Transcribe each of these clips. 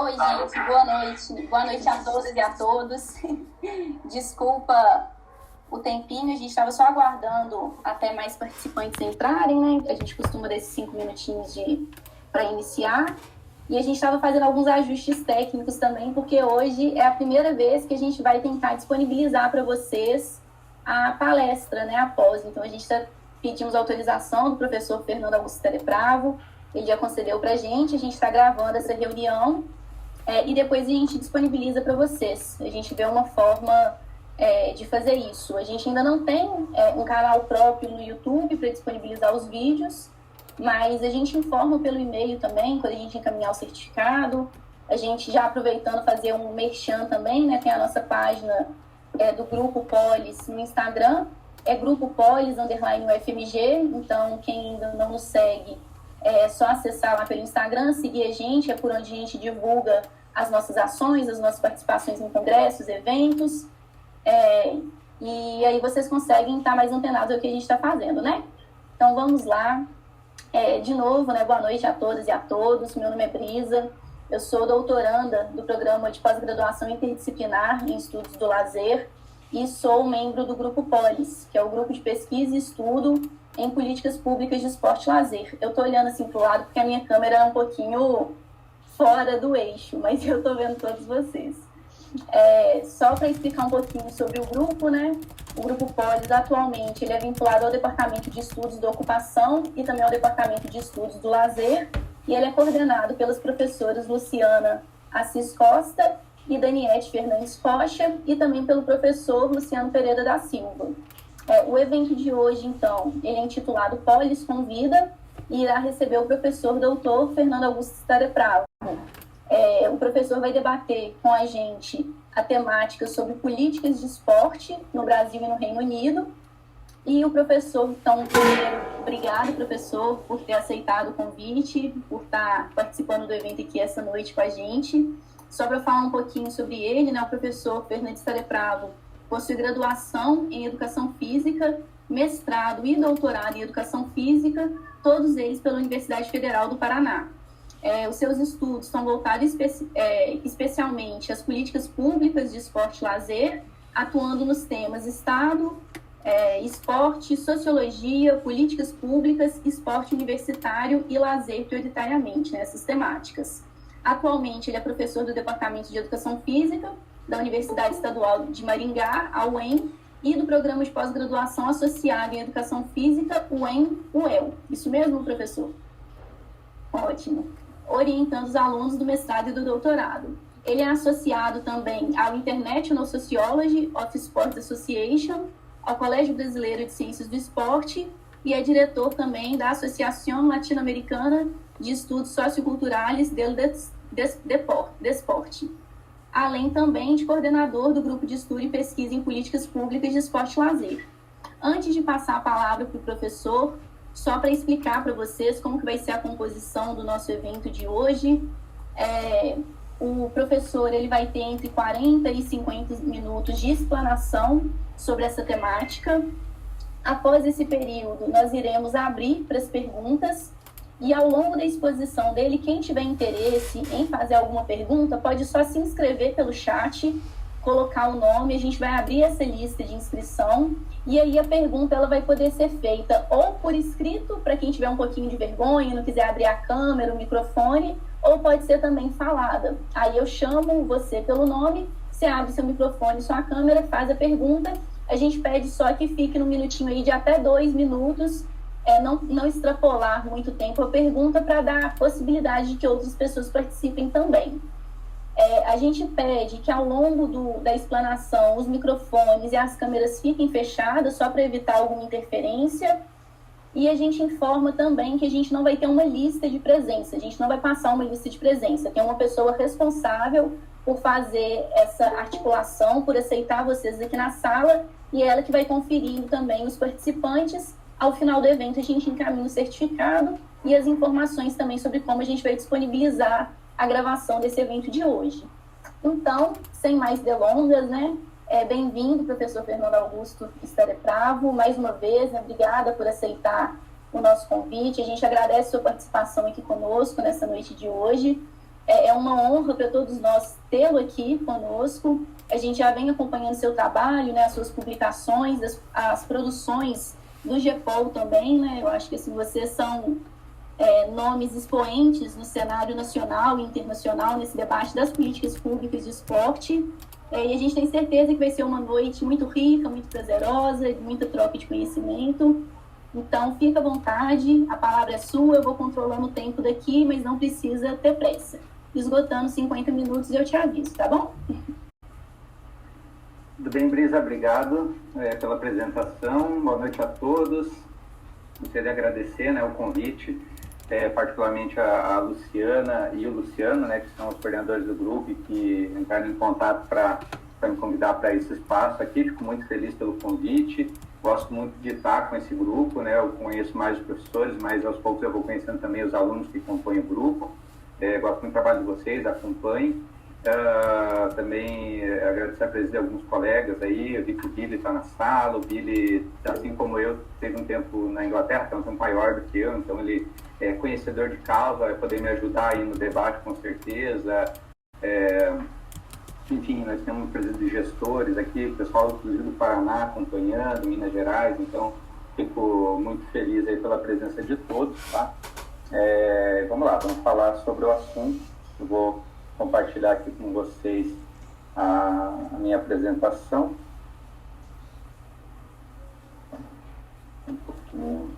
Oi, gente, boa noite. Boa noite a todas e a todos. Desculpa o tempinho, a gente estava só aguardando até mais participantes entrarem, né? A gente costuma desses 5 minutinhos para iniciar. E a gente estava fazendo alguns ajustes técnicos também, porque hoje é a primeira vez que a gente vai tentar disponibilizar para vocês a palestra, né? Após. Então, a gente pedimos autorização do professor Fernando Augusto Telepravo, ele já concedeu para a gente está gravando essa reunião. E depois a gente disponibiliza para vocês. A gente vê uma forma de fazer isso. A gente ainda não tem um canal próprio no YouTube para disponibilizar os vídeos, mas a gente informa pelo e-mail também, quando a gente encaminhar o certificado. A gente já aproveitando fazer um merchan também, né? Tem a nossa página do Grupo Polis no Instagram, é Grupo Polis _UFMG, então quem ainda não nos segue, é só acessar lá pelo Instagram, seguir a gente, é por onde a gente divulga as nossas ações, as nossas participações em congressos, eventos, e aí vocês conseguem estar mais antenados ao que a gente está fazendo, né? Então vamos lá. De novo, né? Boa noite a todas e a todos. Meu nome é Brisa, eu sou doutoranda do programa de pós-graduação interdisciplinar em estudos do lazer e sou membro do Grupo Polis, que é o grupo de pesquisa e estudo em políticas públicas de esporte e lazer. Eu estou olhando assim para o lado porque a minha câmera é um pouquinho fora do eixo, mas eu estou vendo todos vocês. Só para explicar um pouquinho sobre o grupo, né? O Grupo Polis, atualmente, ele é vinculado ao Departamento de Estudos da Ocupação e também ao Departamento de Estudos do Lazer, e ele é coordenado pelas professoras Luciana Assis Costa e Daniete Fernandes Rocha, e também pelo professor Luciano Pereira da Silva. O evento de hoje, então, ele é intitulado Polis Convida, e irá receber o professor doutor Fernando Augusto Telepravo. O professor vai debater com a gente a temática sobre políticas de esporte no Brasil e no Reino Unido. E o professor, então, primeiro, obrigado, professor, por ter aceitado o convite, por estar participando do evento aqui essa noite com a gente. Só para falar um pouquinho sobre ele, né, o professor Fernando Telepravo possui graduação em Educação Física, mestrado e doutorado em Educação Física, todos eles pela Universidade Federal do Paraná. Os seus estudos estão voltados especialmente às políticas públicas de esporte e lazer, atuando nos temas Estado, esporte, sociologia, políticas públicas, esporte universitário e lazer prioritariamente, né, essas temáticas. Atualmente, ele é professor do Departamento de Educação Física da Universidade Estadual de Maringá, a UEM, e do Programa de Pós-Graduação Associado em Educação Física, UEM-UEL. Isso mesmo, professor? Ótimo. Orientando os alunos do mestrado e do doutorado. Ele é associado também ao International Sociology of Sports Association, ao Colégio Brasileiro de Ciências do Esporte e é diretor também da Associação Latino-Americana de Estudos Socioculturais del Desporte, além também de coordenador do Grupo de Estudo e Pesquisa em Políticas Públicas de Esporte e Lazer. Antes de passar a palavra para o professor, só para explicar para vocês como que vai ser a composição do nosso evento de hoje, o professor ele vai ter entre 40 e 50 minutos de explanação sobre essa temática. Após esse período, nós iremos abrir para as perguntas e ao longo da exposição dele, quem tiver interesse em fazer alguma pergunta, pode só se inscrever pelo chat, colocar o nome, a gente vai abrir essa lista de inscrição e aí a pergunta ela vai poder ser feita ou por escrito, para quem tiver um pouquinho de vergonha, não quiser abrir a câmera, o microfone, ou pode ser também falada. Aí eu chamo você pelo nome, você abre seu microfone, sua câmera, faz a pergunta, a gente pede só que fique no minutinho aí de até 2 minutos, não extrapolar muito tempo a pergunta para dar a possibilidade de que outras pessoas participem também. A gente pede que ao longo da explanação os microfones e as câmeras fiquem fechadas só para evitar alguma interferência e a gente informa também que a gente não vai ter uma lista de presença, a gente não vai passar uma lista de presença, tem uma pessoa responsável por fazer essa articulação, por aceitar vocês aqui na sala e é ela que vai conferindo também os participantes. Ao final do evento, a gente encaminha o certificado e as informações também sobre como a gente vai disponibilizar a gravação desse evento de hoje. Então, sem mais delongas, né? Bem-vindo, professor Fernando Augusto Telepravo, mais uma vez, né? Obrigada por aceitar o nosso convite. A gente agradece a sua participação aqui conosco nessa noite de hoje. É uma honra para todos nós tê-lo aqui conosco. A gente já vem acompanhando seu trabalho, né, as suas publicações, as produções do GEPOL também, né? Eu acho que assim, vocês são nomes expoentes no cenário nacional e internacional nesse debate das políticas públicas de esporte. E a gente tem certeza que vai ser uma noite muito rica, muito prazerosa, muita troca de conhecimento. Então, fica à vontade, a palavra é sua, eu vou controlando o tempo daqui, mas não precisa ter pressa. Esgotando 50 minutos, eu te aviso, tá bom? Tudo bem, Brisa? Obrigado pela apresentação. Boa noite a todos. Gostaria de agradecer, né, o convite, particularmente a Luciana e o Luciano, né, que são os coordenadores do grupo e que entraram em contato para me convidar para esse espaço aqui. Fico muito feliz pelo convite. Gosto muito de estar com esse grupo, né? Eu conheço mais os professores, mas aos poucos eu vou conhecendo também os alunos que compõem o grupo. Gosto muito do trabalho de vocês, acompanho. Também agradecer a presença de alguns colegas aí. Eu vi que o Billy está na sala. O Billy, assim como eu, teve um tempo na Inglaterra, tem um tempo maior do que eu, então ele é conhecedor de causa, vai poder me ajudar aí no debate, com certeza. Enfim, nós temos presença de gestores aqui, o pessoal inclusive do Paraná acompanhando, Minas Gerais, então fico muito feliz aí pela presença de todos, tá? Vamos lá, vamos falar sobre o assunto. Eu vou compartilhar aqui com vocês a minha apresentação. Um pouquinho.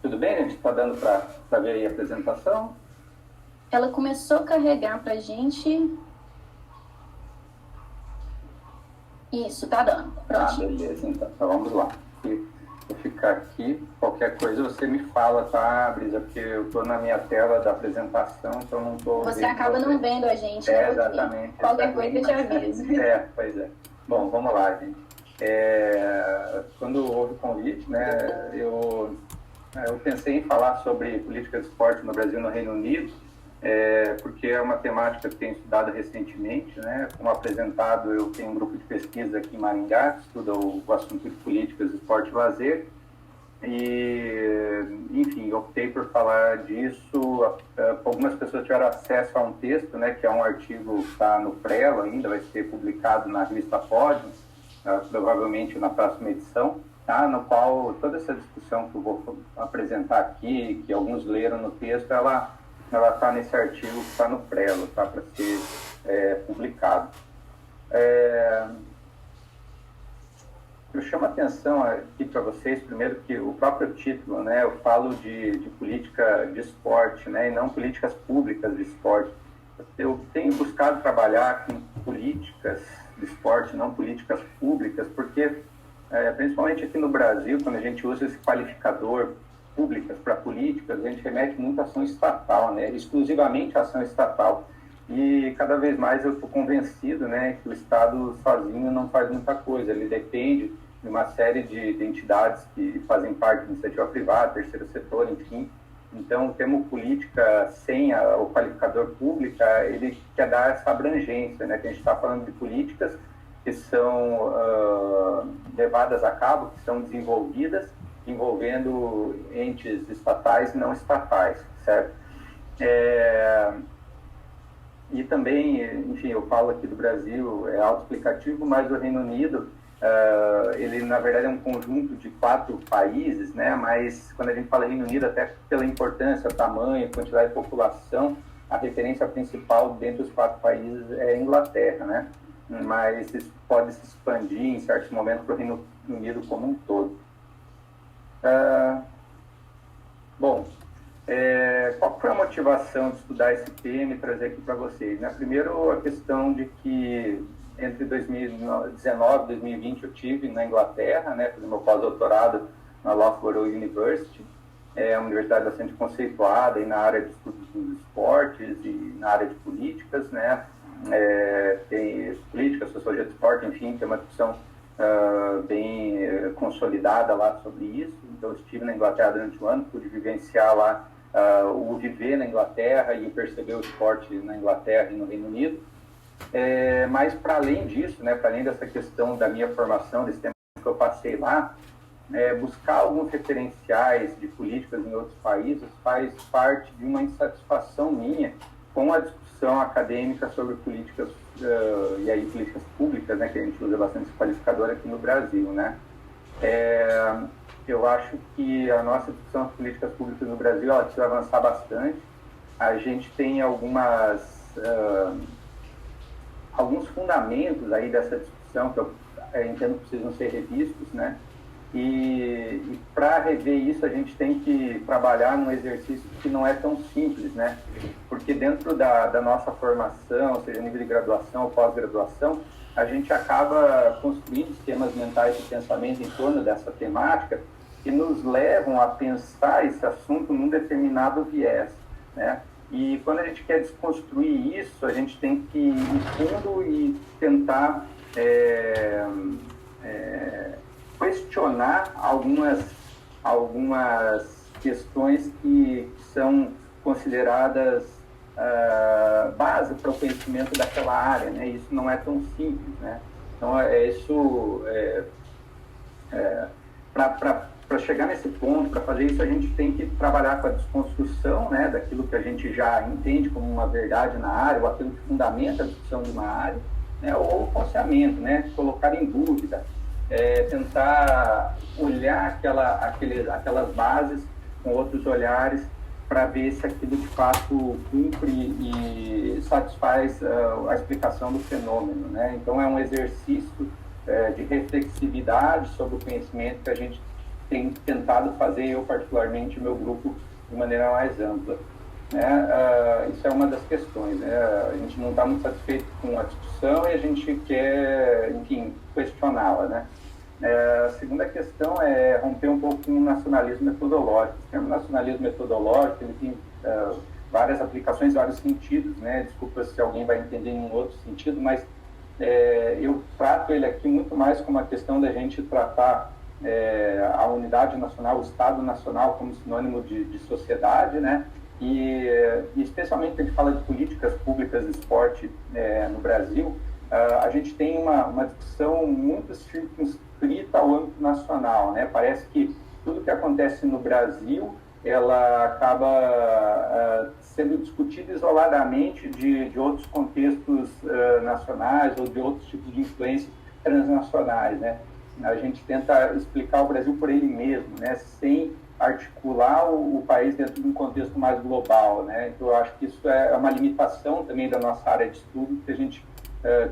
Tudo bem, gente? Está dando para ver aí a apresentação? Ela começou a carregar para a gente. Isso, tá dando. Pronto. Beleza, então vamos lá. Vou ficar aqui. Qualquer coisa você me fala, tá, Brisa? Porque eu estou na minha tela da apresentação, então não estou. Você acaba não vendo a gente, né? Exatamente. Qualquer coisa eu te aviso. Pois é. Bom, vamos lá, gente. Quando houve o convite, né, eu pensei em falar sobre política de esporte no Brasil e no Reino Unido, porque é uma temática que tenho estudado recentemente, né? Como apresentado, eu tenho um grupo de pesquisa aqui em Maringá, que estuda o assunto de políticas de esporte e lazer, e, enfim, optei por falar disso. Algumas pessoas tiveram acesso a um texto, né, que é um artigo que está no Prelo ainda, vai ser publicado na revista Pódio, provavelmente na próxima edição, tá? No qual toda essa discussão que eu vou apresentar aqui, que alguns leram no texto, ela está nesse artigo que está no Prelo, tá? Para ser publicado. Eu chamo a atenção aqui para vocês, primeiro, que o próprio título, né, eu falo de política de esporte, né, e não políticas públicas de esporte. Eu tenho buscado trabalhar com políticas de esporte, não políticas públicas, porque, principalmente aqui no Brasil, quando a gente usa esse qualificador públicas para políticas, a gente remete muito à ação estatal, né, exclusivamente à ação estatal. E cada vez mais eu estou convencido, né, que o Estado sozinho não faz muita coisa, ele depende de uma série de entidades que fazem parte da iniciativa privada, terceiro setor, enfim. Então, o termo política sem o qualificador pública, ele quer dar essa abrangência, né, que a gente está falando de políticas que são levadas a cabo, que são desenvolvidas, envolvendo entes estatais e não estatais, certo? E também, enfim, eu falo aqui do Brasil, é autoexplicativo, mas o Reino Unido, ele na verdade é um conjunto de 4 países, né? Mas quando a gente fala Reino Unido, até pela importância, tamanho, quantidade de população, a referência principal dentre os 4 países é a Inglaterra, né? Mas isso pode se expandir em certos momentos para o Reino Unido como um todo. Bom, qual foi a motivação de estudar esse tema e trazer aqui para vocês? Né? Primeiro, a questão de que entre 2019 e 2020 eu tive na Inglaterra, né, fiz meu pós-doutorado na Loughborough University, uma universidade bastante conceituada aí na área de estudos dos esportes e na área de políticas, né? Tem política, sociologia do esporte, enfim, tem uma discussão bem consolidada lá sobre isso. Então, eu estive na Inglaterra durante um ano, pude vivenciar lá o viver na Inglaterra e perceber o esporte na Inglaterra e no Reino Unido. Mas, para além disso, né, para além dessa questão da minha formação, desse tempo que eu passei lá, buscar alguns referenciais de políticas em outros países faz parte de uma insatisfação minha com a discussão acadêmica sobre políticas, e aí políticas públicas, né, que a gente usa bastante esse qualificador aqui no Brasil, né? Eu acho que a nossa discussão de políticas públicas no Brasil, ela precisa avançar bastante. A gente tem alguns fundamentos aí dessa discussão que eu entendo que precisam ser revistos, né? E para rever isso, a gente tem que trabalhar num exercício que não é tão simples, né? Porque dentro da nossa formação, seja nível de graduação ou pós-graduação, a gente acaba construindo esquemas mentais de pensamento em torno dessa temática que nos levam a pensar esse assunto num determinado viés, né? E quando a gente quer desconstruir isso, a gente tem que ir fundo e tentar questionar algumas questões que são consideradas base para o conhecimento daquela área, né? Isso não é tão simples, né? Então, para chegar nesse ponto, para fazer isso, a gente tem que trabalhar com a desconstrução, né, daquilo que a gente já entende como uma verdade na área, ou aquilo que fundamenta a discussão de uma área, né, ou o falseamento, né, colocar em dúvida, tentar olhar aquelas bases com outros olhares para ver se aquilo de fato cumpre e satisfaz a explicação do fenômeno, né? Então, é um exercício de reflexividade sobre o conhecimento que a gente tem tentado fazer, eu particularmente, o meu grupo, de maneira mais ampla. Né? Isso é uma das questões, né? A gente não está muito satisfeito com a discussão e a gente quer, enfim, questioná-la, né? A segunda questão é romper um pouco com o nacionalismo metodológico. O termo nacionalismo metodológico, ele tem várias aplicações, vários sentidos, né? Desculpa se alguém vai entender em um outro sentido, mas eu trato ele aqui muito mais como uma questão da gente tratar a unidade nacional, o Estado nacional como sinônimo de sociedade, né? E especialmente quando a gente fala de políticas públicas de esporte no Brasil, a gente tem uma discussão muito circunscrita ao âmbito nacional, né? Parece que tudo que acontece no Brasil, ela acaba sendo discutido isoladamente de outros contextos nacionais ou de outros tipos de influências transnacionais, né? A gente tenta explicar o Brasil por ele mesmo, né? Sem articular o país dentro de um contexto mais global, né? Então, eu acho que isso é uma limitação também da nossa área de estudo, que a gente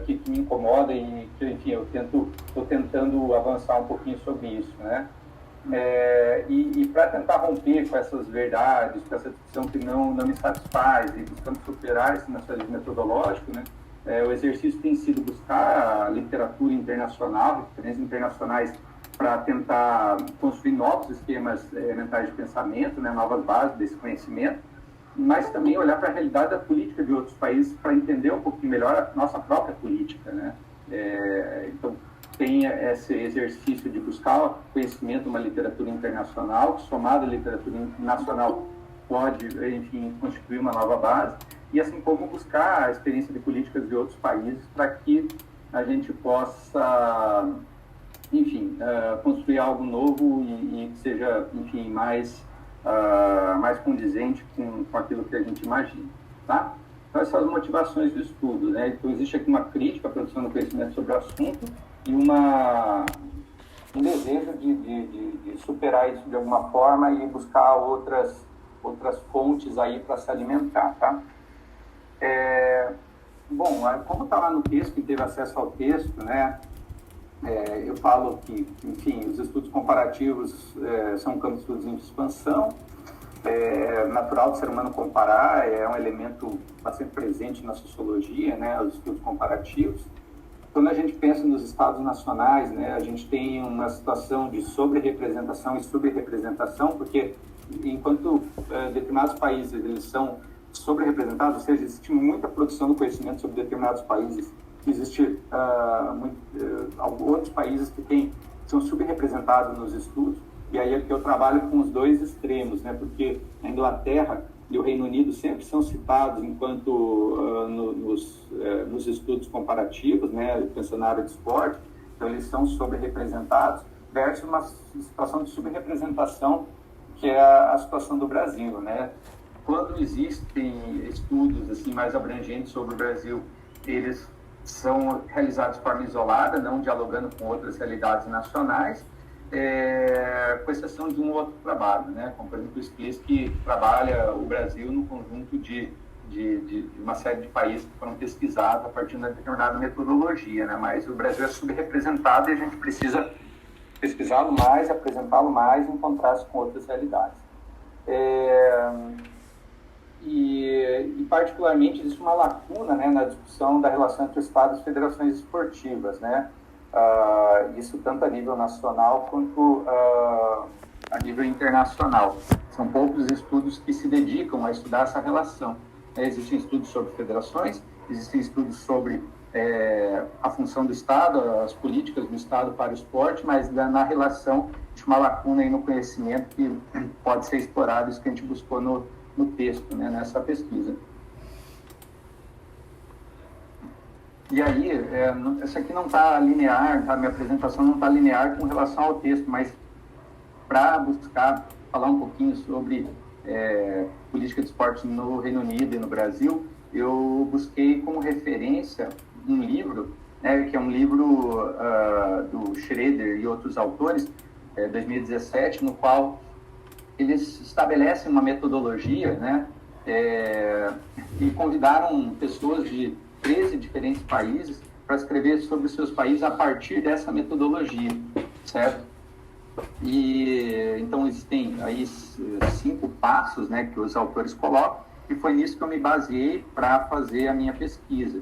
que me incomoda e que, enfim, eu estou tentando avançar um pouquinho sobre isso, né? E para tentar romper com essas verdades, com essa discussão que não me satisfaz e buscando superar esse nacionalismo metodológico, né? O exercício tem sido buscar a literatura internacional, referências internacionais, para tentar construir novos esquemas mentais de pensamento, né? Novas bases desse conhecimento, mas também olhar para a realidade da política de outros países para entender um pouquinho melhor a nossa própria política, né? Então, tem esse exercício de buscar conhecimento de uma literatura internacional, que somada à literatura nacional pode, enfim, constituir uma nova base, e assim como buscar a experiência de políticas de outros países para que a gente possa, enfim, construir algo novo e que seja, enfim, mais condizente com aquilo que a gente imagina, tá? Então, essas são as motivações do estudo, né? Então, existe aqui uma crítica à produção do conhecimento sobre o assunto e um desejo de superar isso de alguma forma e buscar outras fontes aí para se alimentar, tá? Bom, como está lá no texto, quem teve acesso ao texto, né? Eu falo que, enfim, os estudos comparativos são um campo de estudos em expansão. É natural do ser humano comparar, é um elemento bastante presente na sociologia, né, os estudos comparativos. Quando a gente pensa nos estados nacionais, né, a gente tem uma situação de sobre-representação e subrepresentação, porque enquanto determinados países eles são sobre-representados, ou seja, existe muita produção do conhecimento sobre determinados países, existe outros países que são subrepresentados nos estudos. E aí é que eu trabalho com os dois extremos, né? Porque na Inglaterra e o Reino Unido sempre são citados enquanto nos estudos comparativos, né, pensando na área de esporte, então eles são sobre-representados, versus uma situação de subrepresentação, que é a situação do Brasil, né? Quando existem estudos assim mais abrangentes sobre o Brasil, eles são realizados de forma isolada, não dialogando com outras realidades nacionais, com exceção de um outro trabalho, né? Como, por exemplo, o SPIS, que trabalha o Brasil no conjunto de uma série de países que foram pesquisados a partir de uma determinada metodologia, né? Mas o Brasil é subrepresentado e a gente precisa pesquisá-lo mais, apresentá-lo mais em contraste com outras realidades. E particularmente, existe uma lacuna, né, na discussão da relação entre Estados e federações esportivas, né? Isso tanto a nível nacional quanto a nível internacional. São poucos estudos que se dedicam a estudar essa relação. Existem estudos sobre federações, existem estudos sobre a função do Estado, as políticas do Estado para o esporte, mas na relação de uma lacuna aí no conhecimento que pode ser explorado, isso que a gente buscou no texto, né, nessa pesquisa. E aí, essa aqui não está linear, a minha apresentação não está linear com relação ao texto, mas para buscar falar um pouquinho sobre política de esporte no Reino Unido e no Brasil, eu busquei como referência um livro, né, que é um livro do Schroeder e outros autores, 2017, no qual eles estabelecem uma metodologia, né, e convidaram pessoas de 13 diferentes países para escrever sobre os seus países a partir dessa metodologia, certo? E então existem aí 5 passos, né, que os autores colocam, e foi nisso que eu me baseei para fazer a minha pesquisa.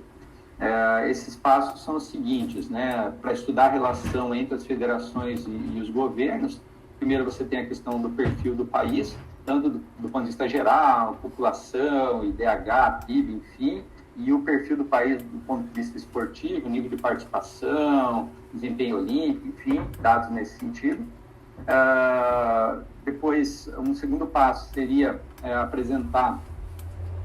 Esses passos são os seguintes, né, para estudar a relação entre as federações e os governos. Primeiro você tem a questão do perfil do país, tanto do ponto de vista geral, população, IDH, PIB, enfim, e o perfil do país do ponto de vista esportivo, nível de participação, desempenho olímpico, enfim, dados nesse sentido. Depois, um segundo passo seria apresentar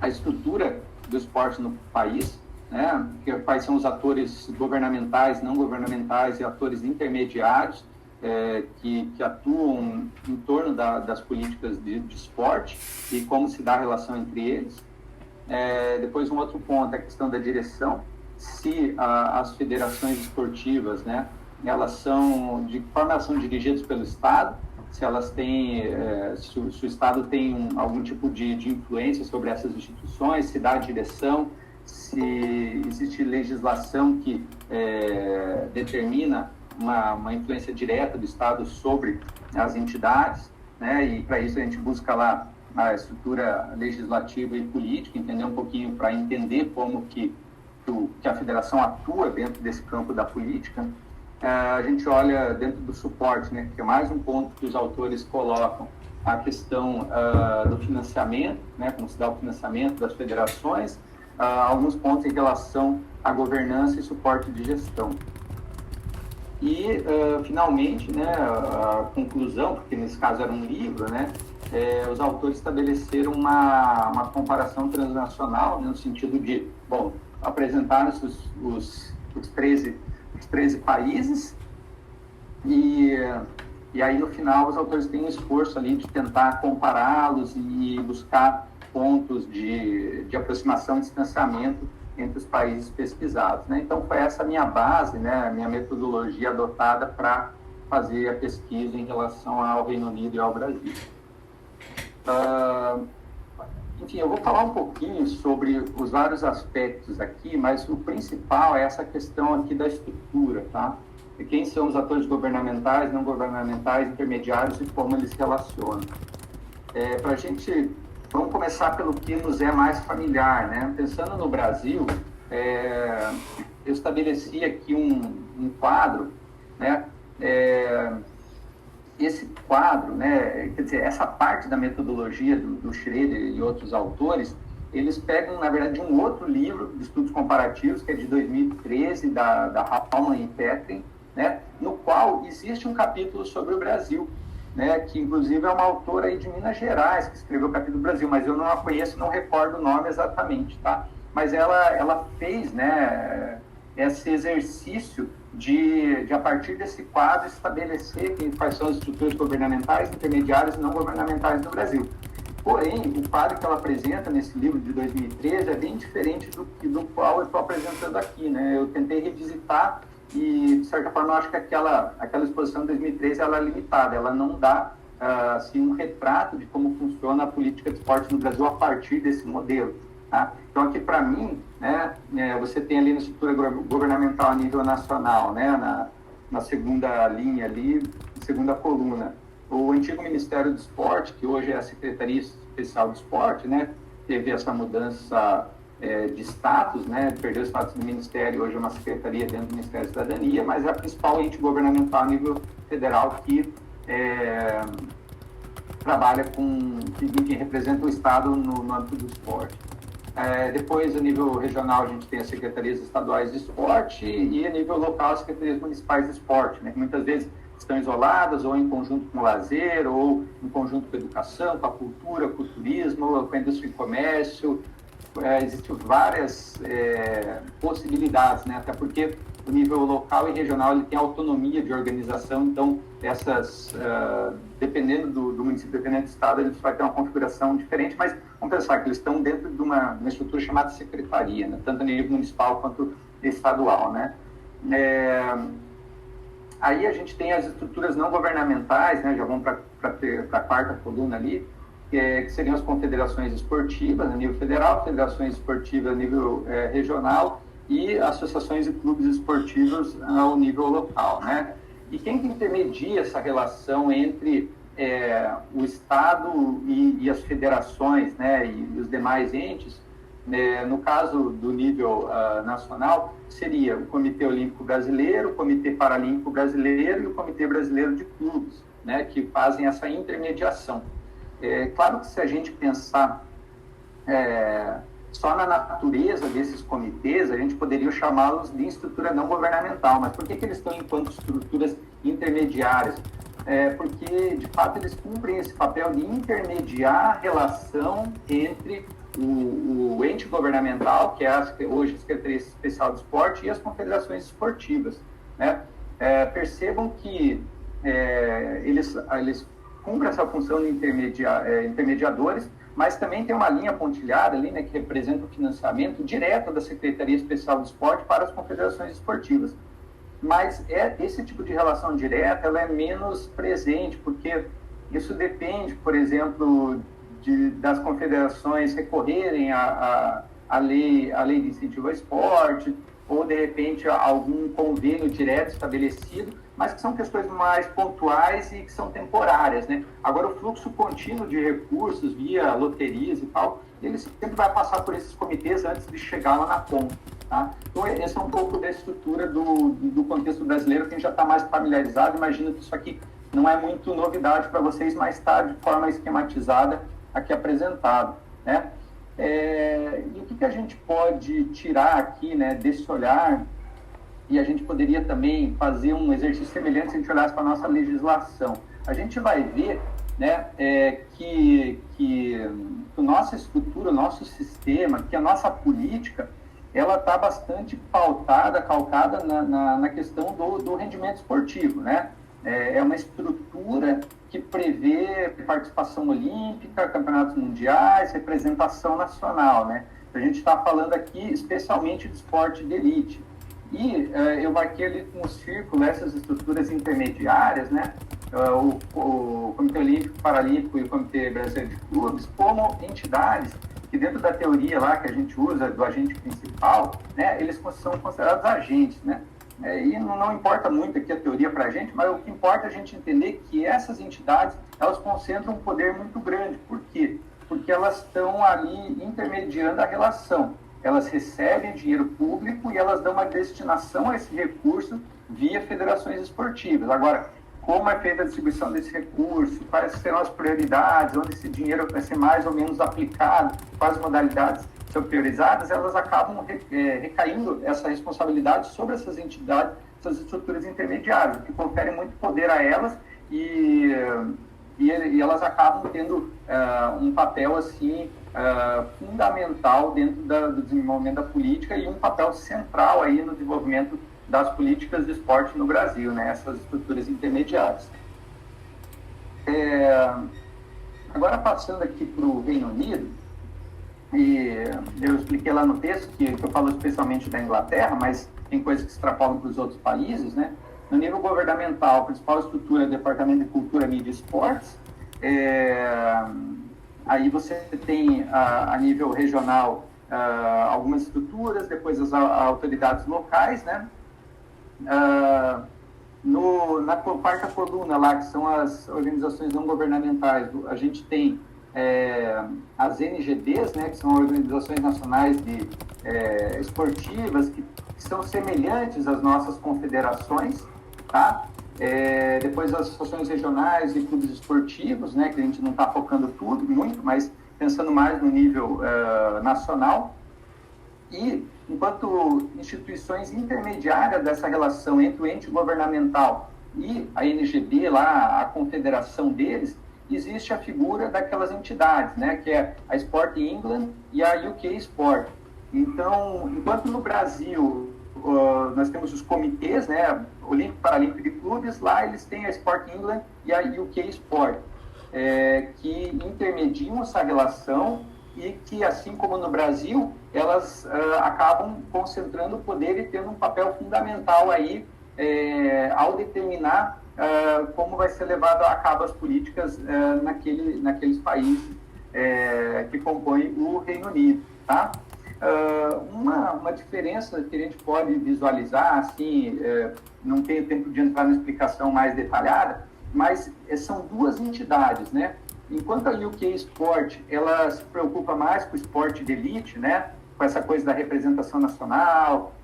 a estrutura do esporte no país, né? Quais são os atores governamentais, não governamentais e atores intermediários que atuam em torno das políticas de esporte e como se dá a relação entre eles. Depois, um outro ponto é a questão da direção, se as federações esportivas, né, de que forma elas são dirigidas pelo Estado, se elas têm, se o Estado tem algum tipo de influência sobre essas instituições, se dá a direção, se existe legislação que determina uma influência direta do Estado sobre as entidades, né? E para isso a gente busca lá a estrutura legislativa e política, entender um pouquinho para entender como que a federação atua dentro desse campo da política. A gente olha dentro do suporte, né, que é mais um ponto que os autores colocam, a questão do financiamento, né, como se dá o financiamento das federações, alguns pontos em relação à governança e suporte de gestão. E, finalmente, né, a conclusão, porque nesse caso era um livro, né, os autores estabeleceram uma comparação transnacional, né, no sentido de, apresentaram os 13 países e aí, no final, os autores têm um esforço ali de tentar compará-los e buscar pontos de aproximação e distanciamento entre os países pesquisados, né? Então, foi essa a minha base, né, a minha metodologia adotada para fazer a pesquisa em relação ao Reino Unido e ao Brasil. Enfim, eu vou falar um pouquinho sobre os vários aspectos aqui, mas o principal é essa questão aqui da estrutura, tá? E quem são os atores governamentais, não governamentais, intermediários e como eles se relacionam. Para a gente, vamos começar pelo que nos é mais familiar, né? Pensando no Brasil, eu estabeleci aqui um quadro, né? Esse quadro, né, quer dizer, essa parte da metodologia do Schroeder e outros autores, eles pegam, na verdade, de um outro livro de estudos comparativos, que é de 2013, da Hallman e Petrin, né, no qual existe um capítulo sobre o Brasil. né, que inclusive é uma autora aí de Minas Gerais, que escreveu o capítulo do Brasil, mas eu não a conheço, não recordo o nome exatamente, tá? Mas ela fez, né, esse exercício de a partir desse quadro, estabelecer quais são as estruturas governamentais, intermediárias e não governamentais do Brasil. Porém, o quadro que ela apresenta nesse livro de 2013 é bem diferente do qual eu estou apresentando aqui, né? Eu tentei revisitar e, de certa forma, eu acho que aquela exposição de 2013 ela é limitada, ela não dá assim, um retrato de como funciona a política de esporte no Brasil a partir desse modelo. Tá? Então, aqui, para mim, né, você tem ali na estrutura governamental a nível nacional, né, na segunda linha ali, segunda coluna, o antigo Ministério do Esporte, que hoje é a Secretaria Especial do Esporte, né, teve essa mudança de status, né, perdeu o status do Ministério, hoje é uma secretaria dentro do Ministério da Cidadania, mas é a principal ente governamental a nível federal que trabalha que representa o Estado no âmbito do esporte. Depois, a nível regional, a gente tem as secretarias estaduais de esporte e, a nível local, as secretarias municipais de esporte, né, que muitas vezes estão isoladas ou em conjunto com o lazer, ou em conjunto com a educação, com a cultura, com o turismo, com a indústria e comércio. Existem várias possibilidades, né, até porque o nível local e regional ele tem autonomia de organização, então dependendo do município, dependendo do estado, eles vai ter uma configuração diferente, mas vamos pensar que eles estão dentro de uma estrutura chamada secretaria, né, tanto a nível municipal quanto estadual, né. Aí a gente tem as estruturas não governamentais, né, já vamos para a quarta coluna ali, que seriam as confederações esportivas a nível federal, federações esportivas a nível regional e associações e clubes esportivos ao nível local, né? E quem que intermedia essa relação entre o Estado e as federações, né, e os demais entes? No caso do nível nacional, seria o Comitê Olímpico Brasileiro, o Comitê Paralímpico Brasileiro e o Comitê Brasileiro de Clubes, né, que fazem essa intermediação. Claro que se a gente pensar só na natureza desses comitês, a gente poderia chamá-los de estrutura não governamental, mas por que eles estão enquanto estruturas intermediárias? Porque, de fato, eles cumprem esse papel de intermediar a relação entre o ente governamental, que é hoje a Secretaria Especial do Esporte, e as confederações esportivas, né? Percebam que eles cumprem essa função de intermediadores, mas também tem uma linha pontilhada ali, né, que representa o financiamento direto da Secretaria Especial do Esporte para as confederações esportivas. Mas esse tipo de relação direta ela é menos presente, porque isso depende, por exemplo, das confederações recorrerem à lei de incentivo ao esporte, ou, de repente, algum convênio direto estabelecido, mas que são questões mais pontuais e que são temporárias, né? Agora, o fluxo contínuo de recursos via loterias e tal, ele sempre vai passar por esses comitês antes de chegar lá na ponta, tá? Então, esse é um pouco da estrutura do contexto brasileiro, quem já está mais familiarizado, imagina que isso aqui não é muito novidade para vocês, mas está de forma esquematizada aqui apresentado, né? E o que a gente pode tirar aqui, né, desse olhar? E a gente poderia também fazer um exercício semelhante se a gente olhasse para a nossa legislação. A gente vai ver, né, que a nossa estrutura, o nosso sistema, que a nossa política, ela está bastante calcada na questão do rendimento esportivo, né? É uma estrutura que prevê participação olímpica, campeonatos mundiais, representação nacional, né? A gente está falando aqui especialmente de esporte de elite. E eu marquei ali com o círculo essas estruturas intermediárias, né? O Comitê Olímpico, Paralímpico e o Comitê Brasileiro de Clubes como entidades que, dentro da teoria lá que a gente usa do agente principal, né, eles são considerados agentes, né? E não importa muito aqui a teoria para a gente, mas o que importa é a gente entender que essas entidades, elas concentram um poder muito grande. Por quê? Porque elas estão ali intermediando a relação. Elas recebem dinheiro público e elas dão uma destinação a esse recurso via federações esportivas. Agora, como é feita a distribuição desse recurso, quais serão as prioridades, onde esse dinheiro vai ser mais ou menos aplicado, quais modalidades são priorizadas, elas acabam recaindo essa responsabilidade sobre essas entidades, essas estruturas intermediárias, que conferem muito poder a elas e e elas acabam tendo um papel assim fundamental dentro do desenvolvimento da política e um papel central aí no desenvolvimento das políticas de esporte no Brasil, né? Essas estruturas intermediárias. Agora, passando aqui para o Reino Unido, e eu expliquei lá no texto que eu falo especialmente da Inglaterra, mas tem coisas que extrapolam para os outros países, né? No nível governamental, a principal estrutura é o Departamento de Cultura, Mídia e Esportes. Aí você tem, a nível regional, algumas estruturas, depois as autoridades locais, né? Na quarta coluna lá, que são as organizações não governamentais, a gente tem as NGDs, né, que são organizações nacionais esportivas, que são semelhantes às nossas confederações, tá? Depois as associações regionais e clubes esportivos, né, que a gente não está focando tudo muito, mas pensando mais no nível nacional. E, enquanto instituições intermediárias dessa relação entre o ente governamental e a NGB, lá, a confederação deles, existe a figura daquelas entidades, né, que é a Sport England e a UK Sport. Então, enquanto no Brasil nós temos os comitês, né, Olímpico, Paralímpico de Clubes, lá eles têm a Sport England e a UK Sport, que intermediam essa relação e que, assim como no Brasil, elas acabam concentrando o poder e tendo um papel fundamental aí ao determinar como vai ser levado a cabo as políticas naqueles países que compõem o Reino Unido, tá? Uma diferença que a gente pode visualizar, assim, não tenho tempo de entrar na explicação mais detalhada, mas são duas entidades, né? Enquanto a UK Sport, ela se preocupa mais com o esporte de elite, né? Com essa coisa da representação nacional,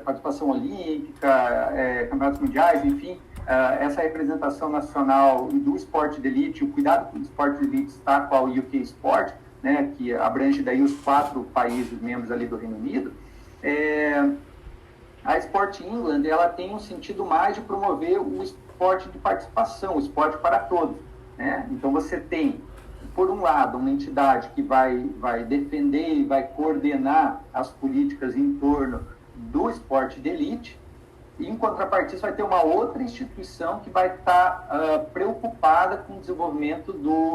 participação olímpica, campeonatos mundiais, enfim, essa representação nacional do esporte de elite, o cuidado com o esporte de elite está com a UK Sport, né, que abrange daí os 4 países membros ali do Reino Unido. A Sport England, ela tem um sentido mais de promover o esporte de participação, o esporte para todos, né? Então você tem, por um lado, uma entidade que vai defender e vai coordenar as políticas em torno do esporte de elite, e, em contrapartida, vai ter uma outra instituição que vai estar preocupada com o desenvolvimento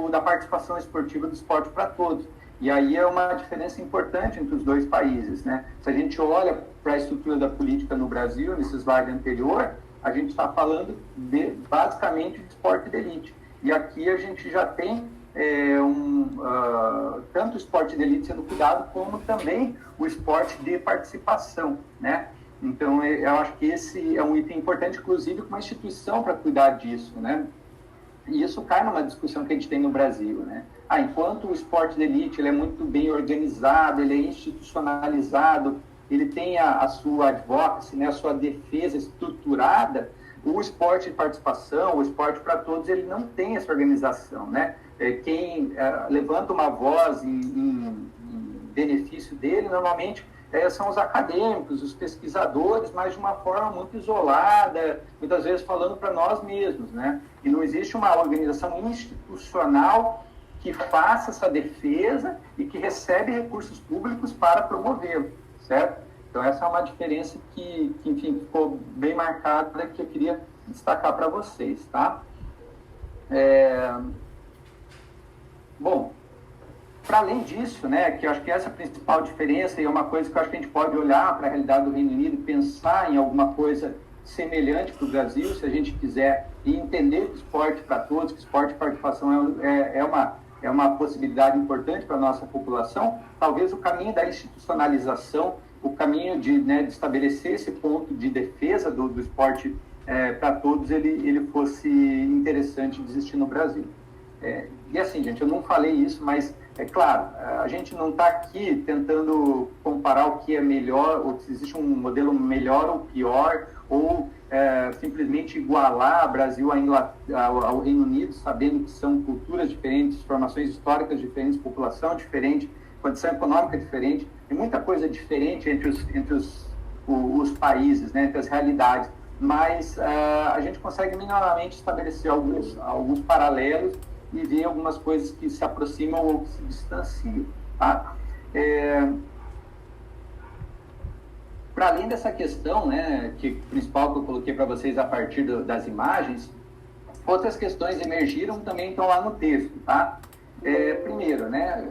da participação esportiva do esporte para todos. E aí é uma diferença importante entre os dois países, né? Se a gente olha para a estrutura da política no Brasil, nesse slide anterior, a gente está falando basicamente de esporte de elite. E aqui a gente já tem tanto o esporte de elite sendo cuidado, como também o esporte de participação, né? Então, eu acho que esse é um item importante, inclusive, com uma instituição para cuidar disso, né? E isso cai numa discussão que a gente tem no Brasil, né? Enquanto o esporte de elite ele é muito bem organizado, ele é institucionalizado, ele tem a sua advocacy, né, a sua defesa estruturada, o esporte de participação, o esporte para todos, ele não tem essa organização, né? Quem levanta uma voz em benefício dele, normalmente, são os acadêmicos, os pesquisadores, mas de uma forma muito isolada, muitas vezes falando para nós mesmos, né? E não existe uma organização institucional que faça essa defesa e que recebe recursos públicos para promovê-lo, certo? Então, essa é uma diferença que enfim, ficou bem marcada, que eu queria destacar para vocês, tá? Bom, para além disso, né, que eu acho que essa é a principal diferença e é uma coisa que eu acho que a gente pode olhar para a realidade do Reino Unido e pensar em alguma coisa semelhante para o Brasil, se a gente quiser, e entender que o esporte para todos, que o esporte de participação é uma possibilidade importante para a nossa população, talvez o caminho da institucionalização, o caminho de estabelecer esse ponto de defesa do esporte para todos, ele fosse interessante de existir no Brasil. E assim, gente, eu não falei isso, mas é claro, a gente não está aqui tentando comparar o que é melhor, ou se existe um modelo melhor ou pior, ou simplesmente igualar o Brasil ao Reino Unido, sabendo que são culturas diferentes, formações históricas diferentes, população diferente, condição econômica diferente, tem muita coisa diferente entre os países, né, entre as realidades. mas a gente consegue minimamente estabelecer alguns paralelos e ver algumas coisas que se aproximam ou que se distanciam. Tá? Para além dessa questão, né, principal que eu coloquei para vocês a partir das imagens, outras questões emergiram também estão lá no texto. Tá? Primeiro, né,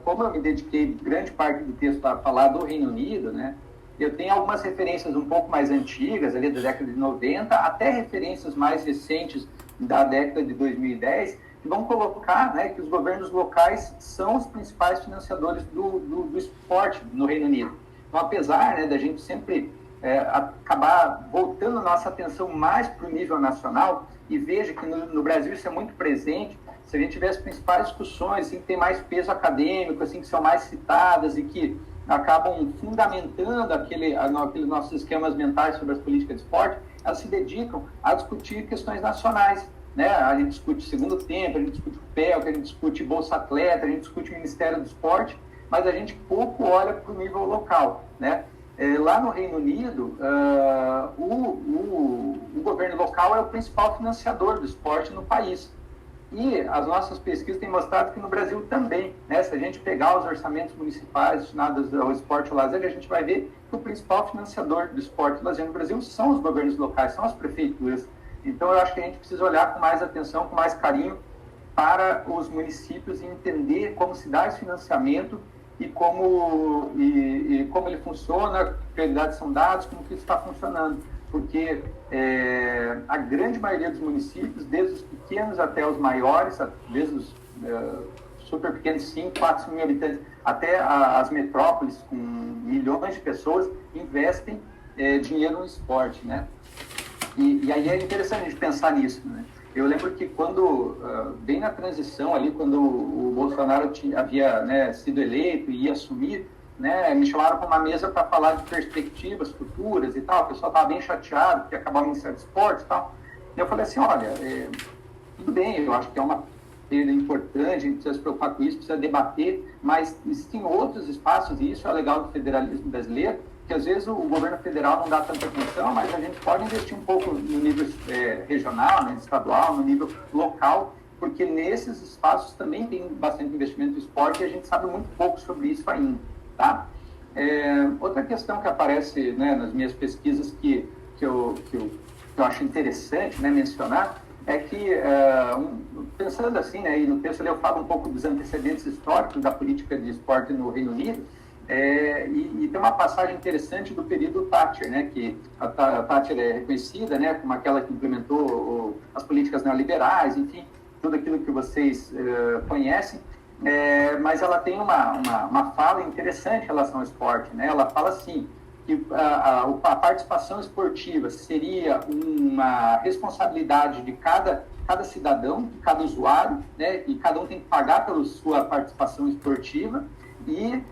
como eu me dediquei grande parte do texto para falar do Reino Unido, né, eu tenho algumas referências um pouco mais antigas, ali da década de 90, até referências mais recentes da década de 2010, que vão colocar, né, que os governos locais são os principais financiadores do esporte no Reino Unido. Então, apesar, né, da gente sempre acabar voltando a nossa atenção mais para o nível nacional, e veja que no Brasil isso é muito presente, se a gente tiver as principais discussões assim, que tem mais peso acadêmico, assim, que são mais citadas e que acabam fundamentando aqueles nossos esquemas mentais sobre as políticas de esporte, elas se dedicam a discutir questões nacionais. Né? A gente discute segundo tempo, a gente discute o PEL, a gente discute Bolsa Atleta, a gente discute o Ministério do Esporte, mas a gente pouco olha para o nível local. Né? Lá no Reino Unido, o governo local é o principal financiador do esporte no país. E as nossas pesquisas têm mostrado que no Brasil também, né? Se a gente pegar os orçamentos municipais destinados ao esporte e ao lazer, a gente vai ver que o principal financiador do esporte e lazer no Brasil são os governos locais, são as prefeituras. Então, eu acho que a gente precisa olhar com mais atenção, com mais carinho para os municípios e entender como se dá esse financiamento e como ele funciona, que prioridades são dadas, como que isso está funcionando. Porque a grande maioria dos municípios, desde os pequenos até os maiores, desde os super pequenos, 5, 4, 5 mil habitantes, até as metrópoles com milhões de pessoas, investem dinheiro no esporte, né? E aí é interessante a gente pensar nisso, né? Eu lembro que bem na transição ali, quando o Bolsonaro havia, né, sido eleito e ia assumir, né, me chamaram para uma mesa para falar de perspectivas futuras e tal. O pessoal estava bem chateado porque acabava o Ministério do Esporte e tal. E eu falei assim, olha, tudo bem, eu acho que é uma perda importante, a gente precisa se preocupar com isso, precisa debater, mas existem outros espaços, e isso é legal do federalismo brasileiro, que às vezes o governo federal não dá tanta atenção, mas a gente pode investir um pouco no nível regional, né, estadual, no nível local, porque nesses espaços também tem bastante investimento no esporte e a gente sabe muito pouco sobre isso ainda. Tá? Outra questão que aparece, né, nas minhas pesquisas que eu acho interessante, né, mencionar é que, pensando assim, né, e no texto ali eu falo um pouco dos antecedentes históricos da política de esporte no Reino Unido, e tem uma passagem interessante do período Thatcher, né, que a Thatcher é reconhecida, né, como aquela que implementou as políticas neoliberais, enfim, tudo aquilo que vocês conhecem. Mas ela tem uma fala interessante em relação ao esporte, né? Ela fala assim, que a participação esportiva seria uma responsabilidade de cada cidadão, de cada usuário, né? E cada um tem que pagar pela sua participação esportiva e,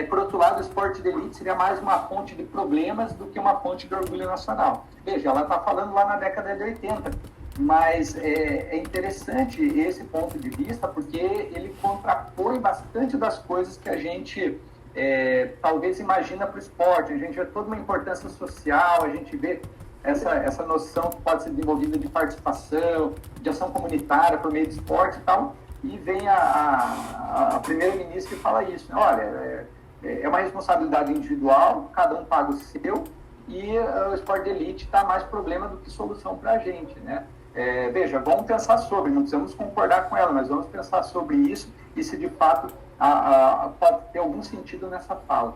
por outro lado, o esporte de elite seria mais uma fonte de problemas do que uma fonte de orgulho nacional. Veja, ela está falando lá na década de 80, mas é interessante esse ponto de vista porque ele contrapõe bastante das coisas que a gente talvez imagina para o esporte. A gente vê toda uma importância social, a gente vê essa noção que pode ser desenvolvida de participação, de ação comunitária por meio de esporte e tal, e vem a primeira-ministra e fala isso, né? Olha, é uma responsabilidade individual, cada um paga o seu, e o esporte de elite está mais problema do que solução para a gente, né? Veja, vamos pensar sobre, não precisamos concordar com ela, mas vamos pensar sobre isso e se de fato pode ter algum sentido nessa fala.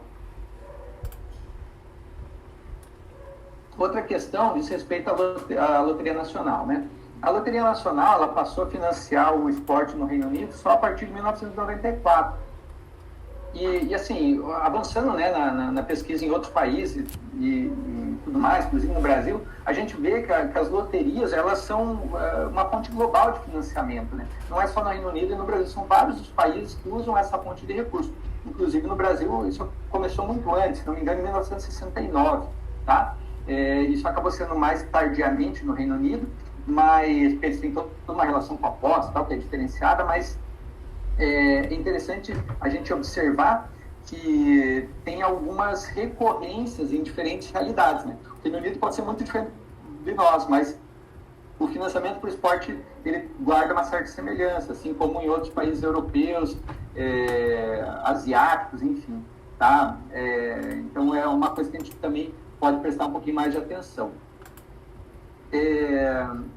Outra questão diz respeito à Loteria Nacional, né? A Loteria Nacional ela passou a financiar o esporte no Reino Unido só a partir de 1994. E assim, avançando, né, na pesquisa em outros países e tudo mais, inclusive no Brasil, a gente vê que as loterias elas são uma fonte global de financiamento, né? Não é só no Reino Unido e no Brasil, são vários os países que usam essa fonte de recursos. Inclusive no Brasil isso começou muito antes, se não me engano em 1969, tá? Isso acabou sendo mais tardiamente no Reino Unido, mas eles têm toda uma relação com a aposta, tal, que é diferenciada, mas é interessante a gente observar que tem algumas recorrências em diferentes realidades, né? O Reino Unido pode ser muito diferente de nós, mas o financiamento para o esporte ele guarda uma certa semelhança, assim como em outros países europeus, asiáticos, enfim, tá? Então é uma coisa que a gente também pode prestar um pouquinho mais de atenção.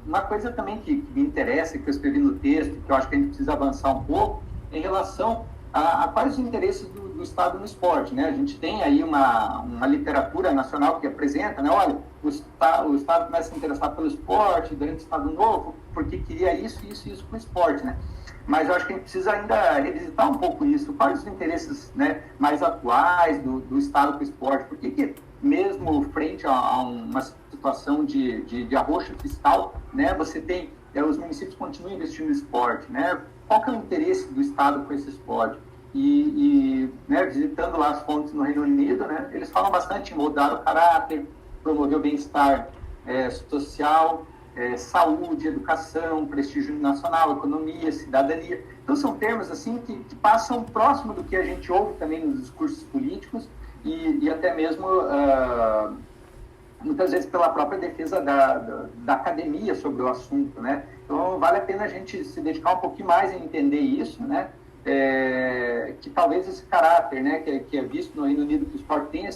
Uma coisa também que me interessa, que eu escrevi no texto, que eu acho que a gente precisa avançar um pouco, em relação a quais os interesses do Estado no esporte, né? A gente tem aí uma literatura nacional que apresenta, né? Olha, o Estado começa a se interessar pelo esporte durante o Estado Novo, porque queria isso para o esporte, né? Mas eu acho que a gente precisa ainda revisitar um pouco isso. Quais os interesses, né, mais atuais do Estado com o esporte? Por que mesmo frente a uma situação de arroxo fiscal, né, você tem, os municípios continuam investindo no esporte, né? Qual que é o interesse do Estado com esse esporte? Né, visitando lá as fontes no Reino Unido, né, eles falam bastante em moldar o caráter, promover o bem-estar social, saúde, educação, prestígio nacional, economia, cidadania. Então são termos assim que passam próximo do que a gente ouve também nos discursos políticos e até mesmo muitas vezes pela própria defesa da academia sobre o assunto, né? Então vale a pena a gente se dedicar um pouquinho mais em entender isso, né? Que talvez esse caráter, né, que é visto no Reino Unido, que o esporte tem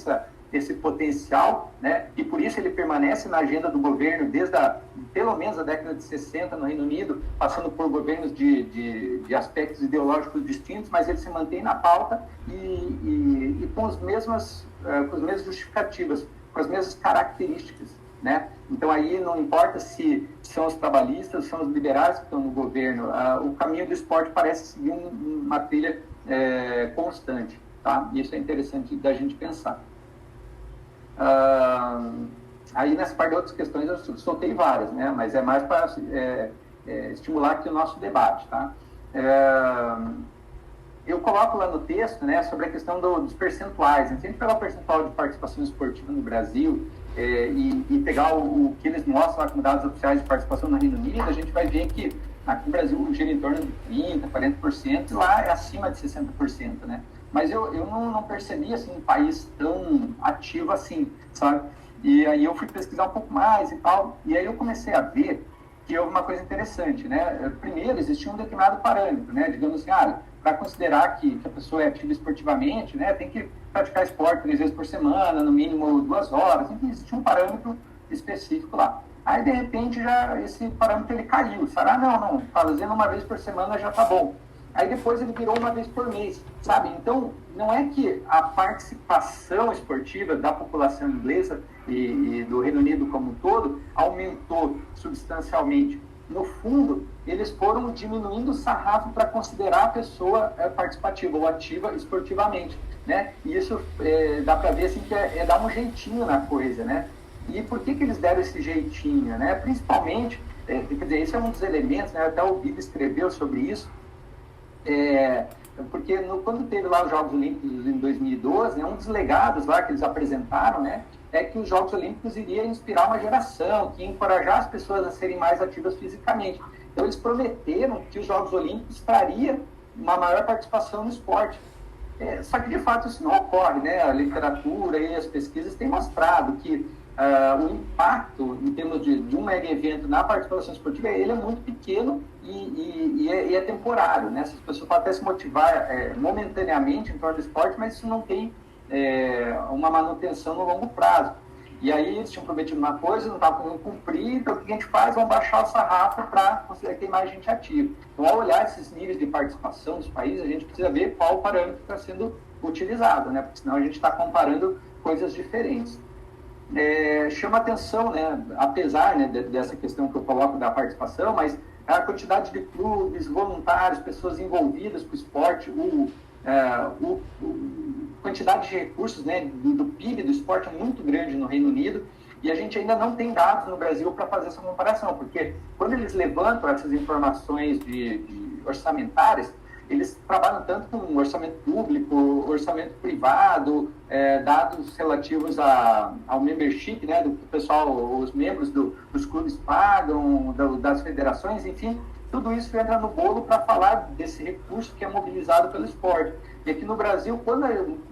esse potencial, né, e por isso ele permanece na agenda do governo desde pelo menos a década de 60 no Reino Unido, passando por governos de aspectos ideológicos distintos, mas ele se mantém na pauta e com as mesmas justificativas, com as mesmas características, né? Então aí não importa se são os trabalhistas, são os liberais que estão no governo, o caminho do esporte parece seguir uma trilha constante, tá? Isso é interessante da gente pensar. Aí nessa parte de outras questões eu soltei várias, né? Mas é mais para estimular aqui o nosso debate, tá? Eu coloco lá no texto, né, sobre a questão dos percentuais. Se a gente pegar o percentual de participação esportiva no Brasil e pegar o que eles mostram lá como dados oficiais de participação no Reino Unido, a gente vai ver que aqui no Brasil gira em torno de 30%, 40%, e lá é acima de 60%, né? Mas eu não percebi assim, um país tão ativo assim, sabe? E aí eu fui pesquisar um pouco mais e tal, e aí eu comecei a ver que houve uma coisa interessante, né? Primeiro, existia um determinado parâmetro, né? Digamos assim, para considerar que a pessoa é ativa esportivamente, né? Tem que praticar esporte 3 vezes por semana, no mínimo 2 horas, enfim, existia um parâmetro específico lá. Aí, de repente, já esse parâmetro ele caiu, sabe? Não, fazendo uma vez por semana já tá bom. Aí depois ele virou uma vez por mês, sabe? Então, não é que a participação esportiva da população inglesa e do Reino Unido como um todo aumentou substancialmente. No fundo, eles foram diminuindo o sarrafo para considerar a pessoa participativa ou ativa esportivamente, né? E isso dá para ver assim, que é dar um jeitinho na coisa, né? E por que eles deram esse jeitinho, né? Principalmente, quer dizer, esse é um dos elementos, né? Até o Bibi escreveu sobre isso, porque quando teve lá os Jogos Olímpicos em 2012, né, um dos legados lá que eles apresentaram, né, é que os Jogos Olímpicos iriam inspirar uma geração, que ia encorajar as pessoas a serem mais ativas fisicamente. Então eles prometeram que os Jogos Olímpicos trariam uma maior participação no esporte. Só que de fato isso não ocorre, né? A literatura e as pesquisas têm mostrado que o impacto em termos de um mega evento na participação esportiva, ele é muito pequeno e é temporário, né? Essas pessoas podem até se motivar momentaneamente em torno do esporte, mas isso não tem uma manutenção no longo prazo. E aí eles tinham prometido uma coisa, não estavam conseguindo cumprir, então o que a gente faz? Vamos baixar o sarrafo para conseguir ter mais gente ativa. Então, ao olhar esses níveis de participação dos países, a gente precisa ver qual o parâmetro está sendo utilizado, né? Porque senão a gente está comparando coisas diferentes. Chama atenção, né, apesar, né, dessa questão que eu coloco da participação, mas a quantidade de clubes, voluntários, pessoas envolvidas com o esporte, quantidade de recursos, né, do PIB do esporte é muito grande no Reino Unido, e a gente ainda não tem dados no Brasil para fazer essa comparação, porque quando eles levantam essas informações orçamentárias, eles trabalham tanto com orçamento público, orçamento privado, dados relativos ao membership, né, do pessoal, os membros dos clubes pagam, das federações, enfim, tudo isso entra no bolo para falar desse recurso que é mobilizado pelo esporte. E aqui no Brasil, quando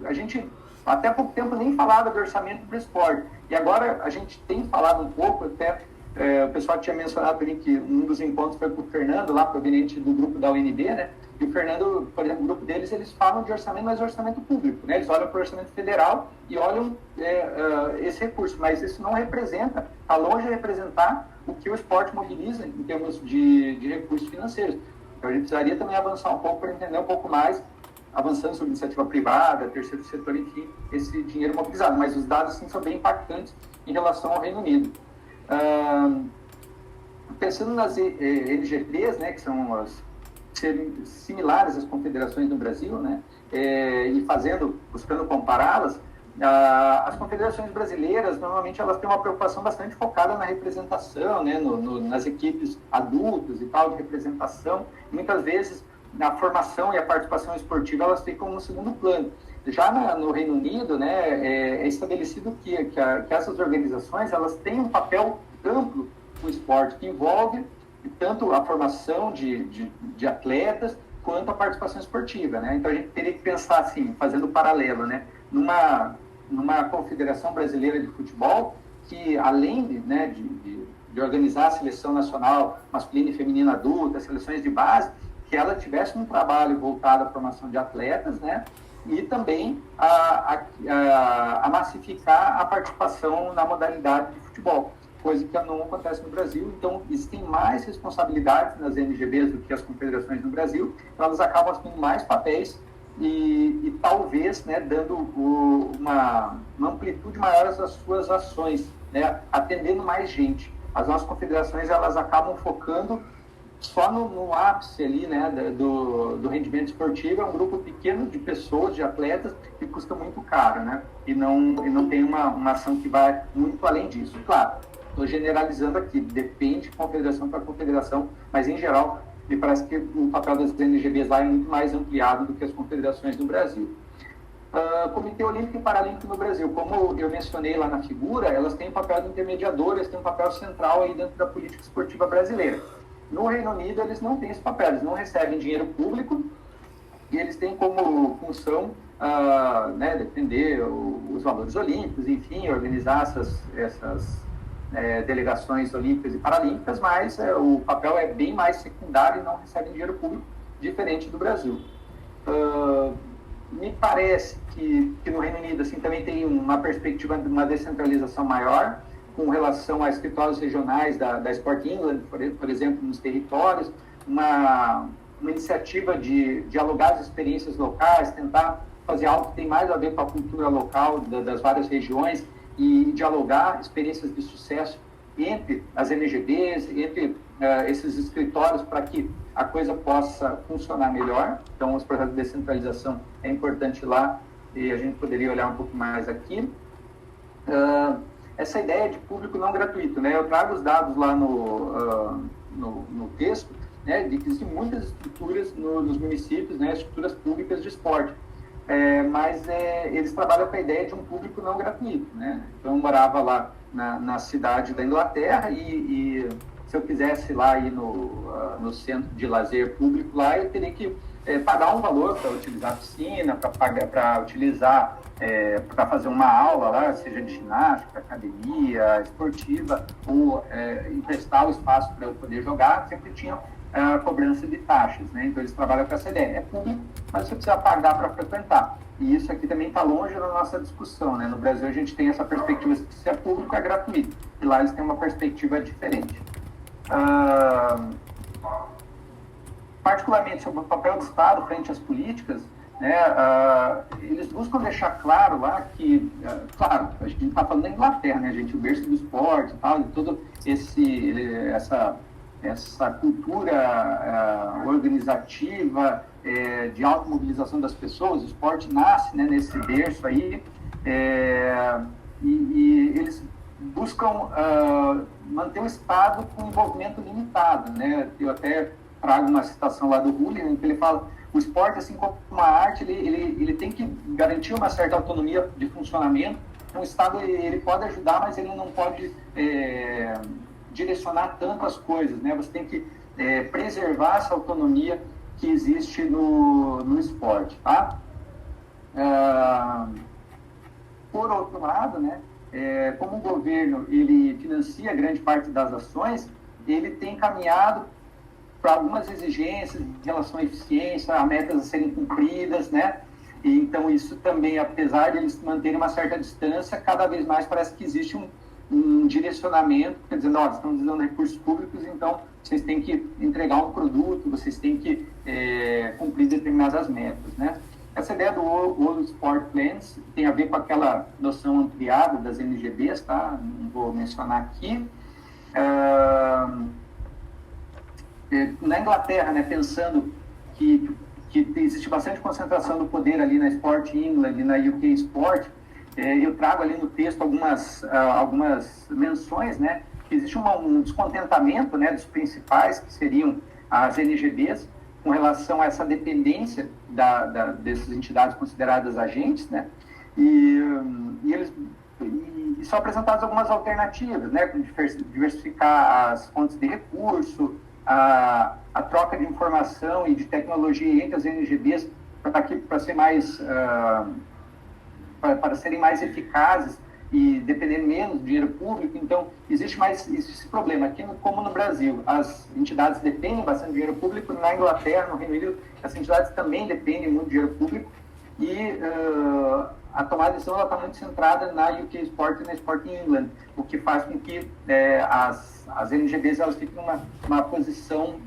a gente até há pouco tempo nem falava de orçamento para o esporte, e agora a gente tem falado um pouco, até o pessoal tinha mencionado ali que um dos encontros foi com o Fernando, lá proveniente do grupo da UNB, né? E o Fernando, por exemplo, o grupo deles, eles falam de orçamento, mas orçamento público, né? Eles olham para o orçamento federal e olham esse recurso, mas isso não representa, está longe de representar o que o esporte mobiliza em termos de recursos financeiros. Então a gente precisaria também avançar um pouco para entender um pouco mais, avançando sobre iniciativa privada, terceiro setor, enfim, esse dinheiro mobilizado. Mas os dados, sim, são bem impactantes em relação ao Reino Unido. Pensando nas LGPs, né, que são as similares às confederações no Brasil, né, e buscando compará-las, as confederações brasileiras, normalmente, elas têm uma preocupação bastante focada na representação, né, nas equipes adultas e tal, de representação. Muitas vezes, na formação e a participação esportiva, elas ficam no segundo plano. Já no Reino Unido, né, é estabelecido que essas organizações, elas têm um papel amplo no esporte, que envolve tanto a formação de atletas, quanto a participação esportiva, né? Então, a gente teria que pensar assim, fazendo paralelo, né, numa confederação brasileira de futebol, que além de organizar a seleção nacional masculina e feminina adulta, seleções de base, que ela tivesse um trabalho voltado à formação de atletas, né? E também a massificar a participação na modalidade de futebol, coisa que não acontece no Brasil. Então, existem mais responsabilidades nas NGBs do que as confederações no Brasil, então elas acabam assumindo mais papéis e talvez, né, dando uma amplitude maior às suas ações, né, atendendo mais gente. As nossas confederações, elas acabam focando só no ápice ali, né, do rendimento esportivo. É um grupo pequeno de pessoas, de atletas, que custa muito caro, né, e não tem uma ação que vai muito além disso. Claro, estou generalizando aqui, depende de confederação para confederação, mas em geral me parece que o papel das NGBs lá é muito mais ampliado do que as confederações no Brasil. Comitê Olímpico e Paralímpico no Brasil, como eu mencionei lá na figura, elas têm um papel de intermediador, elas têm um papel central aí dentro da política esportiva brasileira. No Reino Unido, eles não têm esse papel, eles não recebem dinheiro público e eles têm como função né, defender os valores olímpicos, enfim, organizar essas delegações olímpicas e paralímpicas, mas o papel é bem mais secundário e não recebem dinheiro público, diferente do Brasil. Me parece que no Reino Unido assim, também tem uma perspectiva de uma descentralização maior, com relação a escritórios regionais da Sport England, por exemplo, nos territórios, uma iniciativa de dialogar as experiências locais, tentar fazer algo que tem mais a ver com a cultura local das várias regiões e dialogar experiências de sucesso entre as NGBs, entre esses escritórios, para que a coisa possa funcionar melhor. Então, os projetos de descentralização é importante lá e a gente poderia olhar um pouco mais aqui. Essa ideia de público não gratuito, né? Eu trago os dados lá no texto, né, de que existem muitas estruturas nos municípios, né, estruturas públicas de esporte, mas eles trabalham com a ideia de um público não gratuito, né? Então, eu morava lá na cidade da Inglaterra e se eu quisesse lá ir no centro de lazer público lá, eu teria que pagar um valor para utilizar a piscina, para utilizar, para fazer uma aula lá, seja de ginástica, academia, esportiva, ou emprestar o espaço para eu poder jogar. Sempre tinha a cobrança de taxas, né? Então eles trabalham com essa ideia. É público, mas você precisa pagar para frequentar. E isso aqui também está longe da nossa discussão, né? No Brasil a gente tem essa perspectiva de que se é público é gratuito, e lá eles têm uma perspectiva diferente. Particularmente sobre o papel do Estado frente às políticas, né, eles buscam deixar claro lá que, claro, a gente está falando da Inglaterra, né, gente, o berço do esporte e tal, e toda essa cultura organizativa de automobilização das pessoas. O esporte nasce, né, nesse berço aí, e eles buscam manter o Estado com envolvimento limitado, né? Eu até trago uma citação lá do Rulli, em que ele fala: o esporte, assim como uma arte, ele tem que garantir uma certa autonomia de funcionamento. Então, o Estado ele pode ajudar, mas ele não pode direcionar tanto as coisas, né? Você tem que preservar essa autonomia que existe no esporte, tá? Por outro lado, né, como o governo ele financia grande parte das ações, ele tem caminhado para algumas exigências em relação à eficiência, a metas a serem cumpridas, né? E, então, isso também, apesar de eles manterem uma certa distância, cada vez mais parece que existe um direcionamento, quer dizer, nós estamos usando recursos públicos, então vocês têm que entregar um produto, vocês têm que cumprir determinadas metas, né? Essa ideia do World Sport Plans tem a ver com aquela noção ampliada das NGBs, tá? Não vou mencionar aqui. Na Inglaterra, né, pensando que existe bastante concentração do poder ali na Sport England e na UK Sport, eu trago ali no texto algumas menções, né, que existe um descontentamento, né, dos principais, que seriam as NGBs, com relação a essa dependência dessas entidades consideradas agentes, né, e são apresentadas algumas alternativas, né, como diversificar as fontes de recurso, a troca de informação e de tecnologia entre as NGBs para serem mais eficazes e depender menos do dinheiro público. Então, existe mais esse problema. Aqui, como no Brasil, as entidades dependem bastante do dinheiro público, na Inglaterra, no Reino Unido, as entidades também dependem muito do dinheiro público e a tomada de decisão está muito centrada na UK Sport e na Sport England, o que faz com que as NGBs elas fiquem numa posição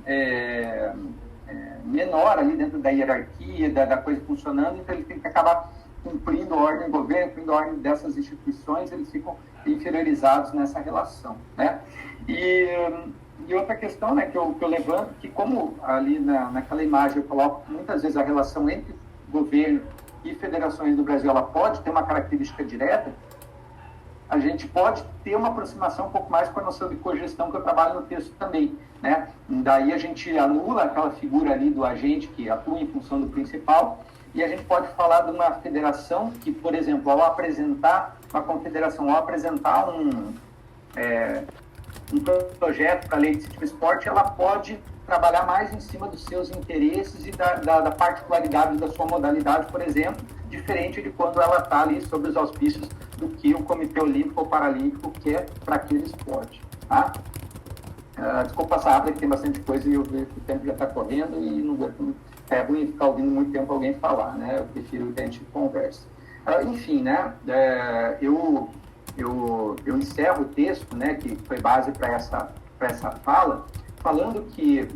menor ali dentro da hierarquia, da coisa funcionando, então ele tem que acabar cumprindo a ordem do governo, cumprindo a ordem dessas instituições, eles ficam inferiorizados nessa relação, né? E outra questão, né, que eu levanto, que como ali naquela imagem eu coloco muitas vezes a relação entre governo e federações do Brasil, ela pode ter uma característica direta, a gente pode ter uma aproximação um pouco mais com a noção de cogestão que eu trabalho no texto também, né? Daí a gente anula aquela figura ali do agente que atua em função do principal e a gente pode falar de uma federação que, por exemplo, ao apresentar uma confederação, ao apresentar um projeto para a lei de incentivo ao esporte, ela pode trabalhar mais em cima dos seus interesses e da particularidade da sua modalidade, por exemplo, diferente de quando ela está ali sob os auspícios do que o Comitê Olímpico ou Paralímpico quer para aquele esporte. Tá? Desculpa passar rápido, que tem bastante coisa e eu vejo que o tempo já está correndo e não é ruim ficar ouvindo muito tempo alguém falar, né? Eu prefiro que a gente converse. Enfim, né? Eu encerro o texto, né, que foi base para essa fala, falando que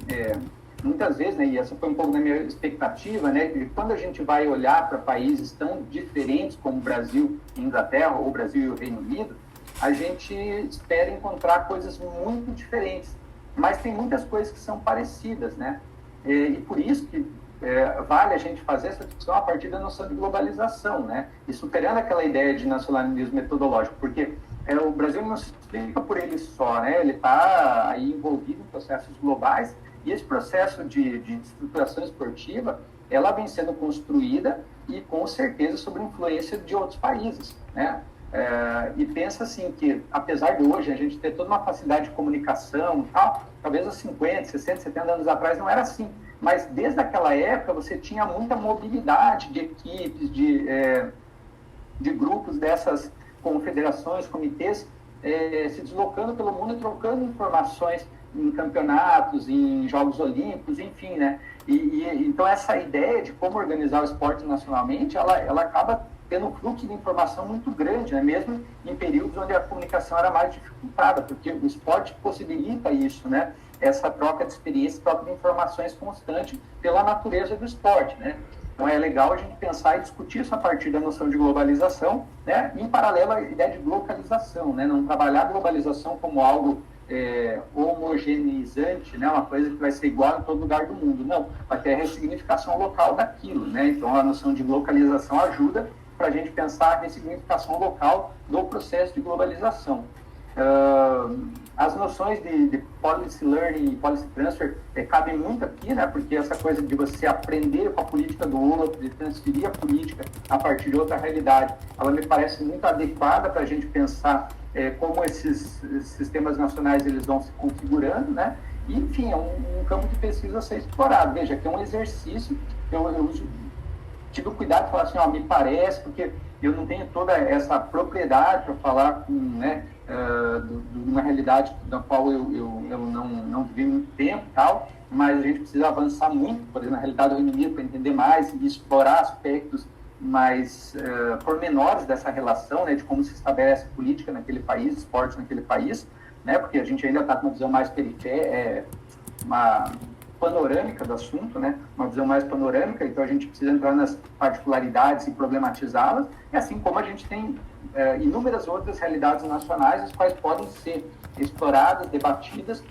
muitas vezes, né, e essa foi um pouco da minha expectativa, né, que quando a gente vai olhar para países tão diferentes como o Brasil e Inglaterra, ou o Brasil e o Reino Unido, a gente espera encontrar coisas muito diferentes, mas tem muitas coisas que são parecidas, né, e por isso que vale a gente fazer essa discussão a partir da noção de globalização, né, e superando aquela ideia de nacionalismo metodológico, porque o Brasil não se explica por ele só, né, ele está aí envolvido em processos globais, e esse processo de estruturação esportiva, ela vem sendo construída e com certeza sob influência de outros países, né? E pensa assim que, apesar de hoje a gente ter toda uma facilidade de comunicação e tal, talvez há 50, 60, 70 anos atrás não era assim, mas desde aquela época você tinha muita mobilidade de equipes, de grupos dessas confederações, comitês, se deslocando pelo mundo e trocando informações em campeonatos, em Jogos Olímpicos, enfim, né? Então essa ideia de como organizar o esporte nacionalmente, ela acaba tendo um fluxo de informação muito grande, né? Mesmo em períodos onde a comunicação era mais dificultada, porque o esporte possibilita isso, né? Essa troca de experiência, troca de informações constante pela natureza do esporte, né? Então é legal a gente pensar e discutir isso a partir da noção de globalização, né? Em paralelo à ideia de localização, né? Não trabalhar a globalização como algo homogeneizante, né? Uma coisa que vai ser igual em todo lugar do mundo. Não, vai ter a ressignificação local daquilo, né? Então a noção de localização ajuda para a gente pensar a ressignificação local do processo de globalização. As noções de policy learning e policy transfer cabem muito aqui, né? Porque essa coisa de você aprender com a política do outro, de transferir a política a partir de outra realidade, ela me parece muito adequada para a gente pensar como esses sistemas nacionais eles vão se configurando, né? E, enfim, é um campo de pesquisa a ser explorado. Veja, que é um exercício, eu tive o cuidado de falar assim, me parece, porque eu não tenho toda essa propriedade para falar com, né, de uma realidade da qual eu não vivi muito tempo e tal, mas a gente precisa avançar muito, por exemplo, na realidade do Reino Unido, para entender mais e explorar aspectos mais pormenores dessa relação, né, de como se estabelece política naquele país, esporte naquele país, né, porque a gente ainda está com uma visão mais periférica, uma panorâmica do assunto, né, uma visão mais panorâmica, então a gente precisa entrar nas particularidades e problematizá-las, e assim como a gente tem inúmeras outras realidades nacionais, as quais podem ser exploradas, debatidas,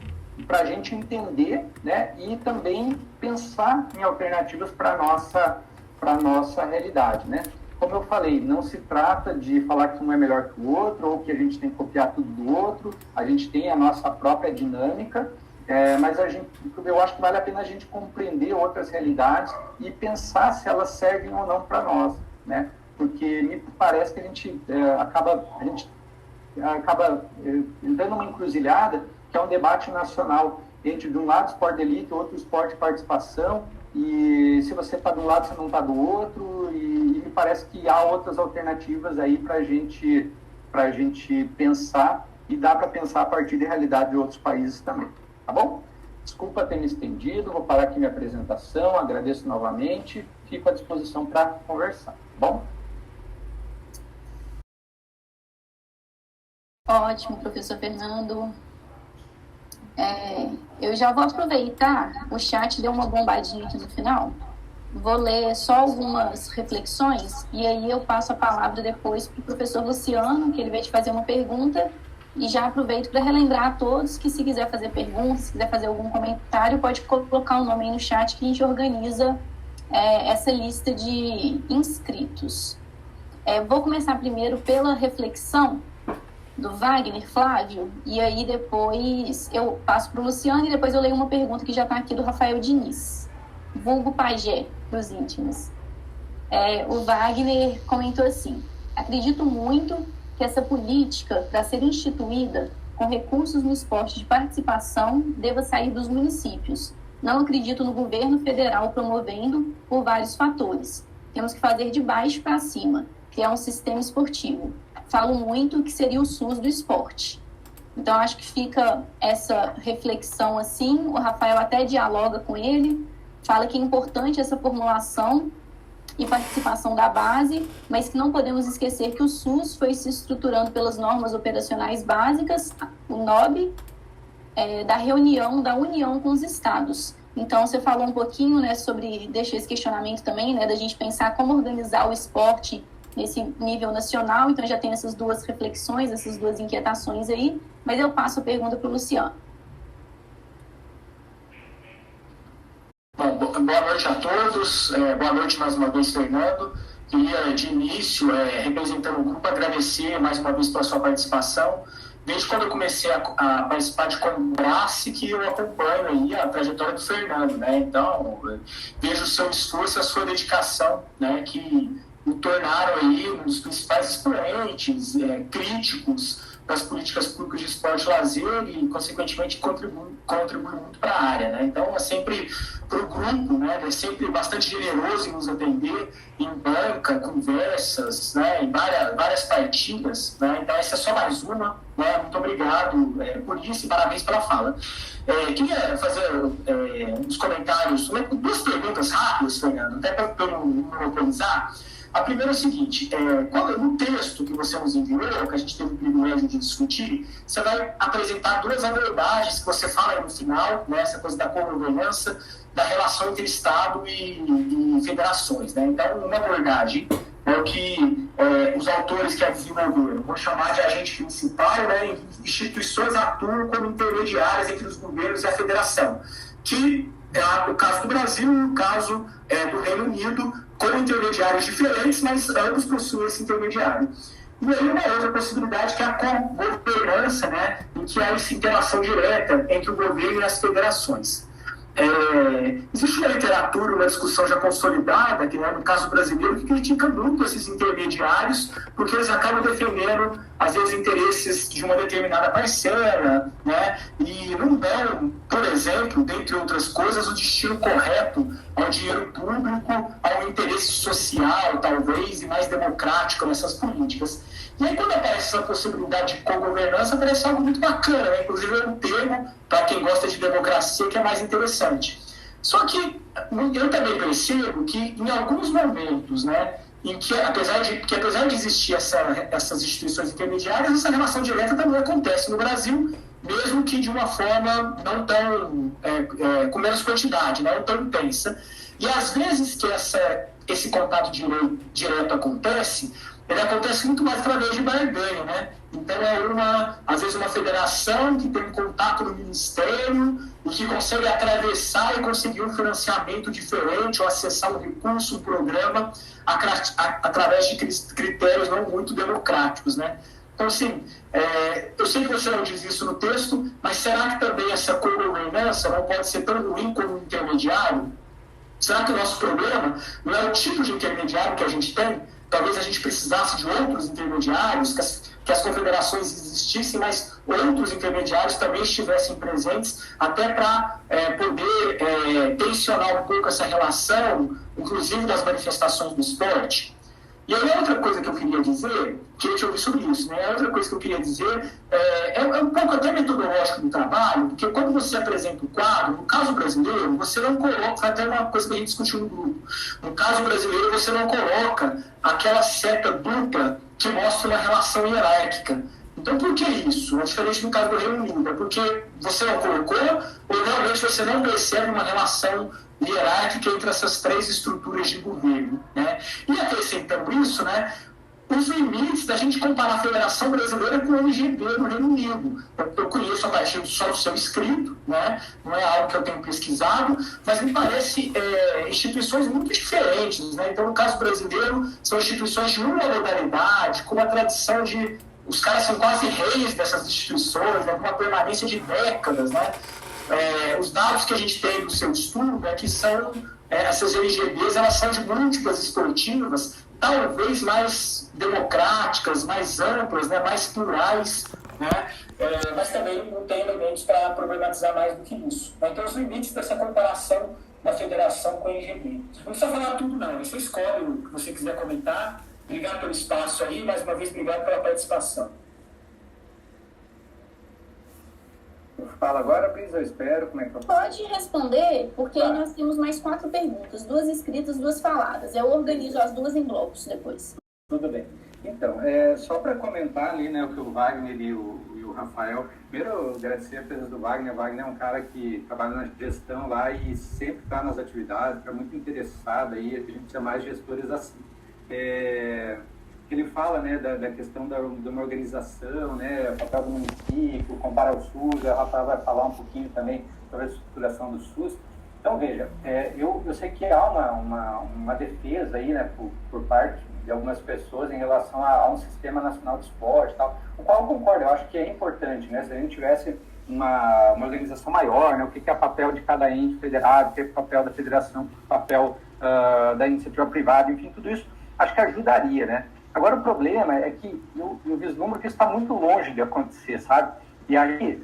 para a gente entender, né, e também pensar em alternativas para a nossa realidade, né? Como eu falei, não se trata de falar que um é melhor que o outro ou que a gente tem que copiar tudo do outro, a gente tem a nossa própria dinâmica, mas eu acho que vale a pena a gente compreender outras realidades e pensar se elas servem ou não para nós, né? Porque me parece que a gente acaba entrando numa encruzilhada que é um debate nacional entre, de um lado, esporte de elite, outro esporte de participação, e se você está de um lado, você não está do outro, e me parece que há outras alternativas aí para a gente pensar, e dá para pensar a partir da realidade de outros países também, tá bom? Desculpa ter me estendido, vou parar aqui minha apresentação, agradeço novamente, fico à disposição para conversar, tá bom? Ótimo, professor Fernando. Eu já vou aproveitar, o chat deu uma bombadinha aqui no final, vou ler só algumas reflexões e aí eu passo a palavra depois para o professor Luciano, que ele vai te fazer uma pergunta, e já aproveito para relembrar a todos que se quiser fazer perguntas, se quiser fazer algum comentário, pode colocar o nome aí no chat que a gente organiza essa lista de inscritos. Vou começar primeiro pela reflexão do Wagner Flávio, e aí depois eu passo para o Luciano e depois eu leio uma pergunta que já está aqui do Rafael Diniz, vulgo Pajé, para os íntimos. O Wagner comentou assim: acredito muito que essa política, para ser instituída com recursos no esporte de participação, deva sair dos municípios. Não acredito no governo federal promovendo por vários fatores. Temos que fazer de baixo para cima, criar um sistema esportivo. Falo muito que seria o SUS do esporte. Então, acho que fica essa reflexão assim. O Rafael até dialoga com ele, fala que é importante essa formulação e participação da base, mas que não podemos esquecer que o SUS foi se estruturando pelas normas operacionais básicas, o NOB, da reunião, da união com os estados. Então, você falou um pouquinho, né, sobre, deixa esse questionamento também, né, da gente pensar como organizar o esporte nesse nível nacional. Então, já tem essas duas reflexões, essas duas inquietações aí, mas eu passo a pergunta para o Luciano. Bom, boa noite a todos, boa noite mais uma vez, Fernando. Queria, de início, representando o grupo, agradecer mais uma vez pela sua participação. Desde quando eu comecei a participar de Combrace, que eu acompanho aí a trajetória do Fernando, né? Então, vejo o seu esforço, a sua dedicação, né, que o tornaram aí um dos principais expoentes, críticos das políticas públicas de esporte e lazer e, consequentemente, contribui muito para a área, né? Então, é sempre para o grupo, né? É sempre bastante generoso em nos atender em banca, conversas, né? Em várias partidas, né? Então, essa é só mais uma, né? Muito obrigado por isso e parabéns pela fala. Queria fazer uns comentários, duas perguntas rápidas, Fernando, até para eu não monopolizar. A primeira é o seguinte, no texto que você nos enviou, que a gente teve o privilégio de discutir, você vai apresentar duas abordagens que você fala aí no final, né, essa coisa da governança, da relação entre Estado e federações, né? Então, uma abordagem é o que os autores que a desenvolveram vão chamar de agente principal, né? Instituições atuam como intermediárias entre os governos e a federação, que é o caso do Brasil e o caso do Reino Unido, com intermediários diferentes, mas ambos possuem esse intermediário. E aí uma outra possibilidade que é a governança, né, em que há essa interação direta entre o governo e as federações. Existe uma literatura, uma discussão já consolidada, que é no caso brasileiro, que critica muito esses intermediários, porque eles acabam defendendo às vezes, interesses de uma determinada parcela, né? E não dão, por exemplo, dentre outras coisas, o destino correto ao dinheiro público, ao interesse social, talvez, e mais democrático nessas políticas. E aí, quando aparece essa possibilidade de co-governança, parece algo muito bacana, né? Inclusive, é um termo, para quem gosta de democracia, que é mais interessante. Só que eu também percebo que, em alguns momentos, né, em que, apesar de existir essas instituições intermediárias, essa relação direta também acontece no Brasil, mesmo que de uma forma não tão, com menos quantidade, não tão intensa. E às vezes que esse contato direto acontece, ele acontece muito mais através de barganha, né? Então às vezes uma federação que tem um contato no ministério e que consegue atravessar e conseguir um financiamento diferente ou acessar um recurso, um programa, através de critérios não muito democráticos, né? Então, assim, eu sei que você não diz isso no texto, mas será que também essa co-governança não pode ser tão ruim como um intermediário? Será que o nosso problema não é o tipo de intermediário que a gente tem? Talvez a gente precisasse de outros intermediários, que as confederações existissem, mas outros intermediários também estivessem presentes, até para poder tensionar um pouco essa relação, inclusive das manifestações do esporte. E aí, outra coisa que eu queria dizer, queria te ouvir sobre isso, né? Outra coisa que eu queria dizer é um pouco até metodológico do trabalho, porque quando você apresenta o quadro, no caso brasileiro, você não coloca, foi até uma coisa que a gente discutiu no grupo, no caso brasileiro você não coloca aquela seta dupla que mostra uma relação hierárquica. Então, por que isso? É diferente no caso do Reino Unido, é porque você não colocou ou realmente você não percebe uma relação hierárquica entre essas três estruturas de governo, né? E acrescentando isso, né, os limites da gente comparar a Federação Brasileira com o MGB no Reino Unido. Eu conheço a partir só do seu escrito, né? Não é algo que eu tenho pesquisado, mas me parece instituições muito diferentes, né? Então, no caso brasileiro, são instituições de uma modalidade, com uma tradição de... Os caras são quase reis dessas instituições, né? Com uma permanência de décadas, né? Os dados que a gente tem do seu estudo é que essas LGBs, elas são de múltiplas esportivas, talvez mais democráticas, mais amplas, né, mais plurais, né, mas também não tem elementos para problematizar mais do que isso. Então, os limites dessa comparação da federação com a LGB. Não precisa falar tudo, não. Você escolhe o que você quiser comentar. Obrigado pelo espaço aí. Mais uma vez, obrigado pela participação. Fala agora, Pris, eu espero. Como é que eu... Pode responder, porque nós temos mais 4 perguntas, 2 escritas, 2 faladas. Eu organizo as 2 em blocos depois. Tudo bem. Então, só para comentar ali, né, o que o Wagner e o Rafael... Primeiro, agradecer a presença do Wagner. O Wagner é um cara que trabalha na gestão lá e sempre está nas atividades, está muito interessado aí, a gente precisa mais gestores assim. Ele fala, né, da questão de uma organização, né, o papel do município, compara ao SUS, a Rafael vai falar um pouquinho também sobre a estruturação do SUS. Então, veja, eu sei que há uma defesa aí, né, por parte de algumas pessoas em relação a um sistema nacional de esporte e tal, o qual eu concordo, eu acho que é importante, né, se a gente tivesse uma organização maior, né, o que é o papel de cada ente federado, o que é o papel da federação, o que é o papel da iniciativa privada, enfim, tudo isso acho que ajudaria, né. Agora, o problema é que eu vislumbro que isso está muito longe de acontecer, sabe? E aí,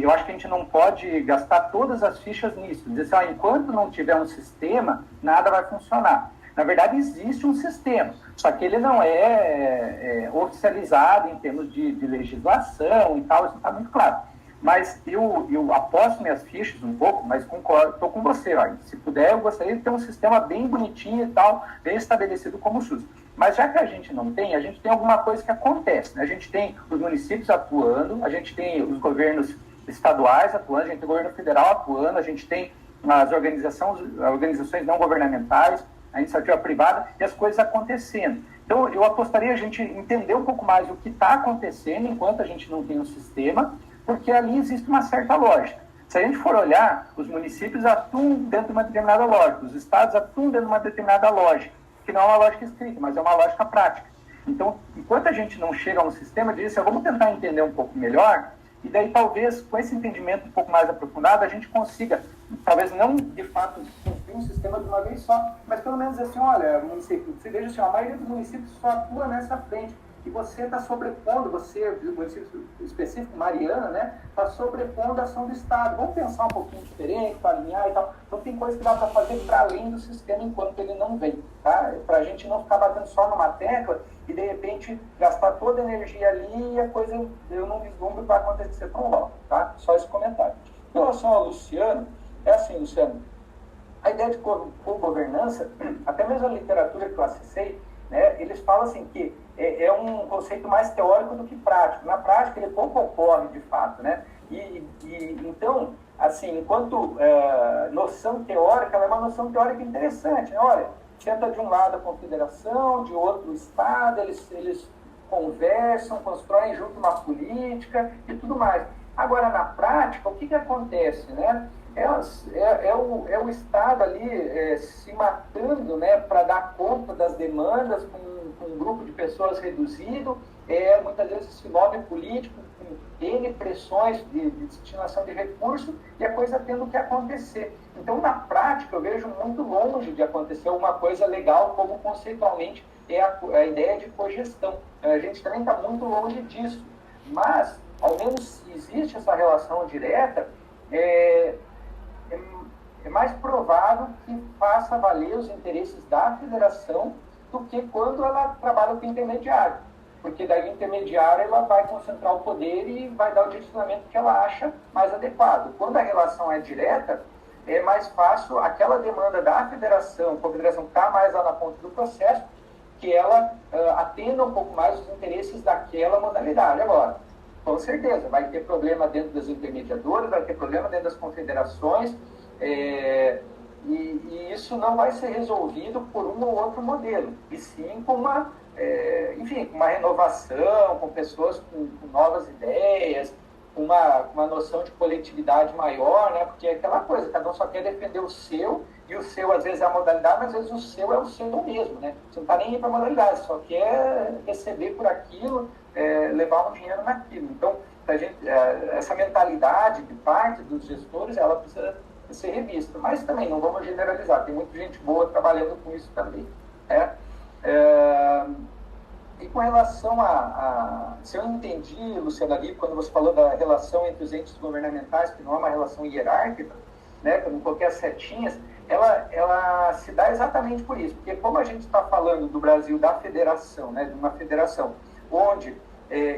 eu acho que a gente não pode gastar todas as fichas nisso. Dizer assim, enquanto não tiver um sistema, nada vai funcionar. Na verdade, existe um sistema, só que ele não é oficializado em termos de legislação e tal, isso está muito claro. Mas eu aposto minhas fichas um pouco, mas concordo, estou com você. Ó, se puder, eu gostaria de ter um sistema bem bonitinho e tal, bem estabelecido como o SUS. Mas já que a gente não tem, a gente tem alguma coisa que acontece, né? A gente tem os municípios atuando, a gente tem os governos estaduais atuando, a gente tem o governo federal atuando, a gente tem as organizações não governamentais, a iniciativa privada e as coisas acontecendo. Então, eu apostaria a gente entender um pouco mais o que está acontecendo enquanto a gente não tem um sistema, porque ali existe uma certa lógica. Se a gente for olhar, os municípios atuam dentro de uma determinada lógica, os estados atuam dentro de uma determinada lógica, que não é uma lógica escrita, mas é uma lógica prática. Então, enquanto a gente não chega a um sistema, diz assim, vamos tentar entender um pouco melhor, e daí talvez, com esse entendimento um pouco mais aprofundado, a gente consiga, talvez não de fato construir um sistema de uma vez só, mas pelo menos assim, olha, município, você veja assim, a maioria dos municípios só atua nessa frente, que você está sobrepondo, você, o município específico, Mariana, né, está sobrepondo a ação do Estado. Vamos pensar um pouquinho diferente, para alinhar e tal. Então, tem coisa que dá para fazer para além do sistema enquanto ele não vem, tá? Para a gente não ficar batendo só numa tecla e, de repente, gastar toda a energia ali e a coisa, eu não vislumbro, vai acontecer tão logo, tá? Só esse comentário. Em relação ao Luciano, é assim, Luciano, a ideia de co-governança, até mesmo a literatura que eu acessei, né, eles falam assim que é um conceito mais teórico do que prático. Na prática, ele pouco ocorre, de fato, né? Então, assim, enquanto noção teórica, ela é uma noção teórica interessante, né? Olha, senta de um lado a confederação, de outro o Estado, eles conversam, constroem junto uma política e tudo mais. Agora, na prática, o que acontece, né? É o Estado ali se matando, né, para dar conta das demandas com um grupo de pessoas reduzido, muitas vezes esse lobby político, com N pressões de destinação de recursos, e a coisa tendo que acontecer. Então, na prática, eu vejo muito longe de acontecer uma coisa legal, como conceitualmente é a ideia de cogestão. A gente também está muito longe disso, mas, ao menos se existe essa relação direta, é mais provável que faça valer os interesses da federação do que quando ela trabalha com intermediário. Porque daí o intermediário ela vai concentrar o poder e vai dar o direcionamento que ela acha mais adequado. Quando a relação é direta, é mais fácil aquela demanda da federação, a confederação está mais lá na ponta do processo, que ela atenda um pouco mais os interesses daquela modalidade. Agora, com certeza, vai ter problema dentro das intermediadoras, vai ter problema dentro das confederações, e isso não vai ser resolvido por um ou outro modelo, e sim com uma renovação, com pessoas com novas ideias, com uma noção de coletividade maior, né? Porque é aquela coisa, cada um só quer defender o seu, e o seu às vezes é a modalidade, mas às vezes o seu é o seu mesmo, né? Você não está nem indo para a modalidade, só quer receber por aquilo, levar um dinheiro naquilo. Então, essa mentalidade de parte dos gestores, ela precisa ser revista. Mas também, não vamos generalizar, tem muita gente boa trabalhando com isso também. Né? E com relação se eu entendi, Luciana, ali, quando você falou da relação entre os entes governamentais, que não é uma relação hierárquica, né, quando eu coloquei as setinhas, ela se dá exatamente por isso, porque como a gente está falando do Brasil, da federação, né, de uma federação, onde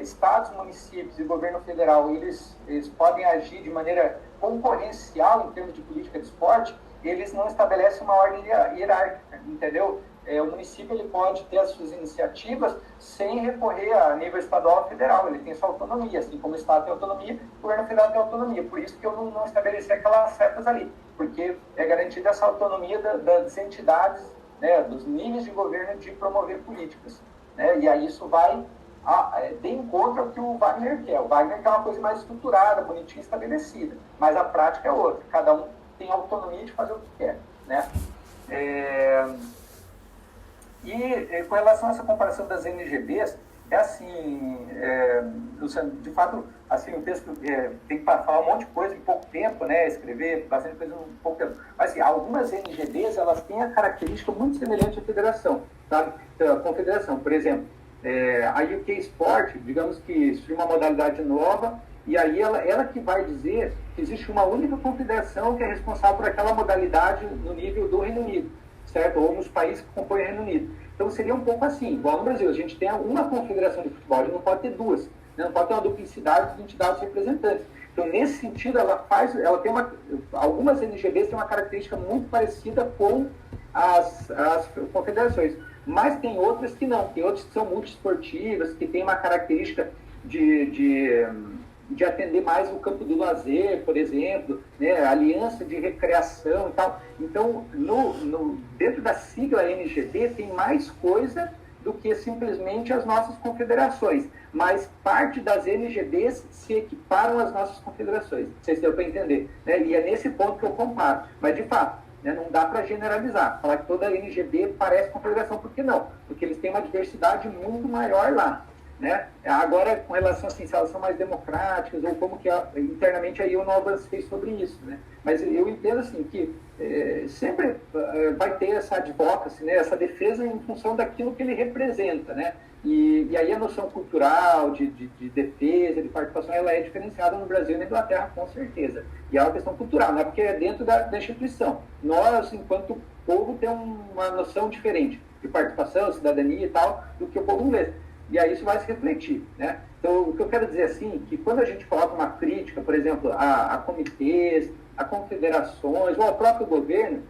estados, municípios e governo federal, eles podem agir de maneira concorrencial em termos de política de esporte, eles não estabelecem uma ordem hierárquica, entendeu? O município ele pode ter as suas iniciativas sem recorrer a nível estadual ou federal, ele tem sua autonomia, assim como o Estado tem autonomia, o governo federal tem autonomia, por isso que eu não estabeleci aquelas setas ali, porque é garantida essa autonomia das entidades, né, dos níveis de governo de promover políticas, né, e aí isso vai de encontro ao que o Wagner quer. O Wagner quer uma coisa mais estruturada, bonitinha, estabelecida, mas a prática é outra, cada um tem autonomia de fazer o que quer, né? E com relação a essa comparação das NGBs, assim, Luciano, de fato, assim, o texto tem que falar um monte de coisa em pouco tempo, né, escrever bastante coisa em pouco tempo. Mas, assim, algumas NGBs, elas têm a característica muito semelhante à federação, sabe? Então, a confederação, por exemplo, a UK Sport, digamos que surgiu uma modalidade nova, e aí ela que vai dizer que existe uma única confederação que é responsável por aquela modalidade no nível do Reino Unido, certo? Ou nos países que compõem o Reino Unido. Então seria um pouco assim, igual no Brasil, a gente tem uma confederação de futebol, a gente não pode ter duas, né? Não pode ter uma duplicidade de entidades representantes. Então, nesse sentido, ela tem algumas NGBs têm uma característica muito parecida com as confederações, mas tem outras que não, tem outras que são multiesportivas, que têm uma característica de atender mais o campo do lazer, por exemplo, né, aliança de recreação e tal. Então, dentro da sigla NGB tem mais coisa do que simplesmente as nossas confederações, mas parte das NGBs se equiparam às nossas confederações. Não sei se deu para entender, né? E é nesse ponto que eu comparo. Mas, de fato, né, não dá para generalizar, falar que toda NGB parece confederação, por que não? Porque eles têm uma diversidade muito maior lá. né? Agora, com relação assim, se elas são mais democráticas ou como que internamente aí eu não avancei sobre isso, né? Mas eu entendo assim que sempre vai ter essa advocacy, né? Essa defesa em função daquilo que ele representa, né? E aí a noção cultural de defesa, de participação, ela é diferenciada no Brasil e na Inglaterra, com certeza. E é uma questão cultural, não é porque é dentro da instituição. Nós, enquanto povo, temos uma noção diferente de participação, cidadania e tal, do que o povo inglês. E aí isso vai se refletir, né? Então, o que eu quero dizer assim, que quando a gente coloca uma crítica, por exemplo, a comitês, a confederações ou ao próprio governo,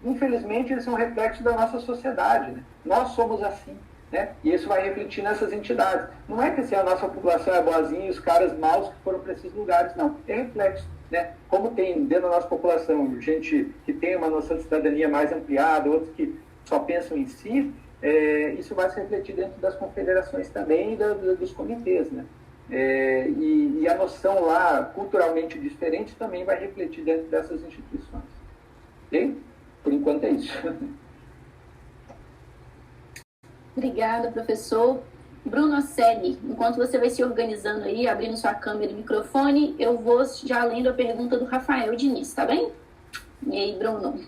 infelizmente eles são reflexos da nossa sociedade, né? Nós somos assim, né? E isso vai refletir nessas entidades. Não é que assim, a nossa população é boazinha e os caras maus que foram para esses lugares, não. É reflexo, né? Como tem dentro da nossa população gente que tem uma noção de cidadania mais ampliada, outros que só pensam em si, isso vai se refletir dentro das confederações também e dos comitês, né? E a noção lá, culturalmente diferente, também vai refletir dentro dessas instituições. Ok? Por enquanto é isso. Obrigada, professor. Bruno Ocelli, enquanto você vai se organizando aí, abrindo sua câmera e microfone, eu vou já lendo a pergunta do Rafael Diniz, tá bem? E aí, Bruno?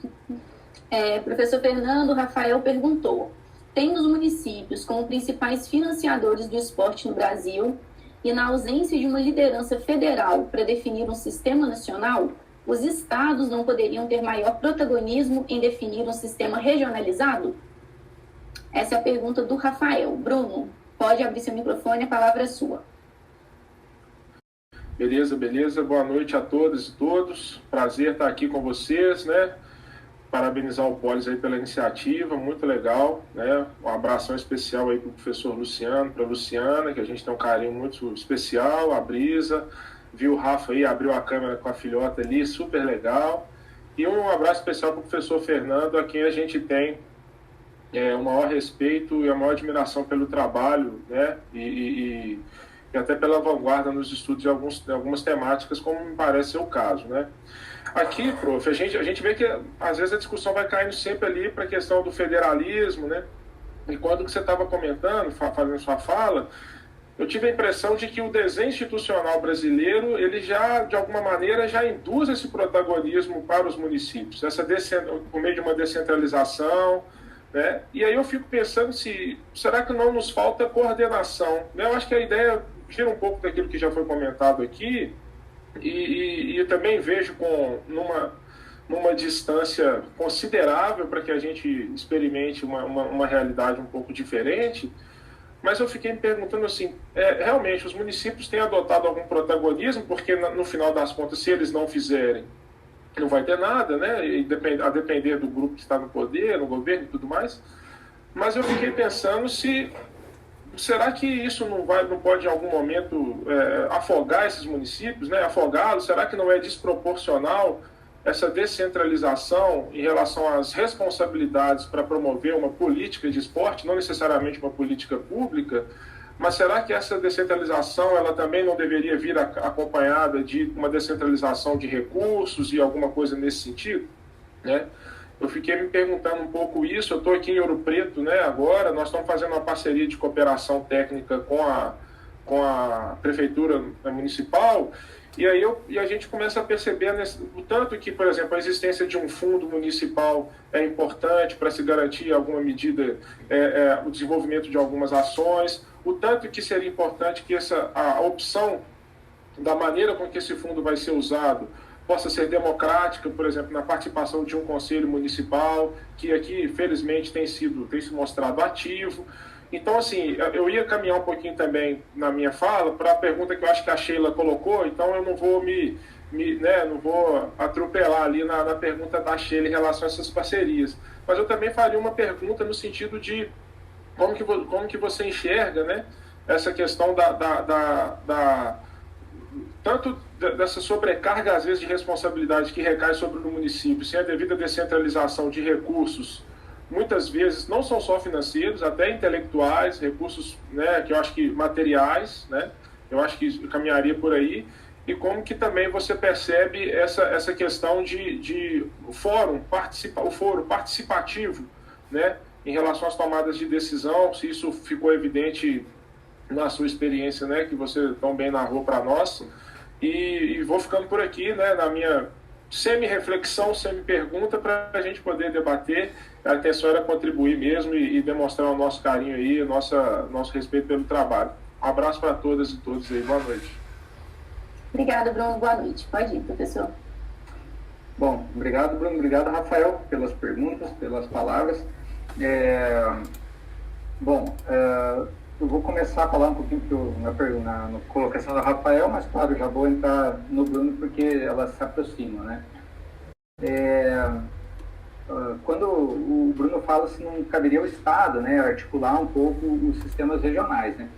Professor Fernando, Rafael perguntou: tendo os municípios como principais financiadores do esporte no Brasil e na ausência de uma liderança federal para definir um sistema nacional, os estados não poderiam ter maior protagonismo em definir um sistema regionalizado? Essa é a pergunta do Rafael. Bruno, pode abrir seu microfone, a palavra é sua. Beleza. Boa noite a todas e todos. Prazer estar aqui com vocês, né? Parabenizar o Polis aí pela iniciativa, muito legal, né? Um abração especial aí para o professor Luciano, para a Luciana, que a gente tem um carinho muito especial, a Brisa, viu o Rafa aí, abriu a câmera com a filhota ali, super legal. E um abraço especial para o professor Fernando, a quem a gente tem o maior respeito e a maior admiração pelo trabalho, né? E até pela vanguarda nos estudos de algumas temáticas, como me parece ser o caso, né? Aqui, prof, a gente vê que às vezes a discussão vai caindo sempre ali para a questão do federalismo, né? E quando você estava comentando, fazendo sua fala, eu tive a impressão de que o desenho institucional brasileiro, ele já, de alguma maneira, já induz esse protagonismo para os municípios, por meio de uma descentralização, né? E aí eu fico pensando será que não nos falta coordenação? Eu acho que a ideia gira um pouco daquilo que já foi comentado aqui, e eu também vejo numa distância considerável para que a gente experimente uma realidade um pouco diferente, mas eu fiquei me perguntando assim, realmente os municípios têm adotado algum protagonismo, porque no final das contas, se eles não fizerem, não vai ter nada, né? E a depender do grupo que está no poder, no governo e tudo mais. Mas eu fiquei pensando será que isso não pode em algum momento afogar esses municípios, né? Afogá-los? Será que não é desproporcional essa descentralização em relação às responsabilidades para promover uma política de esporte, não necessariamente uma política pública? Mas será que essa descentralização ela também não deveria vir acompanhada de uma descentralização de recursos e alguma coisa nesse sentido, né? Eu fiquei me perguntando um pouco isso. Eu estou aqui em Ouro Preto, né, agora. Nós estamos fazendo uma parceria de cooperação técnica com a Prefeitura Municipal, e a gente começa a perceber o tanto que, por exemplo, a existência de um fundo municipal é importante para se garantir alguma medida, o desenvolvimento de algumas ações, o tanto que seria importante que a opção da maneira com que esse fundo vai ser usado possa ser democrática, por exemplo, na participação de um conselho municipal, que aqui, felizmente, tem se mostrado ativo. Então, assim, eu ia caminhar um pouquinho também na minha fala para a pergunta que eu acho que a Sheila colocou, então eu não vou não vou atropelar ali na pergunta da Sheila em relação a essas parcerias. Mas eu também faria uma pergunta no sentido de como que você enxerga, né, essa questão tanto dessa sobrecarga, às vezes, de responsabilidade que recai sobre o município, sem a devida descentralização de recursos, muitas vezes não são só financeiros, até intelectuais, recursos, né, que eu acho que materiais, né, eu acho que eu caminharia por aí, e como que também você percebe essa questão de o foro participativo, né, em relação às tomadas de decisão, se isso ficou evidente na sua experiência, né, que você tão bem narrou para nós. E vou ficando por aqui, né, na minha semi-reflexão, semi-pergunta, para a gente poder debater. A intenção era contribuir mesmo e demonstrar o nosso carinho aí, nosso respeito pelo trabalho. Um abraço para todas e todos aí. Boa noite. Obrigada, Bruno. Boa noite. Pode ir, professor. Bom, obrigado, Bruno. Obrigado, Rafael, pelas perguntas, pelas palavras. Eu vou começar a falar um pouquinho na colocação da Rafael, mas, claro, já vou entrar no Bruno porque ela se aproxima, né? Quando o Bruno fala se não caberia o Estado, né, articular um pouco os sistemas regionais, né?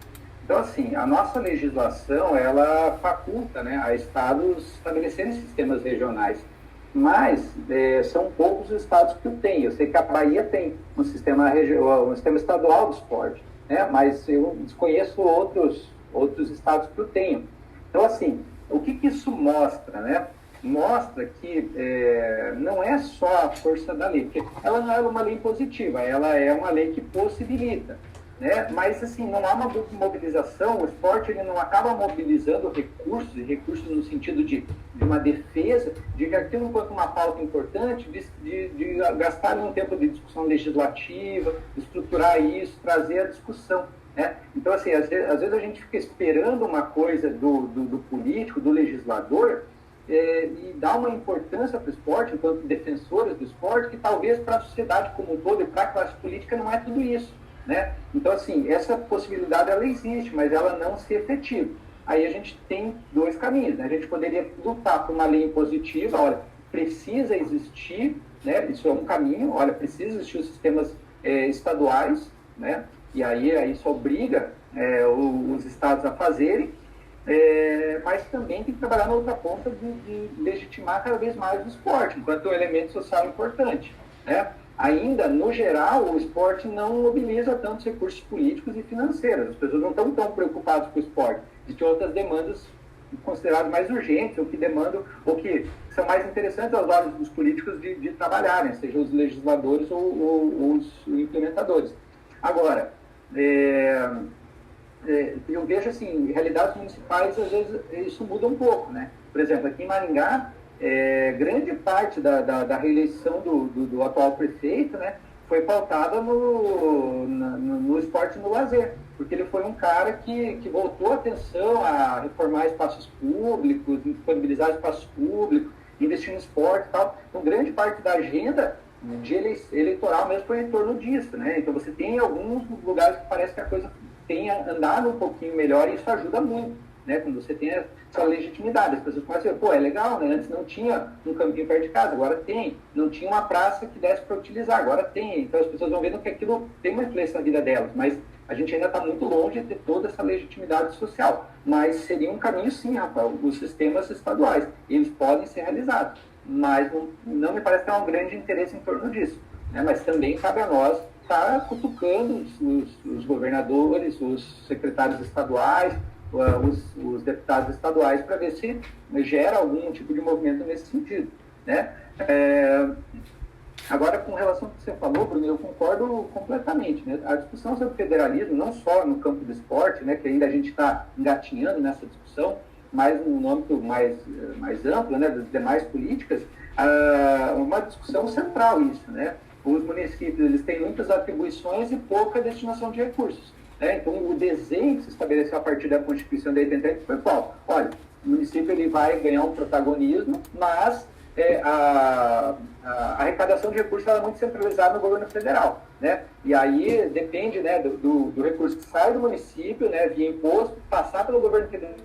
Então, assim, a nossa legislação, ela faculta, né, a estados estabelecerem sistemas regionais, mas são poucos os estados que o têm. Eu sei que a Bahia tem um sistema estadual de esporte, né, mas eu desconheço outros estados que o tenham. Então, assim, o que isso mostra, né? Mostra que não é só a força da lei, porque ela não é uma lei impositiva, ela é uma lei que possibilita, né? Mas, assim, não há uma mobilização, o esporte ele não acaba mobilizando recursos no sentido de uma defesa, de que aquilo enquanto uma pauta importante, de gastar um tempo de discussão legislativa, estruturar isso, trazer a discussão, né? Então, assim, às vezes a gente fica esperando uma coisa do político, do legislador, e dá uma importância para o esporte, enquanto defensores do esporte, que talvez para a sociedade como um todo e para a classe política não é tudo isso, né? Então, assim, essa possibilidade ela existe, mas ela não se efetiva. Aí a gente tem dois caminhos, né? A gente poderia lutar por uma lei impositiva, olha, precisa existir, né? Isso é um caminho, olha, precisa existir os sistemas estaduais, né? E aí isso obriga os estados a fazerem, mas também tem que trabalhar na outra ponta de legitimar cada vez mais o esporte, enquanto um elemento social importante, né? Ainda, no geral, o esporte não mobiliza tantos recursos políticos e financeiros. As pessoas não estão tão preocupadas com o esporte. Existem outras demandas consideradas mais urgentes, ou que são mais interessantes aos olhos dos políticos de trabalharem, seja os legisladores ou os implementadores. Agora, eu vejo, assim, em realidades municipais, às vezes, isso muda um pouco, né? Por exemplo, aqui em Maringá, grande parte da reeleição do atual prefeito, né, foi pautada no esporte e no lazer, porque ele foi um cara que voltou a atenção a reformar espaços públicos, disponibilizar espaços públicos, investir no esporte e tal. Então, grande parte da agenda eleitoral mesmo foi em torno disso, né? Então, você tem alguns lugares que parece que a coisa tenha andado um pouquinho melhor e isso ajuda muito, né? Quando você tem essa legitimidade, as pessoas começam a dizer, pô, é legal, né? Antes não tinha um campinho perto de casa, agora tem. Não tinha uma praça que desse para utilizar, agora tem. Então as pessoas vão vendo que aquilo tem uma influência na vida delas, mas a gente ainda está muito longe de ter toda essa legitimidade social. Mas seria um caminho sim, Rafael, os sistemas estaduais, eles podem ser realizados, mas não me parece que há um grande interesse em torno disso, né? Mas também cabe a nós estar cutucando os governadores, os secretários estaduais, os deputados estaduais, para ver se gera algum tipo de movimento nesse sentido, né? Agora, com relação ao que você falou, Bruno, eu concordo completamente, né? A discussão sobre federalismo, não só no campo do esporte, né, que ainda a gente está engatinhando nessa discussão, mas no âmbito mais amplo, né, das demais políticas, uma discussão central isso, né? Os municípios, eles têm muitas atribuições e pouca destinação de recursos, né? Então, o desenho que se estabeleceu a partir da Constituição de 88 foi qual? Olha, o município ele vai ganhar um protagonismo, mas a arrecadação de recursos ela é muito centralizada no governo federal, né? E aí depende, né, do recurso que sai do município, né, via imposto, passar pelo governo federal.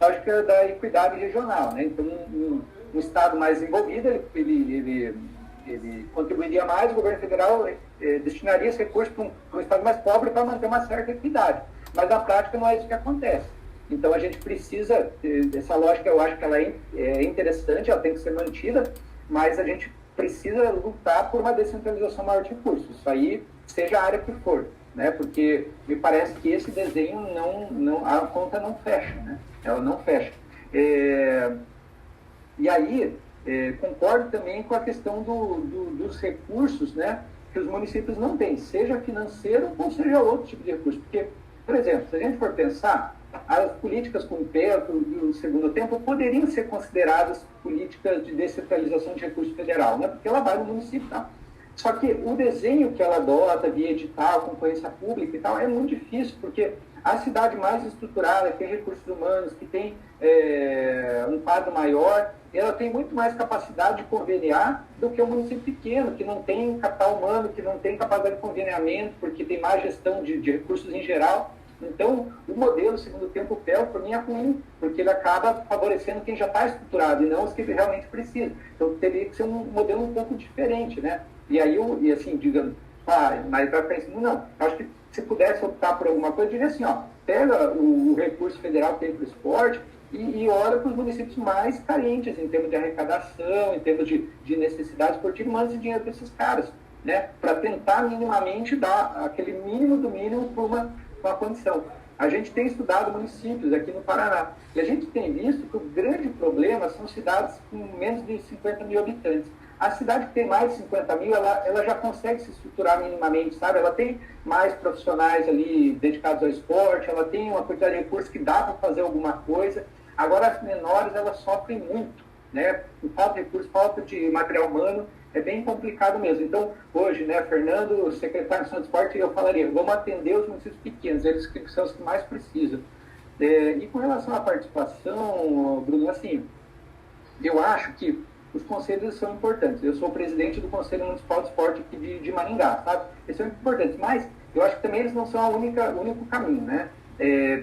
Lógica da equidade regional, né? Então, um estado mais envolvido, ele contribuiria mais, o governo federal destinaria esse recurso para um estado mais pobre para manter uma certa equidade. Mas na prática não é isso que acontece. Então a gente precisa, essa lógica eu acho que ela é interessante, ela tem que ser mantida, mas a gente precisa lutar por uma descentralização maior de recursos. Isso aí, seja a área que for, né? Porque me parece que esse desenho a conta não fecha, né? Ela não fecha. E aí, concordo também com a questão dos recursos, né? que os municípios não têm, seja financeiro ou seja outro tipo de recurso. Porque, por exemplo, se a gente for pensar, as políticas como o PELCO e o segundo tempo poderiam ser consideradas políticas de descentralização de recurso federal, né? Porque ela vai no município e tal. Só que o desenho que ela adota via edital, concorrência pública e tal, é muito difícil, porque a cidade mais estruturada, que tem recursos humanos, que tem um quadro maior, ela tem muito mais capacidade de conveniar do que o município pequeno, que não tem capital humano, que não tem capacidade de conveniamento, porque tem mais gestão de recursos em geral. Então, o modelo, segundo tempo, o PEL, para mim, é ruim, porque ele acaba favorecendo quem já está estruturado e não os que realmente precisam. Então, teria que ser um modelo um pouco diferente, né? E aí, assim, digamos, mas para pensar, não, acho que se pudesse optar por alguma coisa, eu diria assim, ó, pega o recurso federal que tem para o esporte e olha para os municípios mais carentes em termos de arrecadação, em termos de necessidade esportiva, manda esse dinheiro para esses caras, né? Para tentar minimamente dar aquele mínimo do mínimo para uma condição. A gente tem estudado municípios aqui no Paraná e a gente tem visto que o grande problema são cidades com menos de 50 mil habitantes. A cidade que tem mais de 50 mil, ela já consegue se estruturar minimamente, sabe? Ela tem mais profissionais ali dedicados ao esporte, ela tem uma quantidade de recursos que dá para fazer alguma coisa. Agora, as menores, elas sofrem muito, né? Por falta de recursos, falta de material humano, é bem complicado mesmo. Então, hoje, né, Fernando, secretário de Esporte, eu falaria, vamos atender os municípios pequenos, eles que são os que mais precisam. E com relação à participação, Bruno, assim, eu acho que os conselhos são importantes. Eu sou presidente do Conselho Municipal de Esporte aqui de Maringá, sabe? Eles são importantes, mas eu acho que também eles não são o único caminho, né?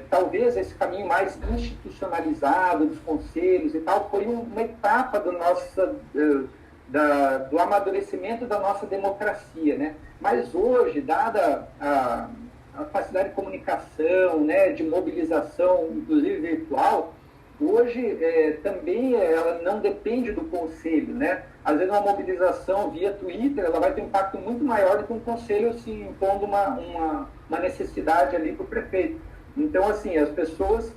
Talvez esse caminho mais institucionalizado dos conselhos e tal foi uma etapa do amadurecimento da nossa democracia, né? Mas hoje, dada a facilidade de comunicação, né, de mobilização, inclusive virtual, hoje também ela não depende do conselho, né? Às vezes uma mobilização via Twitter, ela vai ter um impacto muito maior do que um conselho se impondo uma necessidade ali para o prefeito. Então, assim, as pessoas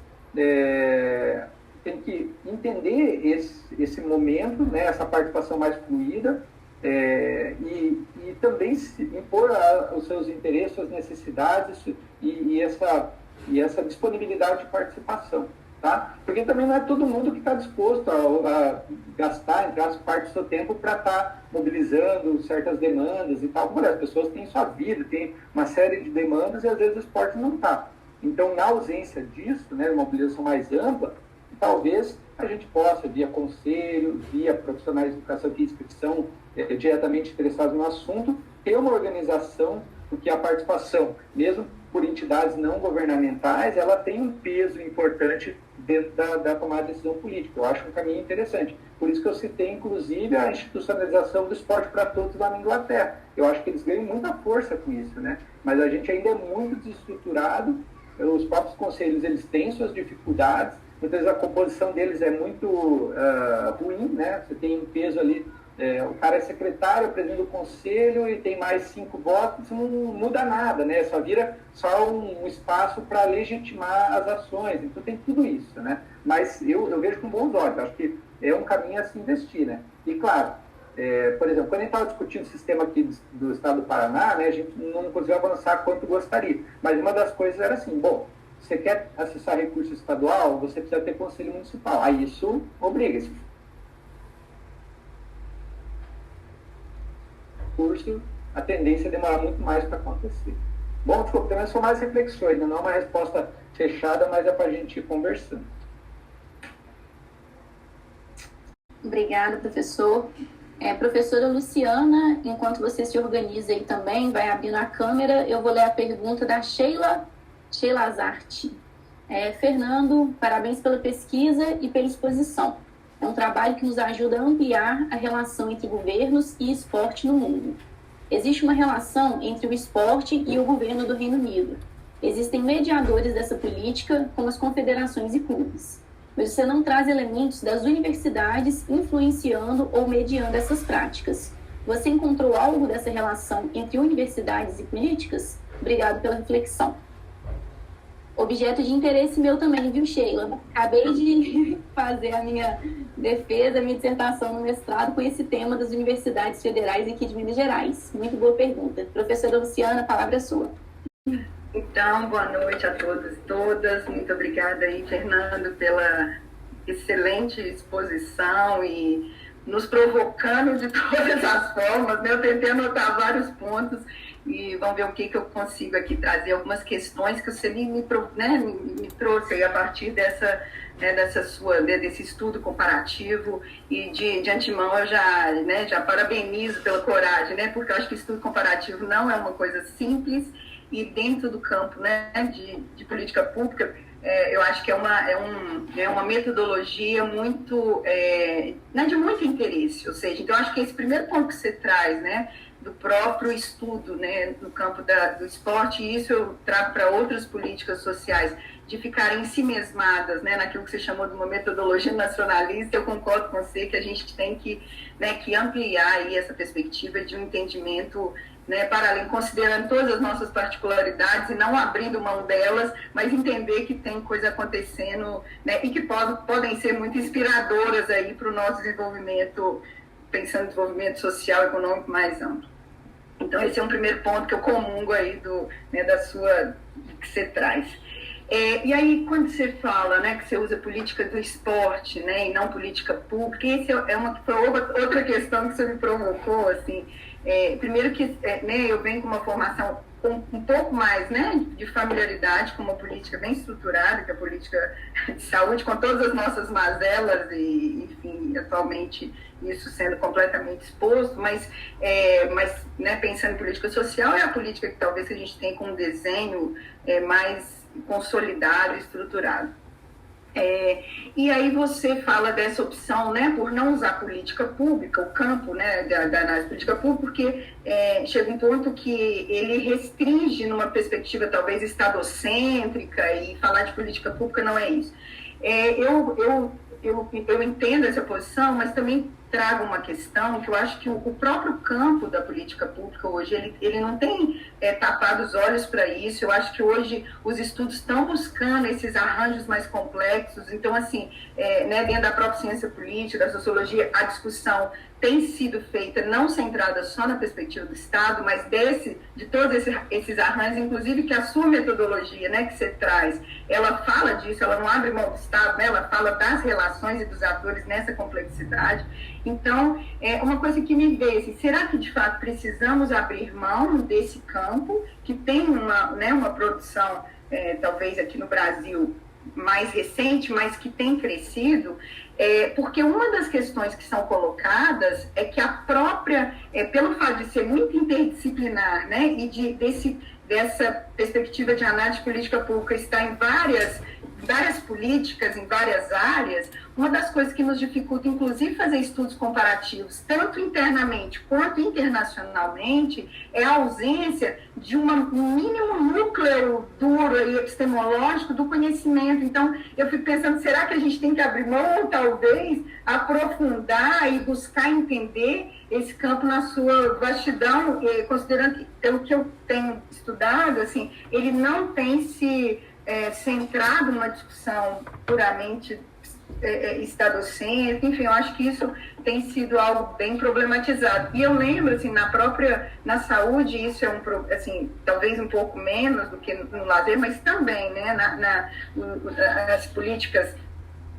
têm que entender esse momento, né, essa participação mais fluida, e também impor os seus interesses, suas necessidades e essa disponibilidade de participação. Tá? Porque também não é todo mundo que está disposto a gastar, entre as parte do seu tempo para estar mobilizando certas demandas e tal. As pessoas têm sua vida, têm uma série de demandas e às vezes o esporte não está. Então, na ausência disso, né, uma mobilização mais ampla, talvez a gente possa, via conselho, via profissionais de educação física que são diretamente interessados no assunto, ter uma organização, porque a participação, mesmo por entidades não governamentais, ela tem um peso importante dentro da tomada de decisão política. Eu acho um caminho interessante. Por isso que eu citei, inclusive, a institucionalização do esporte para todos lá na Inglaterra. Eu acho que eles ganham muita força com isso, né? Mas a gente ainda é muito desestruturado. Os próprios conselhos, eles têm suas dificuldades. Muitas vezes a composição deles é muito ruim, né? Você tem um peso ali, o cara é secretário, é presidente do conselho e tem mais 5 votos, não muda nada, né? Só vira só um espaço para legitimar as ações. Então tem tudo isso, né? Mas eu vejo com bons olhos, acho que é um caminho a se investir, né? E claro, por exemplo, quando a gente estava discutindo o sistema aqui do estado do Paraná, né, a gente não conseguiu avançar quanto gostaria. Mas uma das coisas era assim, bom, você quer acessar recurso estadual, você precisa ter conselho municipal. Aí isso obriga esse curso, a tendência é demorar muito mais para acontecer. Bom, desculpa, também são mais reflexões, né? Não é uma resposta fechada, mas é para a gente ir conversando. Obrigada, professor. Professora Luciana, enquanto você se organiza aí também, vai abrindo a câmera, eu vou ler a pergunta da Sheila Azarte. Fernando, parabéns pela pesquisa e pela exposição. É um trabalho que nos ajuda a ampliar a relação entre governos e esporte no mundo. Existe uma relação entre o esporte e o governo do Reino Unido. Existem mediadores dessa política, como as confederações e clubes. Mas você não traz elementos das universidades influenciando ou mediando essas práticas. Você encontrou algo dessa relação entre universidades e políticas? Obrigado pela reflexão. objeto de interesse meu também, viu, Sheila? Acabei de fazer a minha defesa, a minha dissertação no mestrado com esse tema das universidades federais aqui de Minas Gerais. Muito boa pergunta. Professora Luciana, a palavra é sua. Então, boa noite a todos e todas. Muito obrigada aí, Fernando, pela excelente exposição e nos provocando de todas as formas, né? Eu tentei anotar vários pontos e vamos ver o que eu consigo aqui trazer, algumas questões que você me trouxe aí a partir desse estudo comparativo, e de antemão eu já parabenizo pela coragem, né? Porque eu acho que estudo comparativo não é uma coisa simples, e dentro do campo, né, de política pública, eu acho que é uma metodologia muito, de muito interesse. Ou seja, então eu acho que esse primeiro ponto que você traz, né, do próprio estudo, né, no campo do esporte, e isso eu trago para outras políticas sociais, de ficarem ensimesmadas, né, naquilo que você chamou de uma metodologia nacionalista. Eu concordo com você que a gente tem que ampliar aí essa perspectiva de um entendimento, né, para além, considerando todas as nossas particularidades e não abrindo mão delas, mas entender que tem coisa acontecendo, né, e que podem ser muito inspiradoras aí para o nosso desenvolvimento, pensando em desenvolvimento social e econômico mais amplo. Então, esse é um primeiro ponto que eu comungo aí que você traz. E aí, quando você fala, né, que você usa política do esporte, né, e não política pública, isso foi outra questão que você me provocou, assim. Primeiro que eu venho com uma formação com um pouco mais, né, de familiaridade com uma política bem estruturada, que é a política de saúde, com todas as nossas mazelas e, enfim, atualmente isso sendo completamente exposto, mas né, pensando em política social, é a política que talvez a gente tenha com um desenho mais consolidado, estruturado. E aí você fala dessa opção, né, por não usar política pública, o campo, né, da análise política pública, porque chega um ponto que ele restringe numa perspectiva talvez estadocêntrica, e falar de política pública não é isso. Eu entendo essa posição, mas também trago uma questão que eu acho que o próprio campo da política pública hoje, ele não tem tapado os olhos para isso. Eu acho que hoje os estudos estão buscando esses arranjos mais complexos. Então, assim, né, dentro da própria ciência política, da sociologia, a discussão tem sido feita não centrada só na perspectiva do Estado, mas de todos esses arranjos, inclusive que a sua metodologia, né, que você traz, ela fala disso, ela não abre mão do Estado, né, ela fala das relações e dos atores nessa complexidade. Então, uma coisa que me veio, assim, será que de fato precisamos abrir mão desse campo, que tem uma produção, talvez aqui no Brasil, mais recente, mas que tem crescido? Porque uma das questões que são colocadas é que a própria, pelo fato de ser muito interdisciplinar, né, e dessa perspectiva de análise de política pública estar em várias políticas, em várias áreas, uma das coisas que nos dificulta, inclusive, fazer estudos comparativos, tanto internamente quanto internacionalmente, é a ausência de um mínimo núcleo duro e epistemológico do conhecimento. Então, eu fico pensando, será que a gente tem que abrir mão, talvez, aprofundar e buscar entender esse campo na sua vastidão, considerando que, pelo que eu tenho estudado, assim, ele não tem se centrado numa discussão puramente estadocêntrica. Enfim, eu acho que isso tem sido algo bem problematizado. E eu lembro, assim, na saúde, isso é assim, talvez um pouco menos do que no lazer, mas também, né, nas políticas,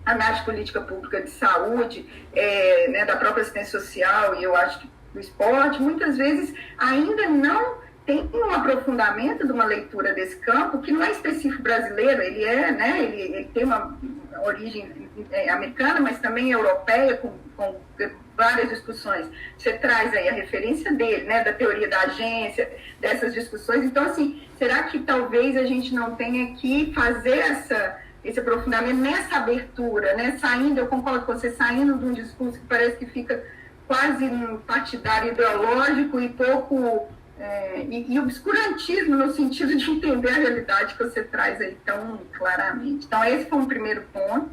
análise política pública de saúde, né, da própria assistência social, e eu acho que do esporte, muitas vezes ainda não tem um aprofundamento de uma leitura desse campo, que não é específico brasileiro, ele tem uma origem americana, mas também europeia, com várias discussões. Você traz aí a referência dele, né, da teoria da agência, dessas discussões. Então, assim, será que talvez a gente não tenha que fazer esse aprofundamento nessa abertura, né, eu concordo com você, saindo de um discurso que parece que fica quase partidário, ideológico e pouco... E obscurantismo, no sentido de entender a realidade que você traz aí tão claramente. Então, esse foi um primeiro ponto.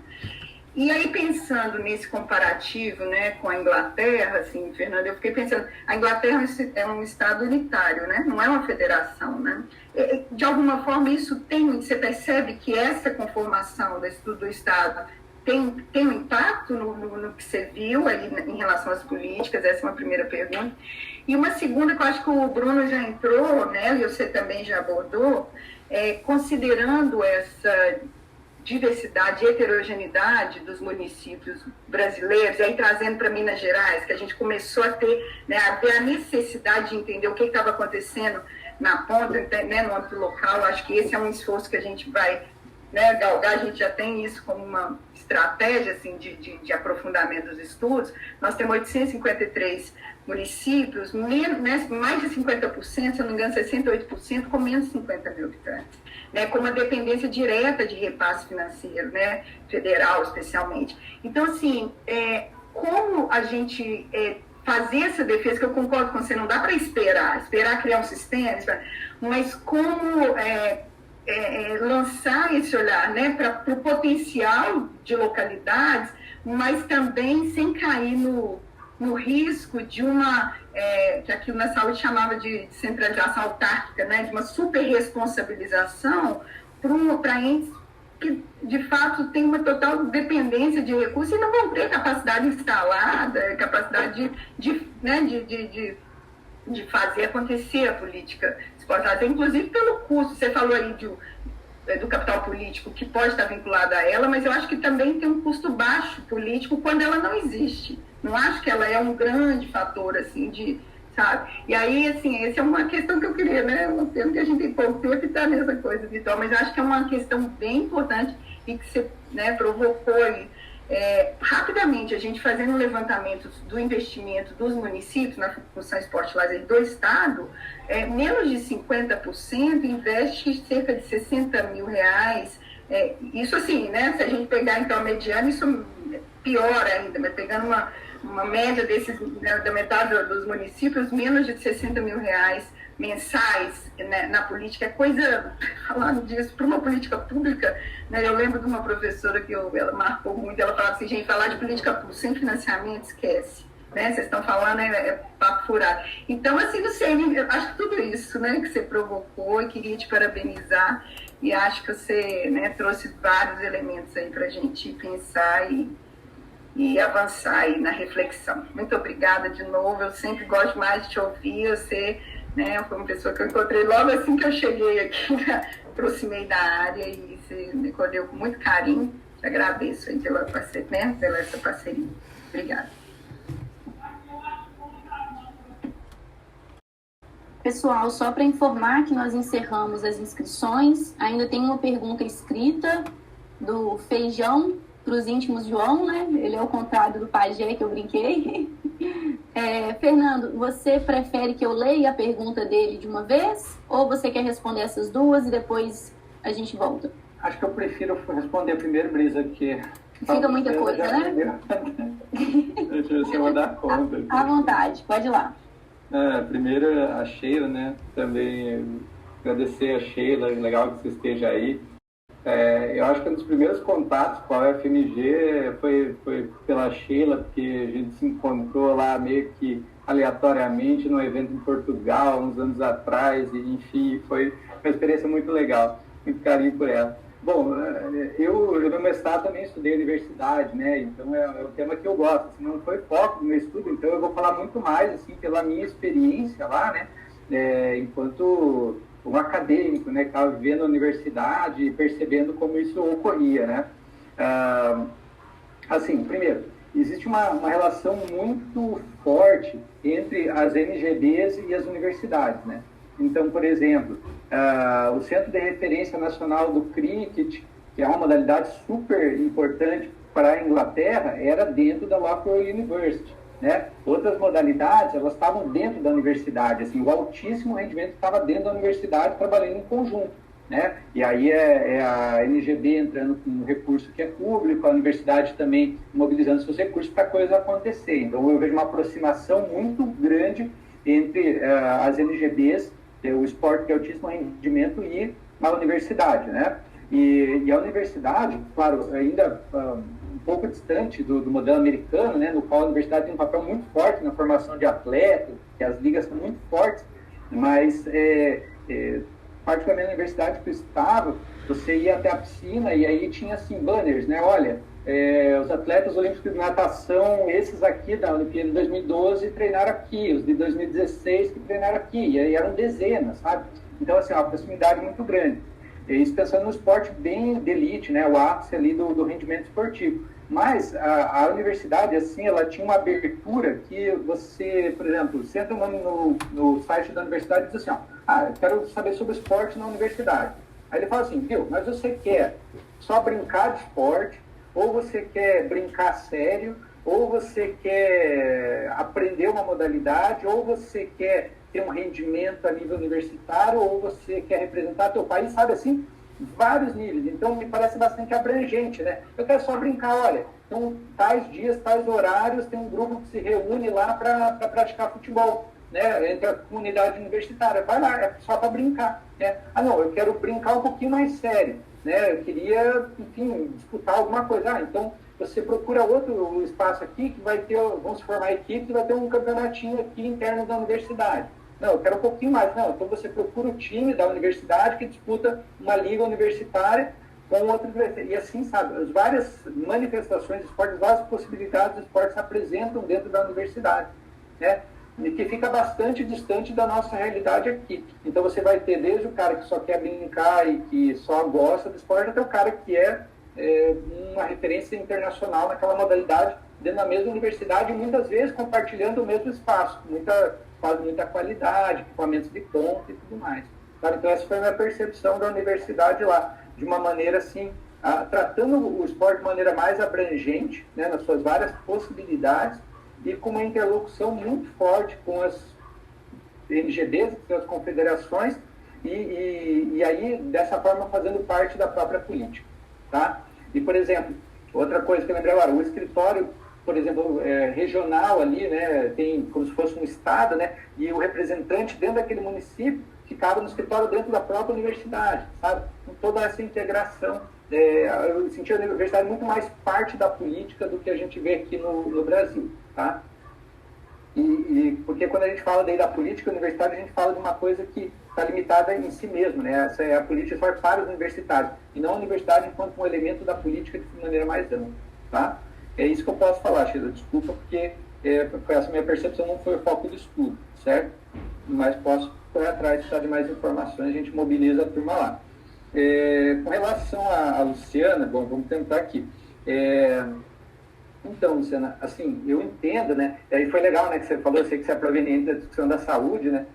E aí, pensando nesse comparativo, né, com a Inglaterra, assim, Fernanda, eu fiquei pensando, a Inglaterra é um estado unitário, né, não é uma federação, né? De alguma forma, isso você percebe que essa conformação do estado tem um impacto no que você viu aí em relação às políticas? Essa é uma primeira pergunta. E uma segunda, que eu acho que o Bruno já entrou, né, e você também já abordou, considerando essa diversidade e heterogeneidade dos municípios brasileiros, e aí trazendo para Minas Gerais, que a gente começou a ter, né, a necessidade de entender o que estava acontecendo na ponta, né, no âmbito local. Acho que esse é um esforço que a gente vai, né, galgar. A gente já tem isso como uma estratégia assim, de aprofundamento dos estudos. Nós temos 853 municípios, mais de 50%, se eu não me engano, 68%, com menos de 50 mil habitantes, né, com uma dependência direta de repasse financeiro, né, federal especialmente. Então, assim, como a gente fazer essa defesa, que eu concordo com você, não dá para esperar criar um sistema, mas como lançar esse olhar, né, para o potencial de localidades, mas também sem cair no risco de uma, que aqui na saúde chamava de centralização autárquica, né, de uma superresponsabilização para entes que, de fato, tem uma total dependência de recursos e não vão ter capacidade instalada, capacidade de fazer acontecer a política esportiva, inclusive pelo custo. Você falou aí do capital político, que pode estar vinculado a ela, mas eu acho que também tem um custo baixo político quando ela não existe. Não acho que ela é um grande fator, assim, sabe? E aí, assim, essa é uma questão que eu queria, né? Um tempo que a gente tem pouco tempo e está nessa coisa, Vitor, mas eu acho que é uma questão bem importante e que você, né, provocou aí. Rapidamente, a gente fazendo um levantamento do investimento dos municípios na função esporte e lazer do Estado, menos de 50% investe cerca de 60 mil reais. Isso assim, né? Se a gente pegar então a mediana, isso é pior ainda, mas pegando uma média desses, né, da metade dos municípios, menos de 60 mil reais mensais, né, na política. É coisa, falando disso, para uma política pública, né, eu lembro de uma professora que ela marcou muito, ela falava assim, gente, falar de política pública sem financiamento, esquece, né, vocês estão falando, papo furado. Então, assim, não sei, eu acho que tudo isso, né, que você provocou, e queria te parabenizar, e acho que você, né, trouxe vários elementos aí para a gente pensar e avançar aí na reflexão. Muito obrigada de novo, eu sempre gosto mais de te ouvir, você, né, foi uma pessoa que eu encontrei logo assim que eu cheguei aqui, aproximei da área e você me acolheu com muito carinho. Te agradeço aí pela essa parceria. Obrigada. Pessoal, só para informar que nós encerramos as inscrições, ainda tem uma pergunta escrita do Feijão para os íntimos João, né? Ele é o contrário do pajé que eu brinquei. Fernando, você prefere que eu leia a pergunta dele de uma vez? Ou você quer responder essas duas e depois a gente volta? Acho que eu prefiro responder primeiro, Brisa, que... Fica muita coisa, né? Deixa eu ver se eu vou dar conta. À vontade, pode ir lá. Primeiro, a Sheila, né? Também agradecer a Sheila, legal que você esteja aí. Eu acho que um dos primeiros contatos com a UFMG foi pela Sheila, porque a gente se encontrou lá meio que aleatoriamente num evento em Portugal, uns anos atrás, e enfim, foi uma experiência muito legal, muito carinho por ela. Bom, eu no mestrado também estudei universidade, né, então é um tema que eu gosto, assim, não foi foco do meu estudo, então eu vou falar muito mais, assim, pela minha experiência lá, né, enquanto um acadêmico, né, que estava vivendo a universidade e percebendo como isso ocorria, né. Assim, primeiro, existe uma relação muito forte entre as NGBs e as universidades, né. Então, por exemplo, o Centro de Referência Nacional do Cricket, que é uma modalidade super importante para a Inglaterra, era dentro da Loughborough University, né? Outras modalidades, elas estavam dentro da universidade, assim, o altíssimo rendimento estava dentro da universidade, trabalhando em conjunto, né? E aí a NGB entrando com um recurso que é público, a universidade também mobilizando seus recursos para a coisa acontecer. Então, eu vejo uma aproximação muito grande entre as NGBs, o esporte de altíssimo rendimento, e a universidade, né? E a universidade, claro, ainda um pouco distante do modelo americano, né, no qual a universidade tem um papel muito forte na formação de atletas, que as ligas são muito fortes, mas particularmente na universidade que eu estava, você ia até a piscina e aí tinha assim banners, né? Olha, os atletas olímpicos de natação, esses aqui da Olimpíada de 2012 treinaram aqui, os de 2016 que treinaram aqui, e aí eram dezenas, sabe? Então, assim, uma proximidade muito grande. Isso pensando no esporte bem de elite, né? O ápice ali do rendimento esportivo. Mas a universidade, assim, ela tinha uma abertura que você, por exemplo, você entra no site da universidade e diz assim, eu quero saber sobre esporte na universidade. Aí ele fala assim, viu, mas você quer só brincar de esporte, ou você quer brincar sério, ou você quer aprender uma modalidade, ou você quer ter um rendimento a nível universitário, ou você quer representar teu país, sabe assim? Vários níveis, então me parece bastante abrangente, né? Eu quero só brincar, olha, então tais dias, tais horários, tem um grupo que se reúne lá para praticar futebol, né? Entre a comunidade universitária, vai lá, é só para brincar, né? Não, eu quero brincar um pouquinho mais sério, né? Eu queria, enfim, disputar alguma coisa, então você procura outro espaço aqui que vai ter, vamos formar equipes, vai ter um campeonatinho aqui interno da universidade. Não, eu quero um pouquinho mais. Não, então você procura o time da universidade que disputa uma liga universitária com outro. E assim, sabe, as várias manifestações de esporte, as várias possibilidades de esporte se apresentam dentro da universidade, né? E que fica bastante distante da nossa realidade aqui. Então você vai ter desde o cara que só quer brincar e que só gosta do esporte, até o cara que é uma referência internacional naquela modalidade dentro da mesma universidade e muitas vezes compartilhando o mesmo espaço, faz muita qualidade, equipamentos de ponta e tudo mais. Sabe? Então essa foi a minha percepção da universidade lá, de uma maneira assim, tratando o esporte de maneira mais abrangente, né, nas suas várias possibilidades e com uma interlocução muito forte com as NGBs, com as confederações e aí dessa forma fazendo parte da própria política. Tá? E, por exemplo, outra coisa que eu lembrei agora, o escritório, por exemplo, regional ali, né, tem como se fosse um estado, né, e o representante dentro daquele município ficava no escritório dentro da própria universidade, sabe? Com toda essa integração, eu senti a universidade muito mais parte da política do que a gente vê aqui no Brasil, tá? Porque quando a gente fala daí da política universitária, a gente fala de uma coisa que está limitada em si mesmo, né? Essa é a política só para os universitários, e não a universidade enquanto um elemento da política de maneira mais ampla, tá? É isso que eu posso falar, Sheila. Desculpa, porque essa minha percepção não foi o foco do estudo, certo? Mas posso correr atrás, precisar de mais informações, a gente mobiliza a turma lá. Com relação à Luciana, bom, vamos tentar aqui. Então, Luciana, assim, eu entendo, né? E aí foi legal, né, que você falou, eu sei que você é proveniente da discussão da saúde, né?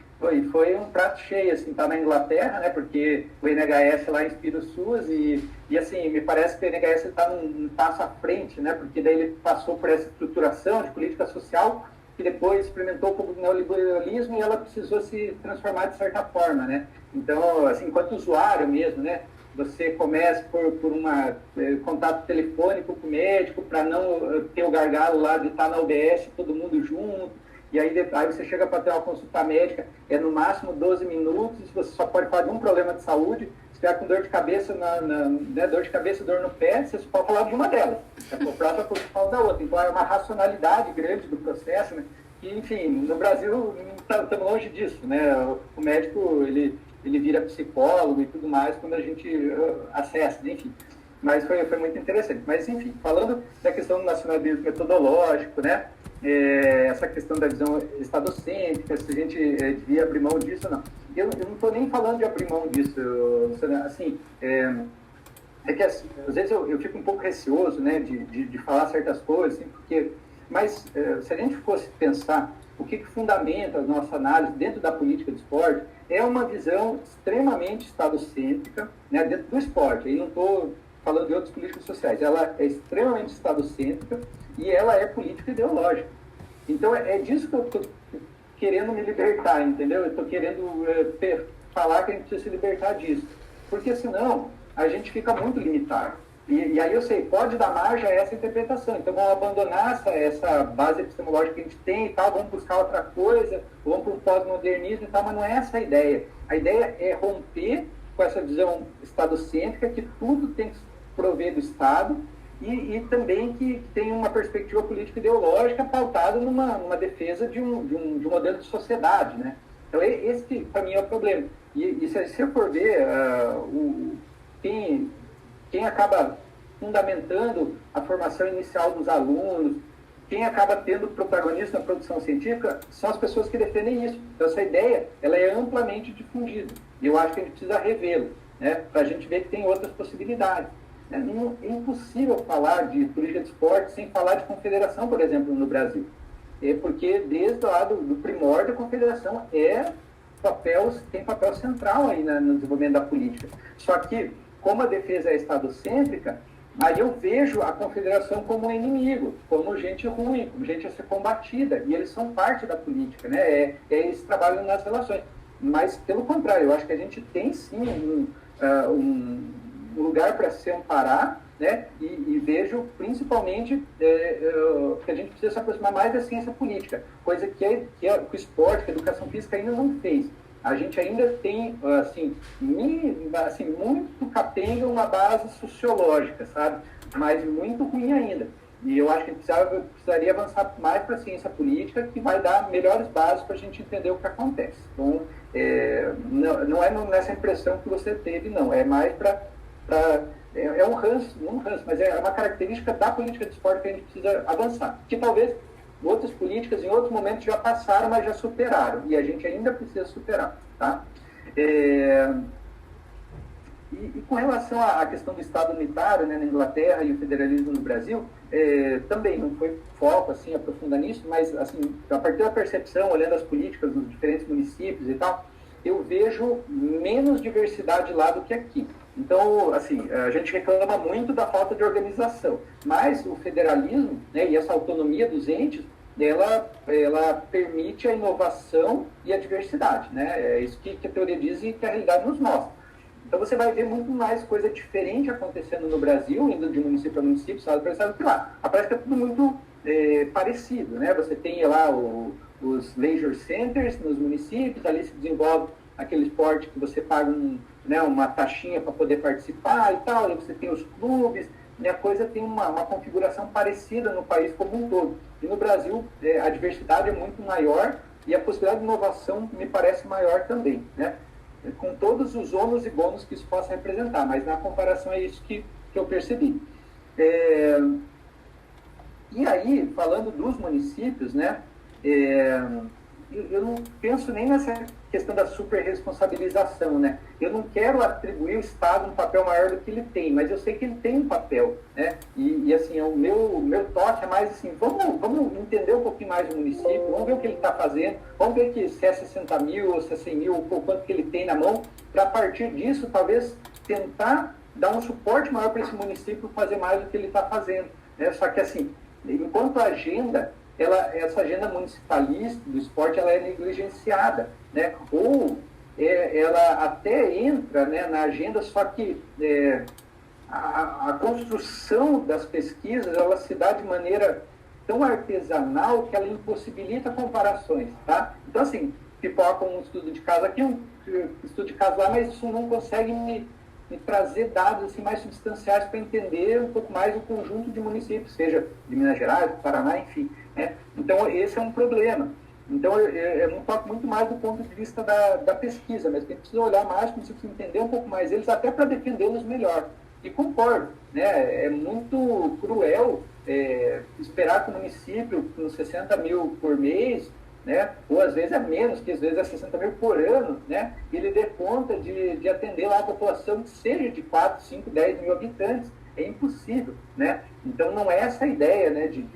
Foi um prato cheio, assim, tá na Inglaterra, né? Porque o NHS lá inspira o SUS e assim, me parece que o NHS está um passo à frente, né? Porque daí ele passou por essa estruturação de política social que depois experimentou um pouco do neoliberalismo e ela precisou se transformar de certa forma, né? Então, assim, enquanto usuário mesmo, né? Você começa por contato telefônico com o médico para não ter o gargalo lá de estar na UBS, todo mundo junto. E aí você chega para ter uma consulta médica, no máximo 12 minutos, você só pode falar de um problema de saúde. Se estiver com dor de cabeça, dor de cabeça, dor no pé, você só pode falar de uma delas. A próxima coisa fala da outra. Então é uma racionalidade grande do processo, né? E, enfim, no Brasil estamos longe disso, né? O médico, ele vira psicólogo e tudo mais quando a gente acessa, enfim. Mas foi muito interessante. Mas, enfim, falando da questão do nacionalismo metodológico, né? Essa questão da visão estadocêntrica, se a gente devia abrir mão disso ou não. Eu não estou nem falando de abrir mão disso, assim, que assim, às vezes eu fico um pouco receoso, né, de falar certas coisas, assim, mas se a gente fosse pensar o que fundamenta a nossa análise dentro da política do esporte, é uma visão extremamente estadocêntrica, né, dentro do esporte. Aí não estou falando de outras políticas sociais, ela é extremamente estadocêntrica e ela é política ideológica. Então é disso que eu estou querendo me libertar, entendeu? Eu estou querendo falar que a gente precisa se libertar disso, porque senão a gente fica muito limitado. E aí eu sei, pode dar margem a essa interpretação, então vamos abandonar essa base epistemológica que a gente tem e tal, vamos buscar outra coisa, vamos para o pós-modernismo e tal, mas não é essa a ideia. A ideia é romper com essa visão estadocêntrica, que tudo tem que prover do Estado, e também que tem uma perspectiva política ideológica pautada numa defesa de um modelo de sociedade, né? Então, esse, para mim, é o problema. E se você for ver, quem acaba fundamentando a formação inicial dos alunos, quem acaba tendo protagonismo na produção científica, são as pessoas que defendem isso. Então, essa ideia ela é amplamente difundida. E eu acho que a gente precisa revê-la, né, para a gente ver que tem outras possibilidades. É impossível falar de política de esporte sem falar de confederação, por exemplo, no Brasil. Porque desde lá do primórdio, a confederação tem papel central aí no desenvolvimento da política. Só que, como a defesa é estadocêntrica, aí eu vejo a confederação como um inimigo, como gente ruim, como gente a ser combatida, e eles são parte da política, né? Eles trabalham nas relações. Mas, pelo contrário, eu acho que a gente tem sim um lugar para se amparar, né? E vejo principalmente que a gente precisa se aproximar mais da ciência política, coisa que o esporte, que a educação física ainda não fez. A gente ainda tem, assim, muito capenga uma base sociológica, sabe? Mas muito ruim ainda. E eu acho que precisaria avançar mais para a ciência política, que vai dar melhores bases para a gente entender o que acontece. Então, não é nessa impressão que você teve, não. É mais é um ranço, não um ranço, mas é uma característica da política de esporte que a gente precisa avançar. Que talvez outras políticas, em outros momentos, já passaram, mas já superaram. E a gente ainda precisa superar. Tá? E com relação à questão do Estado unitário, né, na Inglaterra, e o federalismo no Brasil, também não foi foco, assim, aprofundar nisso, mas, assim, a partir da percepção, olhando as políticas nos diferentes municípios e tal, eu vejo menos diversidade lá do que aqui. Então, assim, a gente reclama muito da falta de organização, mas o federalismo, né, e essa autonomia dos entes, ela permite a inovação e a diversidade, né? É isso que a teoria diz e que a realidade nos mostra. Então, você vai ver muito mais coisa diferente acontecendo no Brasil, indo de município a município, estado para estado, que lá. Parece que é tudo muito parecido, né? Você tem lá os leisure centers nos municípios, ali se desenvolve aquele esporte que você paga uma taxinha para poder participar e tal, e você tem os clubes, e a coisa tem uma configuração parecida no país como um todo. E no Brasil, a diversidade é muito maior e a possibilidade de inovação me parece maior também, né? Com todos os ônus e bônus que isso possa representar, mas na comparação é isso que eu percebi. E aí, falando dos municípios, né, eu não penso nem nessa questão da superresponsabilização, né? Eu não quero atribuir ao Estado um papel maior do que ele tem, mas eu sei que ele tem um papel, né? E assim, o meu toque é mais assim, vamos entender um pouquinho mais do município, vamos ver o que ele está fazendo, vamos ver se é 60 mil ou se é 100 mil, ou quanto que ele tem na mão, para a partir disso, talvez, tentar dar um suporte maior para esse município fazer mais do que ele está fazendo, né? Só que assim, enquanto a agenda, essa agenda municipalista do esporte, ela é negligenciada, né? Ou ela até entra, né, na agenda, só que a construção das pesquisas, ela se dá de maneira tão artesanal que ela impossibilita comparações, tá? Então, assim, pipoca um estudo de caso aqui, um estudo de caso lá, mas isso não consegue me trazer dados assim, mais substanciais para entender um pouco mais o conjunto de municípios, seja de Minas Gerais, do Paraná, enfim. Né? Então, esse é um problema. Então, eu não toco muito mais do ponto de vista da pesquisa, mas a gente precisa olhar mais, precisa entender um pouco mais eles, até para defendê-los melhor. E concordo, né? É muito cruel esperar que o município, com 60 mil por mês, né? Ou às vezes é menos, que às vezes é 60 mil por ano, né? Ele dê conta de atender lá a população que seja de 4, 5, 10 mil habitantes. É impossível, né? Então, não é essa a ideia, né, de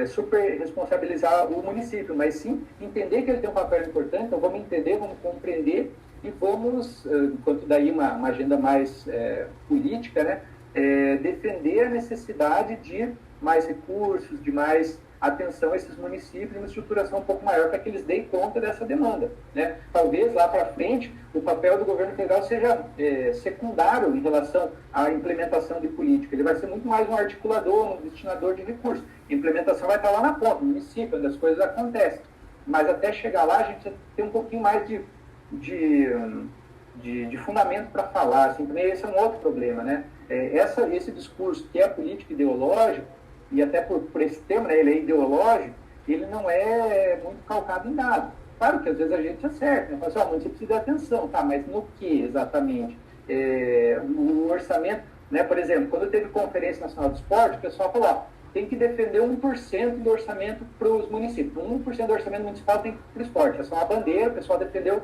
super responsabilizar o município, mas sim entender que ele tem um papel importante. Então, vamos entender, vamos compreender e vamos, enquanto daí uma agenda mais política, né, defender a necessidade de mais recursos, de mais atenção a esses municípios, uma estruturação um pouco maior para que eles deem conta dessa demanda, né? Talvez lá para frente o papel do governo federal seja secundário em relação à implementação de política. Ele vai ser muito mais um articulador, um destinador de recursos. A implementação vai estar lá na ponta, no município, onde as coisas acontecem. Mas até chegar lá a gente tem um pouquinho mais de de fundamento para falar, assim, também esse é um outro problema, né? Esse discurso que é político ideológico, e até por esse termo, né, ele é ideológico, ele não é muito calcado em dados. Claro que às vezes a gente acerta, né? Fala assim, mas você precisa de atenção, tá, mas no que exatamente? O orçamento, né, por exemplo, quando teve Conferência Nacional do Esporte, o pessoal falou, ó, tem que defender 1% do orçamento para os municípios. 1% do orçamento municipal tem que ir para o esporte. É só uma bandeira, o pessoal defendeu.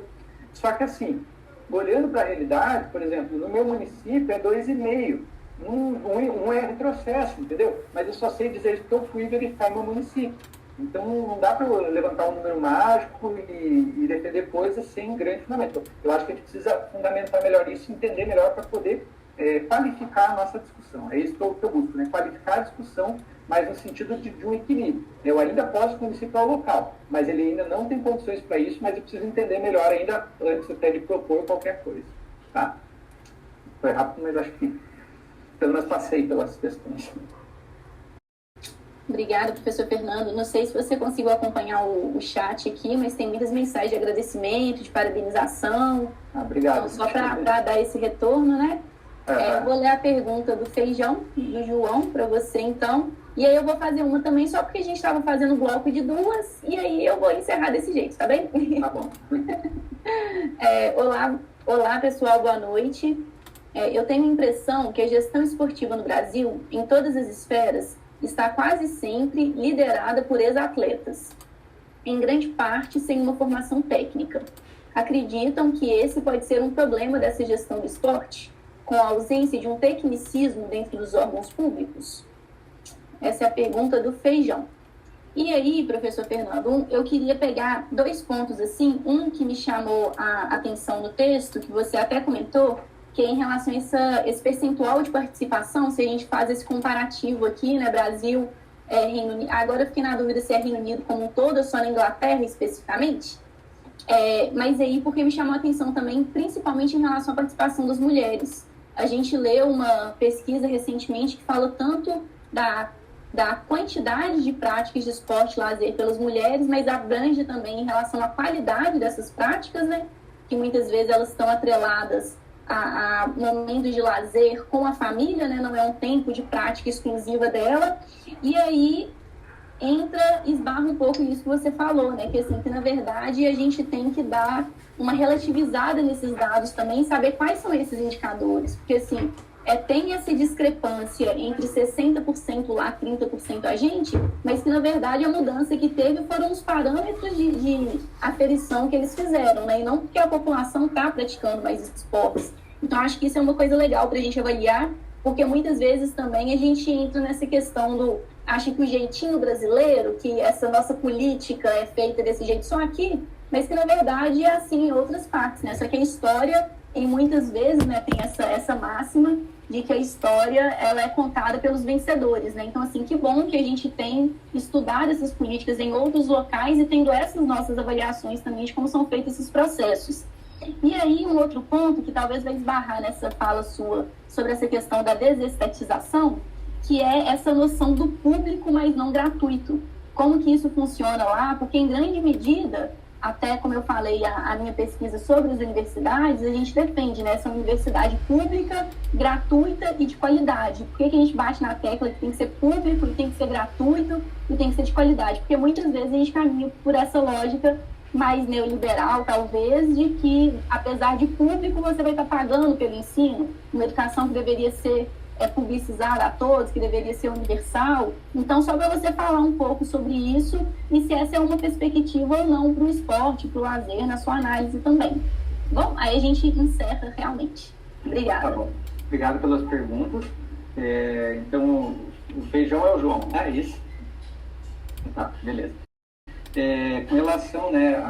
Só que assim, olhando para a realidade, por exemplo, no meu município é 2,5%. Um é retrocesso, entendeu? Mas eu só sei dizer isso porque eu fui verificar no meu município. Então não dá para levantar um número mágico e defender coisas sem grande fundamento. Eu acho que a gente precisa fundamentar melhor isso, entender melhor para poder qualificar a nossa discussão. É isso que eu busco, né? Qualificar a discussão, mas no sentido de um equilíbrio. Eu ainda posso municipal local, mas ele ainda não tem condições para isso, mas eu preciso entender melhor ainda antes até de propor qualquer coisa. Tá? Foi rápido, mas acho que pelo menos passei pelas questões. Obrigada, professor Fernando. Não sei se você conseguiu acompanhar o chat aqui, mas tem muitas mensagens de agradecimento, de parabenização. Obrigado. Então, só para dar esse retorno, né? Eu vou ler a pergunta do Feijão, do João, para você, então. E aí eu vou fazer uma também, só porque a gente estava fazendo bloco de duas, e aí eu vou encerrar desse jeito, tá bem? Tá bom. Olá, pessoal, boa noite. Eu tenho a impressão que a gestão esportiva no Brasil, em todas as esferas, está quase sempre liderada por ex-atletas, em grande parte sem uma formação técnica. Acreditam que esse pode ser um problema dessa gestão do esporte, com a ausência de um tecnicismo dentro dos órgãos públicos? Essa é a pergunta do Feijão. E aí, professor Fernando, eu queria pegar 2 pontos assim, um que me chamou a atenção no texto, que você até comentou, que é em relação a esse percentual de participação, se a gente faz esse comparativo aqui, né, Brasil, Reino Unido. Agora eu fiquei na dúvida se é Reino Unido como um todo ou só na Inglaterra especificamente. Mas aí, porque me chamou a atenção também, principalmente em relação à participação das mulheres. A gente leu uma pesquisa recentemente que fala tanto da quantidade de práticas de esporte e lazer pelas mulheres, mas abrange também em relação à qualidade dessas práticas, né, que muitas vezes elas estão atreladas a momentos de lazer com a família, né? Não é um tempo de prática exclusiva dela. E aí esbarra um pouco nisso que você falou, né? Que assim, que na verdade a gente tem que dar uma relativizada nesses dados também, saber quais são esses indicadores, porque assim, tem essa discrepância entre 60% lá, 30% a gente, mas que na verdade a mudança que teve foram os parâmetros de aferição que eles fizeram, né? E não porque a população está praticando mais esportes. Então acho que isso é uma coisa legal para a gente avaliar, porque muitas vezes também a gente entra nessa questão acha que o jeitinho brasileiro, que essa nossa política é feita desse jeito só aqui, mas que na verdade é assim em outras partes, né? Só que a história, em muitas vezes, né, tem essa máxima de que a história ela é contada pelos vencedores, né? Então, assim, que bom que a gente tem estudado essas políticas em outros locais e tendo essas nossas avaliações também de como são feitos esses processos. E aí, um outro ponto que talvez vai esbarrar nessa fala sua sobre essa questão da desestetização, que é essa noção do público, mas não gratuito. Como que isso funciona lá? Porque, em grande medida, até como eu falei, a minha pesquisa sobre as universidades, a gente defende, né, essa universidade pública, gratuita e de qualidade. Por que a gente bate na tecla que tem que ser público, tem que ser gratuito e tem que ser de qualidade? Porque muitas vezes a gente caminha por essa lógica mais neoliberal, talvez, de que, apesar de público, você vai estar pagando pelo ensino, uma educação que deveria ser publicizada a todos, que deveria ser universal. Então, só para você falar um pouco sobre isso e se essa é uma perspectiva ou não para o esporte, para o lazer, na sua análise também. Bom, aí a gente encerra realmente. Obrigada. Tá bom. Obrigado pelas perguntas. Então, o Feijão é o João, é isso? Tá, beleza. Com relação, né,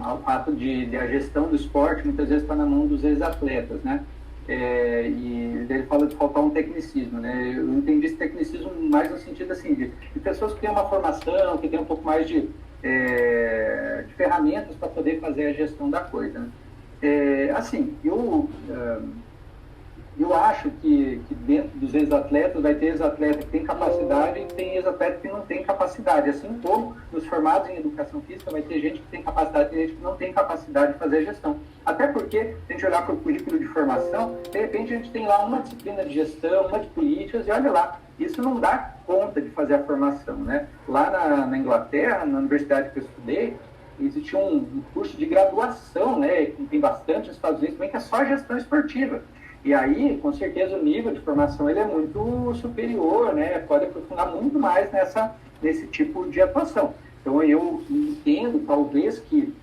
ao fato de a gestão do esporte muitas vezes está na mão dos ex-atletas, né? E ele fala de faltar um tecnicismo, né? Eu entendi esse tecnicismo mais no sentido assim de pessoas que têm uma formação, que têm um pouco mais de ferramentas para poder fazer a gestão da coisa, né? Assim, eu acho que dentro dos ex-atletas vai ter ex-atleta que tem capacidade e tem ex-atleta que não tem capacidade. Assim como nos formados em educação física vai ter gente que tem capacidade e gente que não tem capacidade de fazer gestão. Até porque, se a gente olhar para o currículo de formação, de repente a gente tem lá uma disciplina de gestão, uma de políticas, e olha lá, isso não dá conta de fazer a formação, né? Lá na Inglaterra, na universidade que eu estudei, existe um curso de graduação, né? Que tem bastante nos Estados Unidos também, que é só gestão esportiva. E aí, com certeza, o nível de formação ele é muito superior, né? Pode aprofundar muito mais nesse tipo de atuação. Então, eu entendo, talvez, que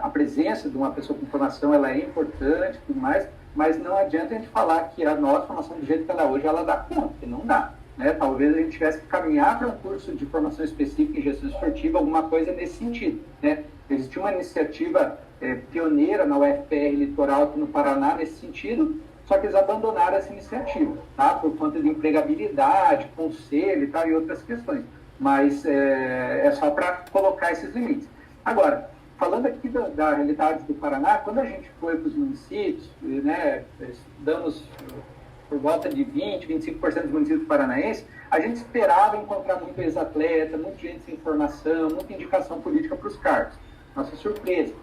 a presença de uma pessoa com formação ela é importante, tudo mais, mas não adianta a gente falar que a nossa formação, do jeito que ela é hoje, ela dá conta, porque não dá. Né? Talvez a gente tivesse que caminhar para um curso de formação específica em gestão esportiva, alguma coisa nesse sentido. Né? Existe uma iniciativa pioneira na UFPR Litoral aqui no Paraná nesse sentido, só que eles abandonaram essa iniciativa, tá? Por conta de empregabilidade, conselho e tal, e outras questões. Mas é só para colocar esses limites. Agora, falando aqui da realidade do Paraná, quando a gente foi para os municípios, né, estudamos por volta de 20%, 25% dos municípios paranaenses, a gente esperava encontrar muito ex-atleta, muita gente sem formação, muita indicação política para os cargos. Nossa surpresa,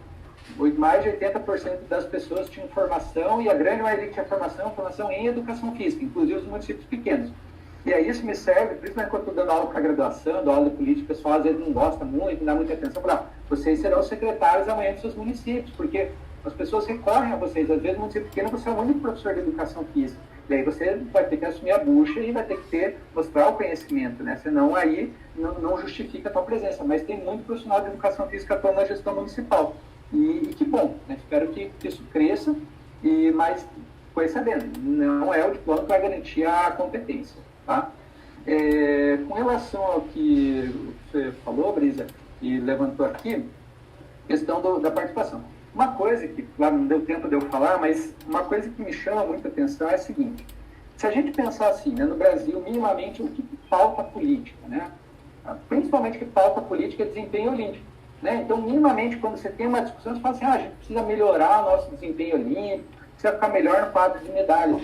mais de 80% das pessoas tinham formação e a grande maioria tinha formação em educação física, inclusive os municípios pequenos. E aí isso me serve, principalmente quando eu estou dando aula para graduação, dou aula de política, o pessoal às vezes não gosta muito, não dá muita atenção, para vocês serão secretários amanhã dos seus municípios, porque as pessoas recorrem a vocês. Às vezes no município pequeno você é o único professor de educação física. E aí você vai ter que assumir a bucha e vai ter que mostrar o conhecimento, né? Senão aí não justifica a tua presença. Mas tem muito profissional de educação física atuando na gestão municipal. E que bom, né? Espero que isso cresça, mas foi sabendo, não é o diploma que vai garantir a competência, tá? Com relação ao que você falou, Brisa, e levantou aqui, questão da participação. Uma coisa que, claro, não deu tempo de eu falar, mas uma coisa que me chama muita atenção é a seguinte: se a gente pensar assim, né, no Brasil, minimamente, o que falta política, né? Principalmente o que falta política é desempenho olímpico. Né? Então, minimamente, quando você tem uma discussão, você fala assim, a gente precisa melhorar o nosso desempenho olímpico, precisa ficar melhor no quadro de medalhas.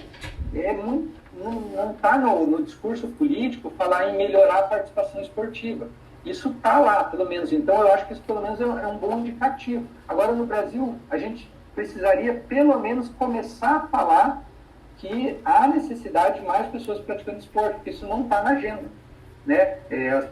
Não está no discurso político falar em melhorar a participação esportiva. Isso está lá, pelo menos. Então, eu acho que isso, pelo menos, é um bom indicativo. Agora, no Brasil, a gente precisaria, pelo menos, começar a falar que há necessidade de mais pessoas praticando esporte, porque isso não está na agenda. Né? As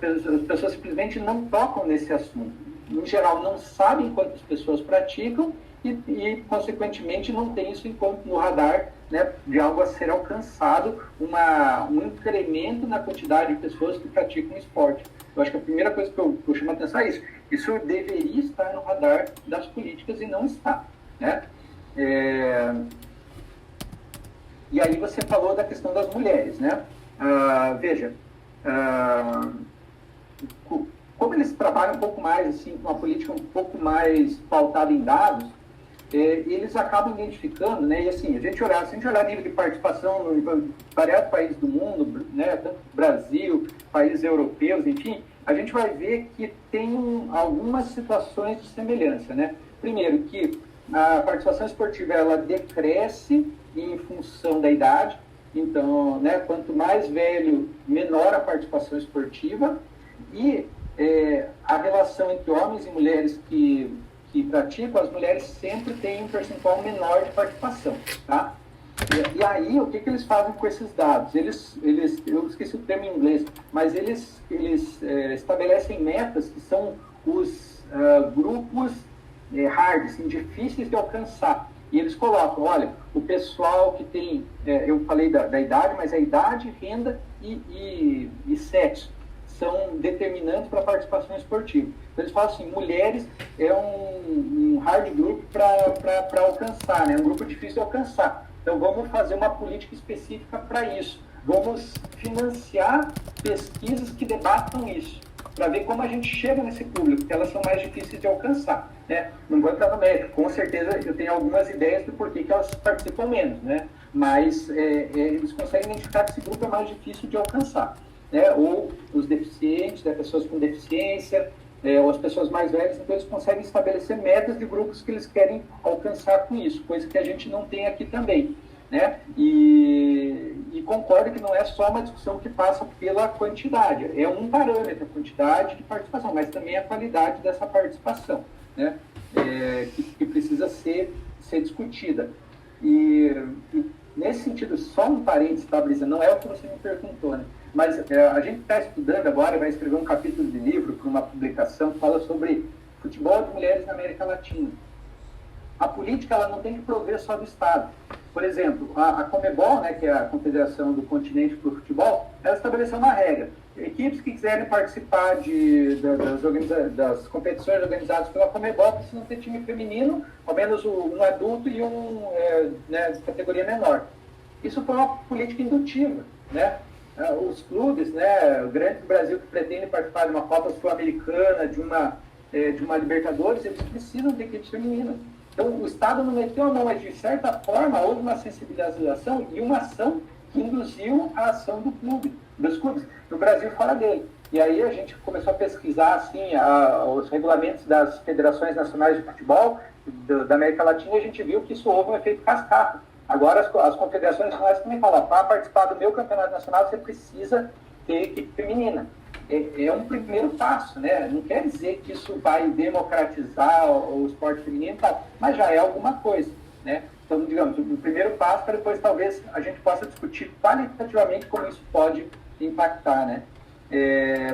pessoas simplesmente não tocam nesse assunto. Em geral, não sabem quantas pessoas praticam e consequentemente, não tem isso enquanto no radar, né, de algo a ser alcançado, um incremento na quantidade de pessoas que praticam esporte. Eu acho que a primeira coisa que eu chamo a atenção é isso. Isso deveria estar no radar das políticas e não está. Né? E aí você falou da questão das mulheres. Né? Veja, como eles trabalham um pouco mais, assim, com uma política um pouco mais pautada em dados, eles acabam identificando, né, e assim, se a gente olhar nível de participação em variados países do mundo, né, tanto Brasil, países europeus, enfim, a gente vai ver que tem algumas situações de semelhança, né? Primeiro, que a participação esportiva, ela decresce em função da idade, então, né, quanto mais velho, menor a participação esportiva, e a relação entre homens e mulheres que praticam, as mulheres sempre têm um percentual menor de participação, tá? E aí, o que eles fazem com esses dados? Eu esqueci o termo em inglês, mas eles estabelecem metas que são os grupos hard, assim, difíceis de alcançar. E eles colocam, olha, o pessoal que tem, eu falei da idade, mas a idade, renda e sexo são determinantes para a participação esportiva. Então, eles falam assim, mulheres é um hard group para alcançar, né? Um grupo difícil de alcançar. Então, vamos fazer uma política específica para isso. Vamos financiar pesquisas que debatam isso, para ver como a gente chega nesse público, porque elas são mais difíceis de alcançar. Né? Não vou entrar no mérito, com certeza eu tenho algumas ideias do porquê que elas participam menos, né? Mas eles conseguem identificar que esse grupo é mais difícil de alcançar. Né? Ou os deficientes, né? Pessoas com deficiência, ou as pessoas mais velhas, então eles conseguem estabelecer metas de grupos que eles querem alcançar com isso, coisa que a gente não tem aqui também. né? E concordo que não é só uma discussão que passa pela quantidade, é um parâmetro, a quantidade de participação, mas também a qualidade dessa participação, né? Que precisa ser discutida. E nesse sentido, só um parênteses, tá, Brisa? Não é o que você me perguntou, né? Mas a gente está estudando agora, vai escrever um capítulo de livro para uma publicação que fala sobre futebol de mulheres na América Latina. A política ela não tem que prover só do Estado. Por exemplo, a Conmebol, né, que é a Confederação do Continente para o Futebol, ela estabeleceu uma regra. Equipes que quiserem participar das competições organizadas pela Conmebol precisam ter time feminino, ao menos um adulto e né, de categoria menor. Isso foi uma política indutiva, né? Os clubes, né, o grande Brasil que pretende participar de uma Copa Sul-Americana, de uma Libertadores, eles precisam ter equipes femininas. Então, o Estado não meteu a mão, mas de certa forma houve uma sensibilização e uma ação que induziu a ação dos clubes, do Brasil fora dele. E aí a gente começou a pesquisar assim, os regulamentos das federações nacionais de futebol da América Latina, e a gente viu que isso houve um efeito cascata. Agora as confederações nacionais também falam, para participar do meu campeonato nacional você precisa ter equipe feminina. É um primeiro passo, né? Não quer dizer que isso vai democratizar o esporte feminino, mas já é alguma coisa, né? Então, digamos, o primeiro passo para depois talvez a gente possa discutir qualitativamente como isso pode impactar, né?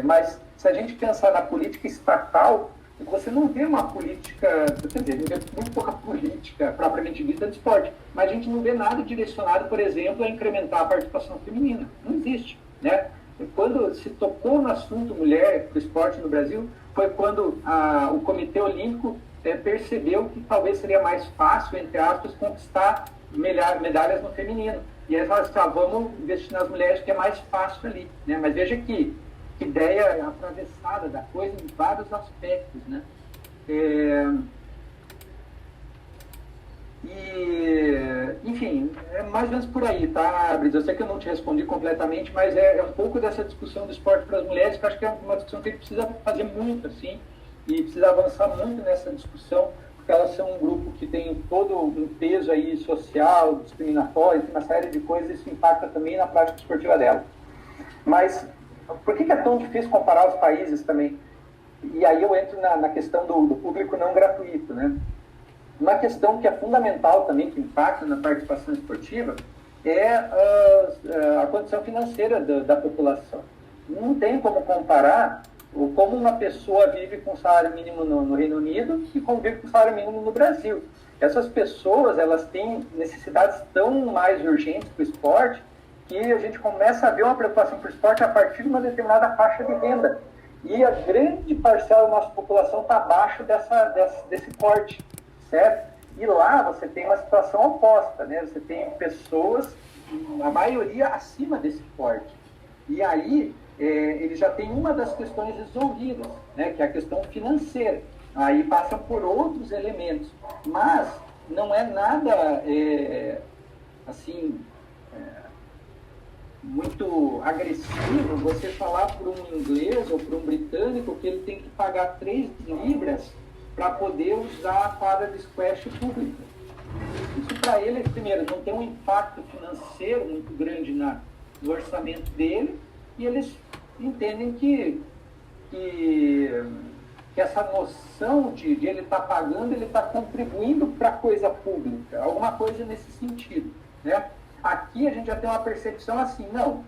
Mas se a gente pensar na política estatal, você não vê uma política, quer dizer, não vê muito pouca política propriamente dita de esporte, mas a gente não vê nada direcionado, por exemplo, a incrementar a participação feminina. Não existe, né? Quando se tocou no assunto mulher para o esporte no Brasil, foi quando o Comitê Olímpico percebeu que talvez seria mais fácil, entre aspas, conquistar medalhas no feminino. E aí falaram assim, vamos investir nas mulheres que é mais fácil ali, né? Mas veja que ideia atravessada da coisa em vários aspectos, né? Enfim, é mais ou menos por aí, tá, Brisa? Eu sei que eu não te respondi completamente, mas é um pouco dessa discussão do esporte para as mulheres, que eu acho que é uma discussão que a gente precisa fazer muito, assim, e precisa avançar muito nessa discussão, porque elas são um grupo que tem todo um peso aí social, discriminatório, tem uma série de coisas, e isso impacta também na prática esportiva dela. Mas por que é tão difícil comparar os países também? E aí eu entro na questão do público não gratuito, né? Uma questão que é fundamental também, que impacta na participação esportiva, é a condição financeira da população. Não tem como comparar como uma pessoa vive com salário mínimo no Reino Unido e como vive com salário mínimo no Brasil. Essas pessoas, elas têm necessidades tão mais urgentes para o esporte que a gente começa a ver uma preocupação para o esporte a partir de uma determinada faixa de renda. E a grande parcela da nossa população está abaixo desse corte, certo? E lá você tem uma situação oposta, né? Você tem pessoas, a maioria acima desse corte. E aí, ele já tem uma das questões resolvidas, né? Que é a questão financeira. Aí passa por outros elementos. Mas não é nada, muito agressivo você falar para um inglês ou para um britânico que ele tem que pagar 3 libras para poder usar a quadra de squash pública. Isso para ele, primeiro, não tem um impacto financeiro muito grande no orçamento dele, e eles entendem que essa noção de ele estar pagando, ele está contribuindo para a coisa pública, alguma coisa nesse sentido, né? Aqui a gente já tem uma percepção assim, não,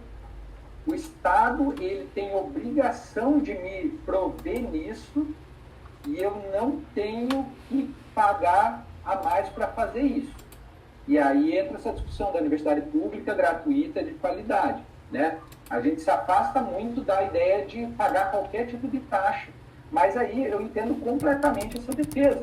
o Estado ele tem obrigação de me prover nisso e eu não tenho que pagar a mais para fazer isso. E aí entra essa discussão da universidade pública, gratuita, de qualidade, né? A gente se afasta muito da ideia de pagar qualquer tipo de taxa, mas aí eu entendo completamente essa defesa.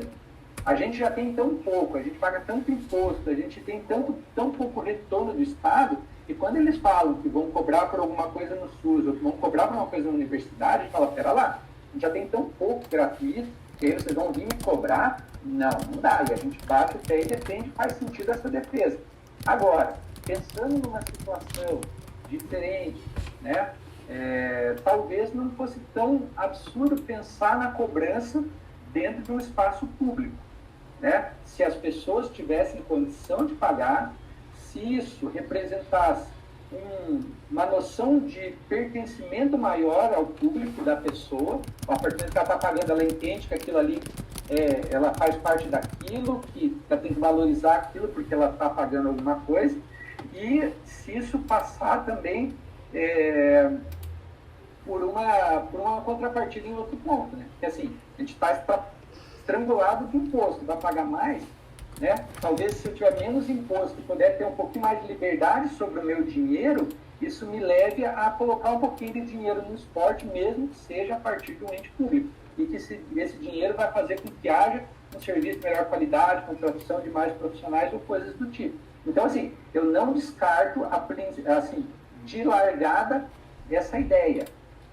A gente já tem tão pouco, a gente paga tanto imposto, a gente tem tão pouco retorno do Estado, e quando eles falam que vão cobrar por alguma coisa no SUS, ou que vão cobrar por uma coisa na universidade, a gente fala, pera lá, a gente já tem tão pouco gratuito, que aí vocês vão vir me cobrar? Não dá, e a gente bate o pé e defende, faz sentido essa defesa. Agora, pensando numa situação diferente, né, talvez não fosse tão absurdo pensar na cobrança dentro de um espaço público, né? Se as pessoas tivessem condição de pagar, se isso representasse uma noção de pertencimento maior ao público da pessoa, a partir do momento que ela está pagando, ela entende que aquilo ali, ela faz parte daquilo, que ela tem que valorizar aquilo porque ela está pagando alguma coisa, e se isso passar também por uma contrapartida em outro ponto, né? Porque assim, a gente está estrangulado de imposto, vai pagar mais, né? Talvez se eu tiver menos imposto e puder ter um pouquinho mais de liberdade sobre o meu dinheiro, isso me leve a colocar um pouquinho de dinheiro no esporte, mesmo que seja a partir de um ente público. E que esse dinheiro vai fazer com que haja um serviço de melhor qualidade, contratação de mais profissionais ou coisas do tipo. Então, assim, eu não descarto, assim, de largada essa ideia,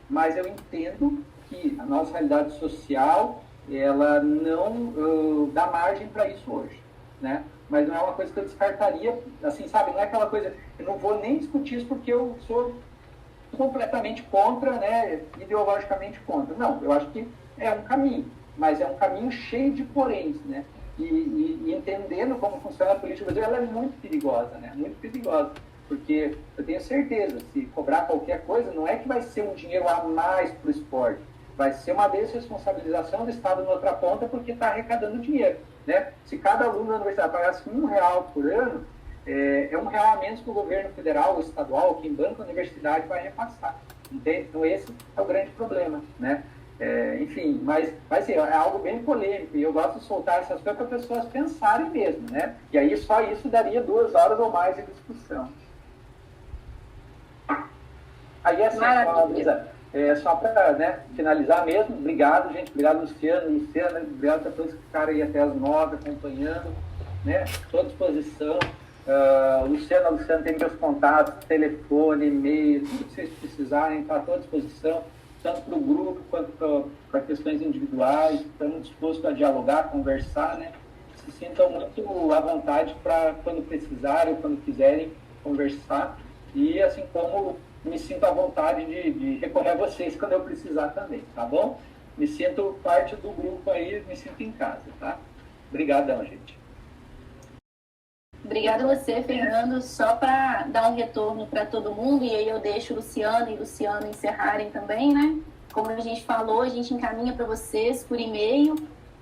mas eu entendo que a nossa realidade social, ela não dá margem para isso hoje, né? Mas não é uma coisa que eu descartaria, assim, sabe? Não é aquela coisa, eu não vou nem discutir isso porque eu sou completamente contra, né? Ideologicamente contra. Não, eu acho que é um caminho, mas é um caminho cheio de poréns, né? E entendendo como funciona a política brasileira, ela é muito perigosa, né? Muito perigosa, porque eu tenho certeza, se cobrar qualquer coisa, não é que vai ser um dinheiro a mais para o esporte, vai ser uma desresponsabilização do Estado na outra ponta porque está arrecadando dinheiro, né? Se cada aluno da universidade pagasse R$1 por ano, é R$1 a menos que o governo federal ou estadual, quem banca a universidade, vai repassar, entende? Então esse é o grande problema, né? Enfim, mas assim, é algo bem polêmico e eu gosto de soltar essas coisas para as pessoas pensarem mesmo, né? E aí só isso daria 2 horas ou mais de discussão. Aí assim, só para, né, finalizar mesmo, obrigado, gente, obrigado, Luciano, obrigado a todos que ficaram aí até as 9 acompanhando, né? Estou à disposição. Luciano tem meus contatos, telefone, e-mail, tudo que vocês precisarem, está à sua disposição, tanto para o grupo quanto para questões individuais. Estamos dispostos a dialogar, conversar, né? Se sintam muito à vontade para quando precisarem, quando quiserem conversar, e assim como me sinto à vontade de recorrer a vocês quando eu precisar também, tá bom? Me sinto parte do grupo aí, me sinto em casa, tá? Obrigadão, gente. Obrigada a você, Fernando. Só para dar um retorno para todo mundo, e aí eu deixo Luciano e Luciano encerrarem também, né? Como a gente falou, a gente encaminha para vocês por e-mail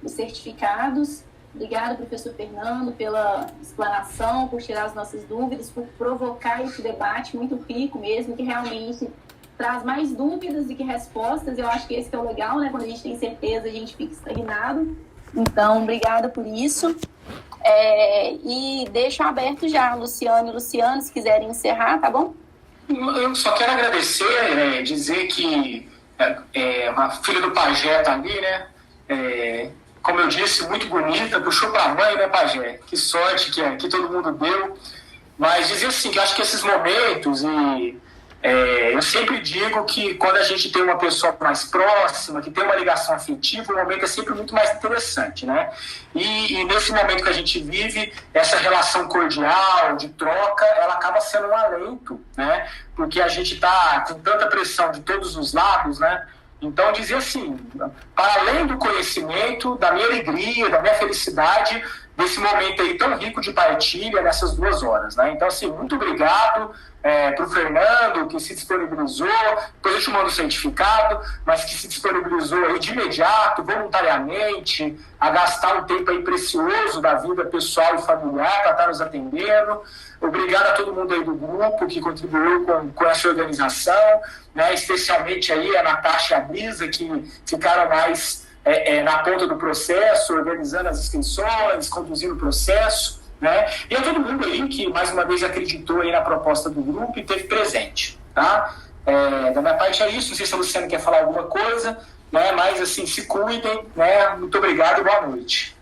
os certificados. Obrigada, professor Fernando, pela explanação, por tirar as nossas dúvidas, por provocar esse debate muito rico mesmo, que realmente traz mais dúvidas do que respostas. Eu acho que esse que é o legal, né? Quando a gente tem certeza, a gente fica estagnado. Então, obrigada por isso. E deixo aberto já, Luciano e Luciano, se quiserem encerrar, tá bom? Eu só quero agradecer, dizer que uma filha do Pajé tá ali, né? Como eu disse, muito bonita, puxou para a mãe, né, Pajé? Que sorte que todo mundo deu. Mas dizer assim, que eu acho que esses momentos, eu sempre digo que quando a gente tem uma pessoa mais próxima, que tem uma ligação afetiva, o momento é sempre muito mais interessante, né? E nesse momento que a gente vive, essa relação cordial, de troca, ela acaba sendo um alento, né? Porque a gente está com tanta pressão de todos os lados, né? Então, dizer assim, para além do conhecimento, da minha alegria, da minha felicidade, desse momento aí tão rico de partilha nessas 2 horas, né? Então, assim, muito obrigado para o Fernando, que se disponibilizou, depois eu te mando o certificado, mas que se disponibilizou aí de imediato, voluntariamente, a gastar um tempo aí precioso da vida pessoal e familiar para estar nos atendendo. Obrigado a todo mundo aí do grupo que contribuiu com essa organização, né? Especialmente aí a Natasha e a Brisa, que ficaram mais na ponta do processo, organizando as inscrições, conduzindo o processo, né? E a todo mundo aí que, mais uma vez, acreditou aí na proposta do grupo e esteve presente, tá? Da minha parte é isso, não sei se a Luciana quer falar alguma coisa, né? Mas, assim, se cuidem, né? Muito obrigado e boa noite.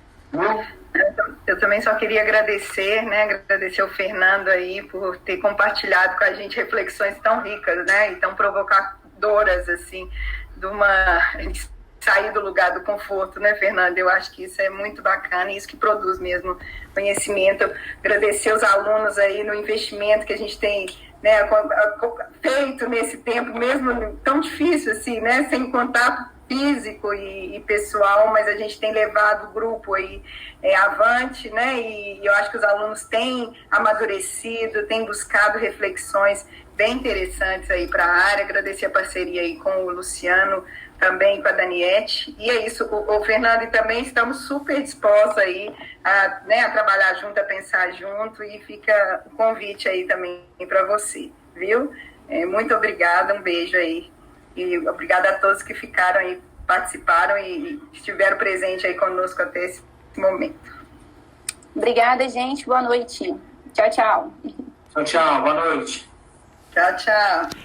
Eu também só queria agradecer, né? Agradecer ao Fernando aí por ter compartilhado com a gente reflexões tão ricas, né? E tão provocadoras, assim, de sair do lugar do conforto, né, Fernando? Eu acho que isso é muito bacana e isso que produz mesmo conhecimento. Agradecer os alunos aí no investimento que a gente tem, né, feito nesse tempo, mesmo tão difícil assim, né, sem contar físico e pessoal, mas a gente tem levado o grupo aí avante, né? E eu acho que os alunos têm amadurecido, têm buscado reflexões bem interessantes aí para a área. Agradecer a parceria aí com o Luciano, também com a Daniete. E é isso, o Fernando, e também estamos super dispostos aí a trabalhar junto, a pensar junto, e fica o convite aí também para você, viu? Muito obrigada, um beijo aí. E obrigada a todos que ficaram aí, participaram e estiveram presentes aí conosco até esse momento. Obrigada, gente. Boa noite. Tchau, tchau. Tchau, tchau. Boa noite. Tchau, tchau.